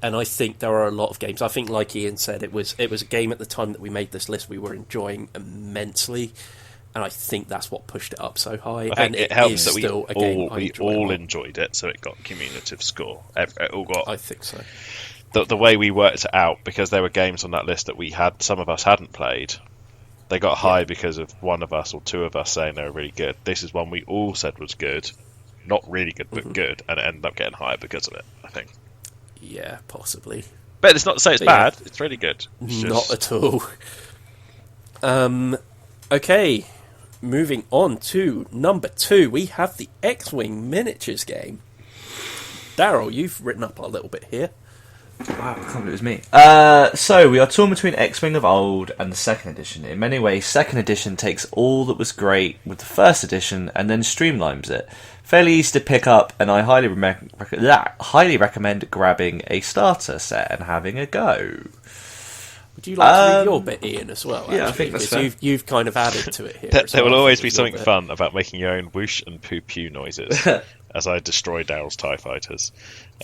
and I think there are a lot of games. I think, like Ian said, it was a game at the time that we made this list we were enjoying immensely. And I think that's what pushed it up so high. I think it helps that we all enjoyed. enjoyed it, so it got cumulative score. It all got. I think so. The way we worked it out, because there were games on that list that some of us hadn't played, they got high because of one of us or two of us saying they were really good. This is one we all said was good, not really good, but good, and it ended up getting higher because of it, I think. Yeah, possibly. But it's not to say it's bad. It's really good. Not at all. Okay. Moving on to number 2, we have the X-Wing miniatures game. Daryl, you've written up a little bit here. Wow, I can't believe it was me. So, we are torn between X-Wing of old and the second edition. In many ways, second edition takes all that was great with the first edition and then streamlines it. Fairly easy to pick up, and I highly recommend grabbing a starter set and having a go. Would you like to read your bit, Ian, as well? Yeah, I think that's fair. You've kind of added to it here. There will always be something fun about making your own whoosh and poo-poo noises as I destroy Daryl's TIE fighters.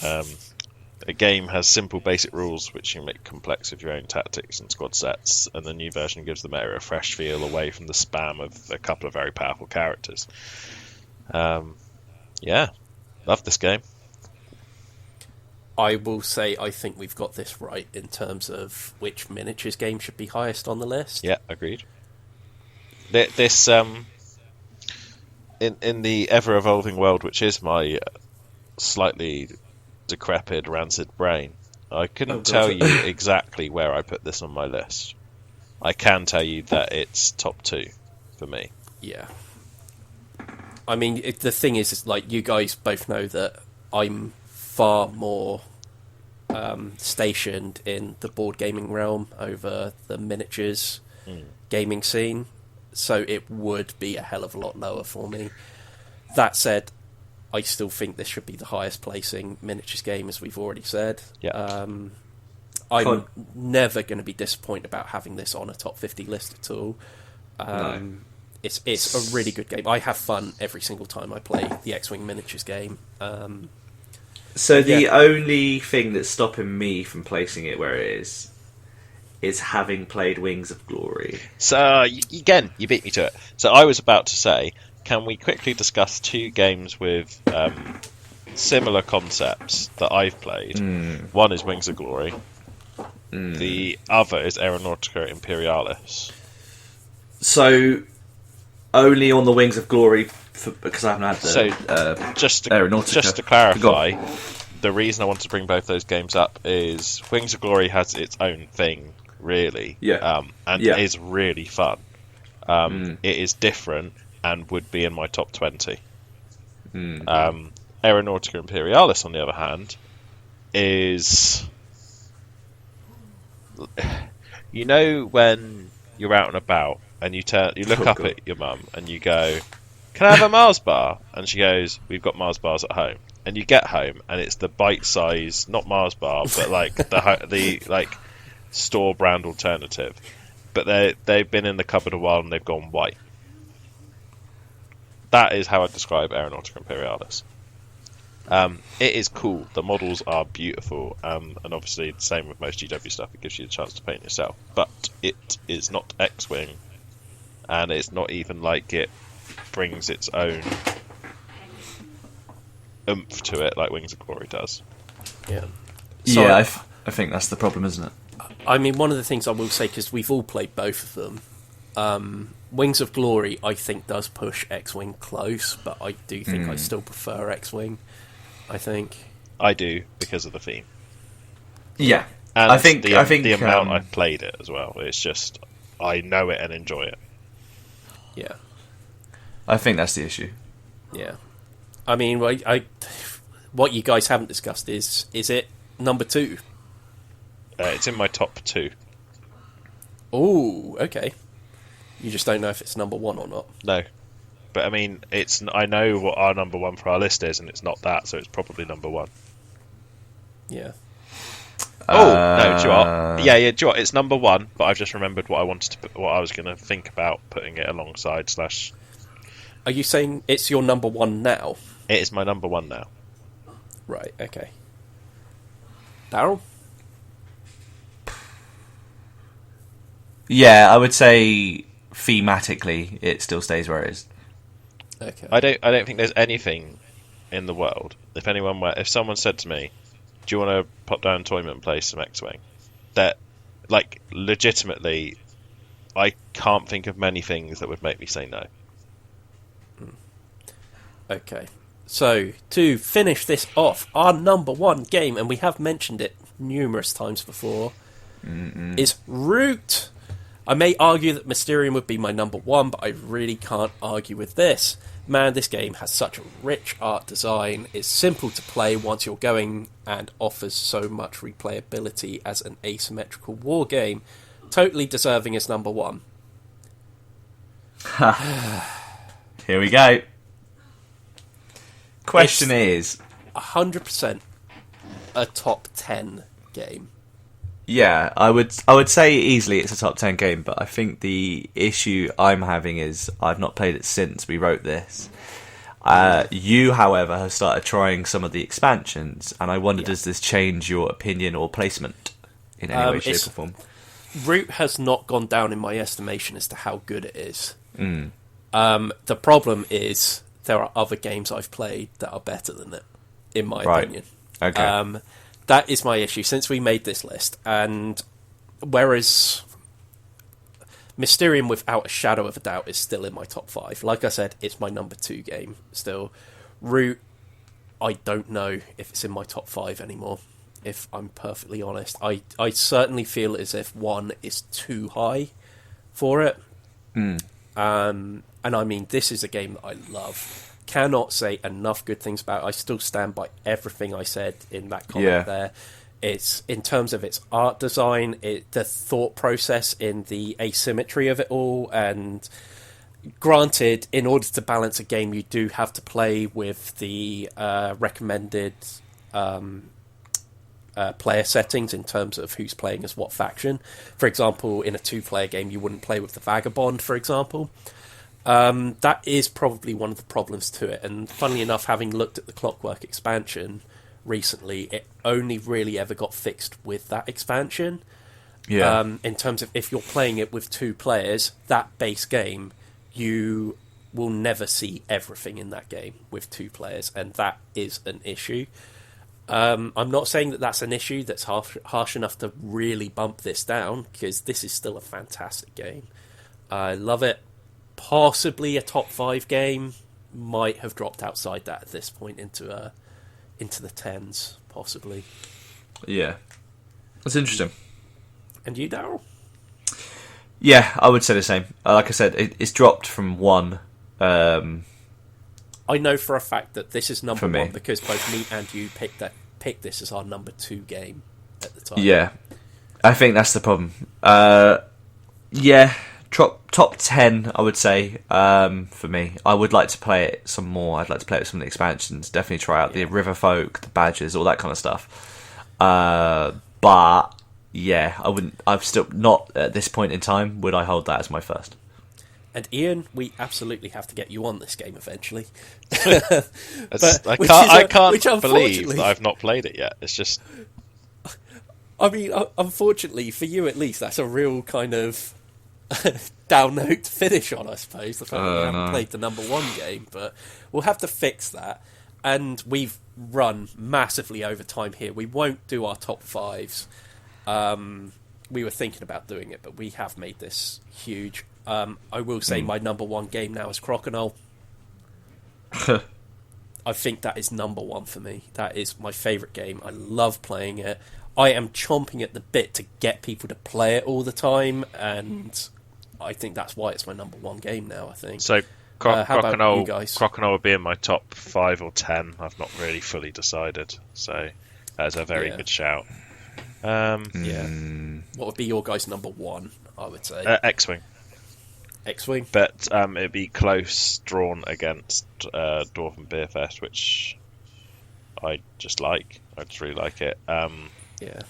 A game has simple basic rules which you make complex with your own tactics and squad sets, and the new version gives the meta a fresh feel away from the spam of a couple of very powerful characters. Yeah, love this game. I will say I think we've got this right in terms of which miniatures game should be highest on the list. Yeah, agreed. This in the ever-evolving world, which is my slightly decrepit, rancid brain, I couldn't tell you exactly where I put this on my list. I can tell you that it's top 2 for me. Yeah. I mean, the thing is, like, you guys both know that I'm far more stationed in the board gaming realm over the miniatures gaming scene, so it would be a hell of a lot lower for me. That said, I still think this should be the highest placing miniatures game, as we've already said. Yeah. I'm never going to be disappointed about having this on a top 50 list at all. No. It's a really good game. I have fun every single time I play the X-Wing miniatures game. So the only thing that's stopping me from placing it where it is having played Wings of Glory. So, again, you beat me to it. So I was about to say, can we quickly discuss 2 games with similar concepts that I've played? One is Wings of Glory. The other is Aeronautica Imperialis. So, only on the Wings of Glory, because I haven't had the just Aeronautica. to clarify, the reason I wanted to bring both those games up is Wings of Glory has its own thing, really. Is really fun. It is different and would be in my top 20. Aeronautica Imperialis, on the other hand, is... You know when you're out and about and you look up at your mum and you go, "Can I have a Mars bar?" And she goes, "We've got Mars bars at home." And you get home and it's the bite-size, not Mars bar, but like the like store brand alternative. But they've been in the cupboard a while and they've gone white. That is how I describe Aeronautica Imperialis. It is cool. The models are beautiful, and obviously the same with most GW stuff. It gives you a chance to paint yourself, but it is not X-Wing, and it's not even like it brings its own oomph to it like Wings of Glory does. Yeah. So Yeah, I think that's the problem, isn't it? I mean, one of the things I will say, because we've all played both of them, Wings of Glory, I think, does push X-Wing close, but I do think I still prefer X-Wing, I think. I do, because of the theme. Yeah. And I think the amount I've played it as well. It's just, I know it and enjoy it. Yeah. I think that's the issue. Yeah. I mean, what you guys haven't discussed is it number 2? It's in my top 2. Oh, okay. You just don't know if it's number 1 or not. No. But I mean, I know what our number 1 for our list is, and it's not that, so it's probably number 1. Yeah. Oh, no, do you know what? Yeah, do you know what? It's number 1, but I've just remembered what I was going to think about putting it alongside / Are you saying it's your number 1 now? It is my number 1 now. Right, okay. Daryl? Yeah, I would say thematically it still stays where it is. Okay. I don't think there's anything in the world. If someone said to me, "Do you want to pop down to Toyman and play some X-Wing?" That, like, legitimately, I can't think of many things that would make me say no. Okay. So, to finish this off, our number 1 game, and we have mentioned it numerous times before, is Root. I may argue that Mysterium would be my number 1, but I really can't argue with this. Man, this game has such a rich art design, it's simple to play once you're going, and offers so much replayability as an asymmetrical war game. Totally deserving as number 1. Here we go. Question is 100% a top 10 game. Yeah, I would say easily it's a top 10 game, but I think the issue I'm having is I've not played it since we wrote this. You, however, have started trying some of the expansions, and I wonder, does this change your opinion or placement in any way, shape, or form? Root has not gone down in my estimation as to how good it is. The problem is there are other games I've played that are better than it, in my opinion. Okay. That is my issue since we made this list. And whereas Mysterium, without a shadow of a doubt, is still in my top 5. Like I said, it's my number 2 game still. Root, I don't know if it's in my top 5 anymore, if I'm perfectly honest. I certainly feel as if 1 is too high for it. And I mean, this is a game that I love. Cannot say enough good things about it. I still stand by everything I said in that comment there. It's, in terms of its art design, the thought process in the asymmetry of it all, and granted, in order to balance a game, you do have to play with the recommended player settings in terms of who's playing as what faction. For example, in a 2-player game, you wouldn't play with the Vagabond, for example. That is probably one of the problems to it, and funnily enough, having looked at the Clockwork expansion recently, it only really ever got fixed with that expansion. In terms of if you're playing it with 2 players, that base game, you will never see everything in that game with 2 players, and that is an issue. I'm not saying that that's an issue that's harsh enough to really bump this down, because this is still a fantastic game. I love it. Possibly a top 5 game, might have dropped outside that at this point into the 10s, possibly. Yeah, that's interesting. And you, Daryl? Yeah, I would say the same. Like I said, it's dropped from 1. I know for a fact that this is number 1 because both me and you picked this as our number 2 game at the time. Yeah, I think that's the problem. Top 10, I would say, for me. I would like to play it some more. I'd like to play it with some of the expansions. Definitely try out the Riverfolk, the badges, all that kind of stuff. But, yeah, I wouldn't. I've still not, at this point in time, would I hold that as my first. And Ian, we absolutely have to get you on this game eventually. I can't believe that I've not played it yet. It's just... I mean, unfortunately, for you at least, that's a real kind of down note to finish on, I suppose. The fact that you haven't played the number 1 game, but we'll have to fix that. and we've run massively over time here. We won't do our top fives. We were thinking about doing it, but we have made this huge. I will say my number one game now is Crocodile. I think that is number one for me. That is my favourite game. I love playing it. I am chomping at the bit to get people to play it all the time, and I think that's why it's my number one game now, I think. So how about you guys? Crocodile would be in my top 5 or 10. I've not really fully decided, so that's a very good shout. Yeah. What would be your guys' number one, I would say? X-Wing. X-Wing? But it'd be close drawn against Dwarven Beer Fest, which I just like. I just really like it. Yeah.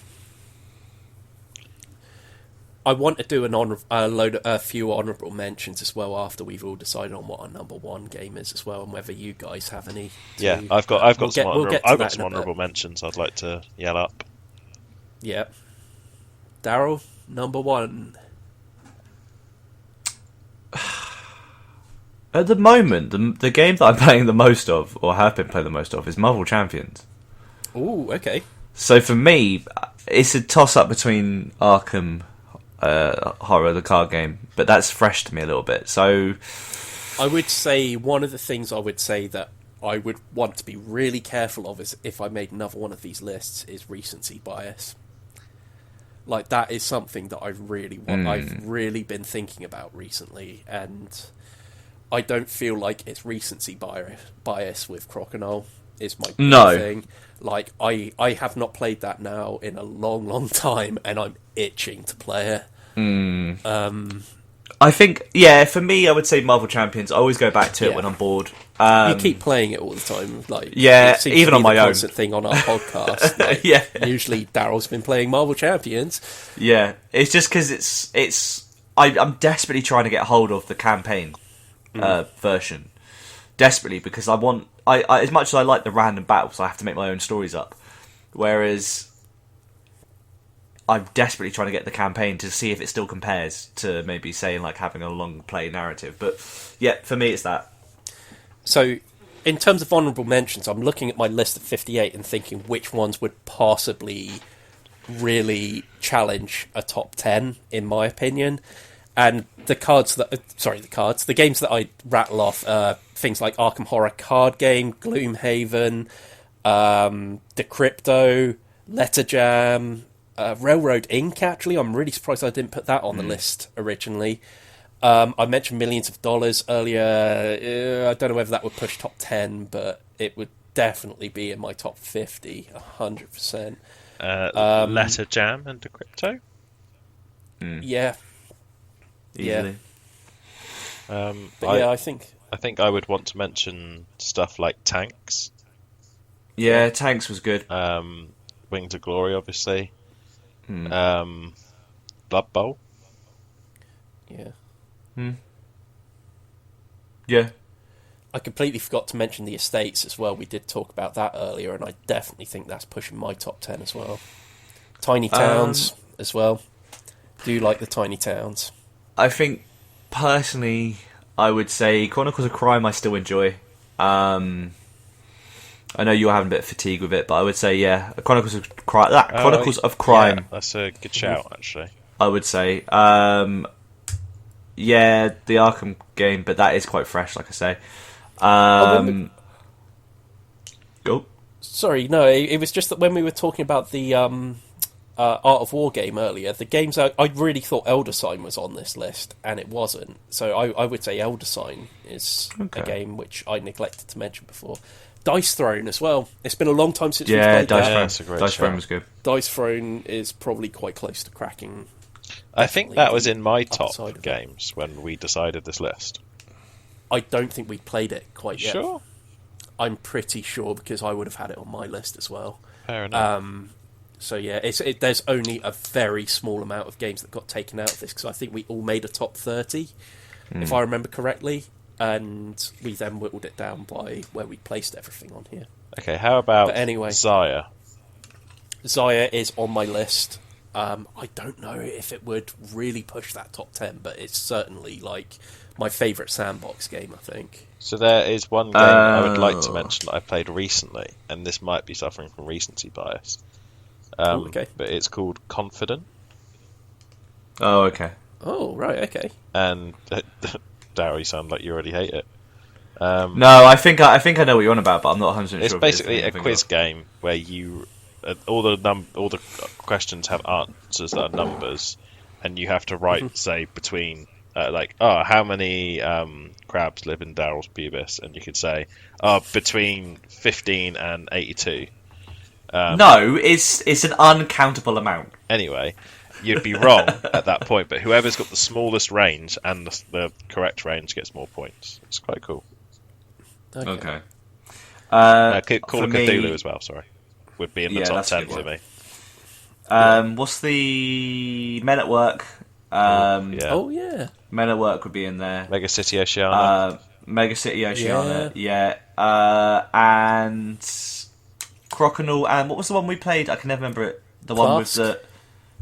I want to do a few honourable mentions as well after we've all decided on what our number one game is as well, and whether you guys have any. I've got some honourable mentions I'd like to yell up. Yeah. Daryl, number one. At the moment, the game that I'm playing the most of, or have been playing the most of, is Marvel Champions. Ooh, okay. So for me, it's a toss-up between Arkham Horror, the card game, but that's fresh to me a little bit. So I would say one of the things I would say that I would want to be really careful of is if I made another one of these lists is recency bias. Like, that is something that I really want. I've really been thinking about recently, and I don't feel like it's recency bias with Crocodile is my big thing. Like, I have not played that now in a long, long time, and I'm itching to play it. I think, for me, I would say Marvel Champions. I always go back to it when I'm bored. You keep playing it all the time, like even on my own. Constant thing on our podcast. Like, usually Daryl's been playing Marvel Champions. Yeah, it's just because I'm desperately trying to get hold of the campaign version, desperately, because I want. I as much as I like the random battles, I have to make my own stories up. Whereas I'm desperately trying to get the campaign to see if it still compares to maybe saying like having a long play narrative. But yeah, for me, it's that. So, in terms of honourable mentions, I'm looking at my list of 58 and thinking which ones would possibly really challenge a top 10, in my opinion. And the games that I rattle off, things like Arkham Horror card game, Gloomhaven, Decrypto, Letter Jam, Railroad Inc. Actually, I'm really surprised I didn't put that on the list originally. I mentioned Millions of Dollars earlier. I don't know whether that would push top 10, but it would definitely be in my top 50, 100%. Letter Jam and Decrypto? Yeah. Easily. I think I would want to mention stuff like Tanks. Yeah, Tanks was good. Wing to Glory, obviously. Blood Bowl. Yeah. Yeah. I completely forgot to mention the Estates as well. We did talk about that earlier, and I definitely think that's pushing my top 10 as well. Tiny Towns as well. Do you like the Tiny Towns? I think, personally, I would say Chronicles of Crime I still enjoy. I know you're having a bit of fatigue with it, but I would say, Chronicles of Crime. Of Crime. Yeah, that's a good shout, actually. I would say. The Arkham game, but that is quite fresh, like I say. Sorry, no, it was just that when we were talking about the Art of War game earlier, the games I really thought Elder Sign was on this list, and it wasn't. So I would say Elder Sign is a game which I neglected to mention before. Dice Throne as well. It's been a long time since we've played that. Dice Throne was good. Dice Throne is probably quite close to cracking. I think that was in my top games when we decided this list. I don't think we played it quite yet. Sure? I'm pretty sure, because I would have had it on my list as well. Fair enough. So yeah, there's only a very small amount of games that got taken out of this, because I think we all made a top 30, if I remember correctly, and we then whittled it down by where we placed everything on here. Okay, how about Zaya? Zaya is on my list. I don't know if it would really push that top 10, but it's certainly like my favourite sandbox game, I think. So there is one game I would like to mention that I played recently, and this might be suffering from recency bias. Okay. But it's called Confident. Oh, okay. Oh, right, okay. And Darryl, you sound like you already hate it. No, I think I know what you're on about, but I'm not 100% sure. It's basically a quiz game where you all the questions have answers that are numbers, and you have to write, say, between how many crabs live in Daryl's pubis, and you could say, between 15 and 82. No, it's an uncountable amount. Anyway, you'd be wrong at that point, but whoever's got the smallest range and the correct range gets more points. It's quite cool. Okay. Call of Cthulhu as well, sorry. Would be in the top 10 for me. What's the Men at Work? Yeah. Men at Work would be in there. Mega City Oceania. Yeah. And Crokinole, and what was the one we played? I can never remember it. The one with the...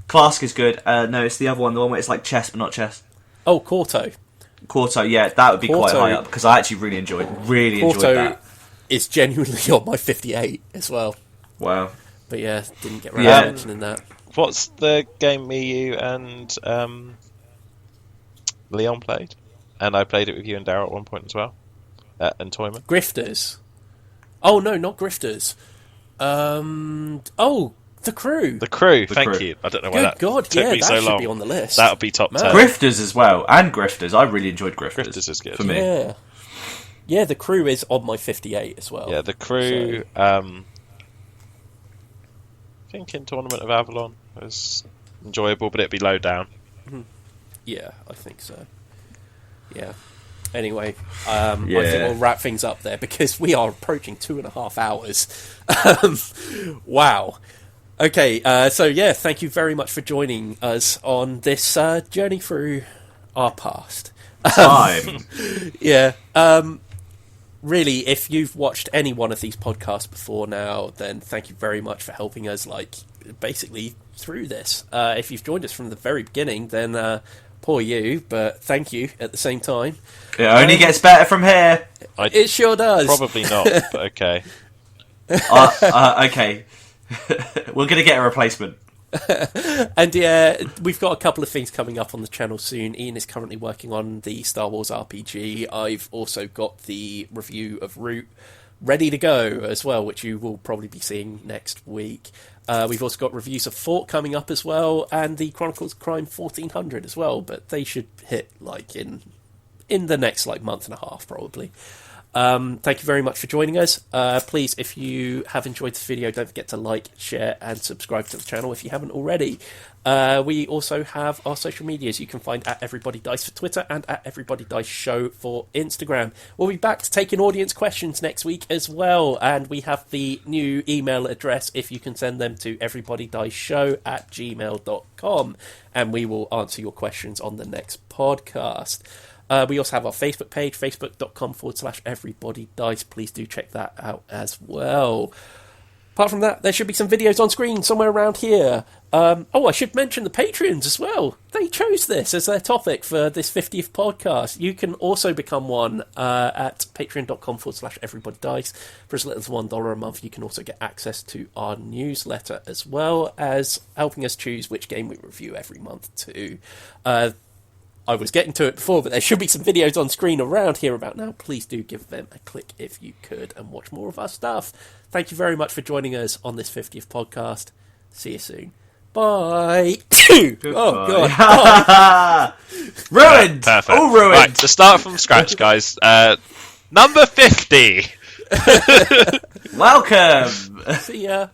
Clask is good. No, it's the other one, the one where it's like chess but not chess. Oh, Quarto, yeah, that would be quite high up, because I actually really enjoyed that. Is genuinely on my 58 as well. Wow. But yeah, didn't get around to mentioning that. What's the game me, you, and Leon played? And I played it with you and Darryl at one point as well. And Toyman. Grifters. Oh, no, not Grifters. The Crew. The Crew, thank you. I don't know why that took me so long. That should be on the list. That would be top 10. Grifters as well, and Grifters. I really enjoyed Grifters. Grifters is good. For me. Yeah. Yeah, The Crew is on my 58 as well. Yeah, The Crew, I think in Tournament of Avalon was enjoyable, but it'd be low down. Yeah, I think so. Yeah. Anyway, I think we'll wrap things up there, because we are approaching 2.5 hours. Wow. Okay, thank you very much for joining us on this journey through our past. Time. Really, if you've watched any one of these podcasts before now, then thank you very much for helping us, basically through this. If you've joined us from the very beginning, then poor you, but thank you at the same time. It only gets better from here. It sure does. Probably not, but okay. Okay. We're going to get a replacement. And yeah, we've got a couple of things coming up on the channel soon. Ian is currently working on the Star Wars RPG. I've also got the review of Root ready to go as well, which you will probably be seeing next week. We've also got reviews of Fort coming up as well, and the Chronicles of Crime 1400 as well, but they should hit in the next month and a half probably. Thank you very much for joining us. Please, if you have enjoyed this video, don't forget to like, share, and subscribe to the channel if you haven't already. We also have our social medias. You can find at Everybody Dice for Twitter and at Everybody Dice Show for Instagram. We'll be back to taking audience questions next week as well, and we have the new email address if you can send them to everybodydiceshow@gmail.com, and we will answer your questions on the next podcast. We also have our Facebook page, facebook.com/everybodydice. Please do check that out as well. Apart from that, there should be some videos on screen somewhere around here. I should mention the Patreons as well. They chose this as their topic for this 50th podcast. You can also become one at patreon.com/everybodydice. For as little as $1 a month, you can also get access to our newsletter, as well as helping us choose which game we review every month too. I was getting to it before, but there should be some videos on screen around here about now. Please do give them a click if you could and watch more of our stuff. Thank you very much for joining us on this 50th podcast. See you soon. Bye. Oh, God. Bye. Ruined. Perfect. All ruined. Right, to start from scratch, guys. Number 50. Welcome. See ya.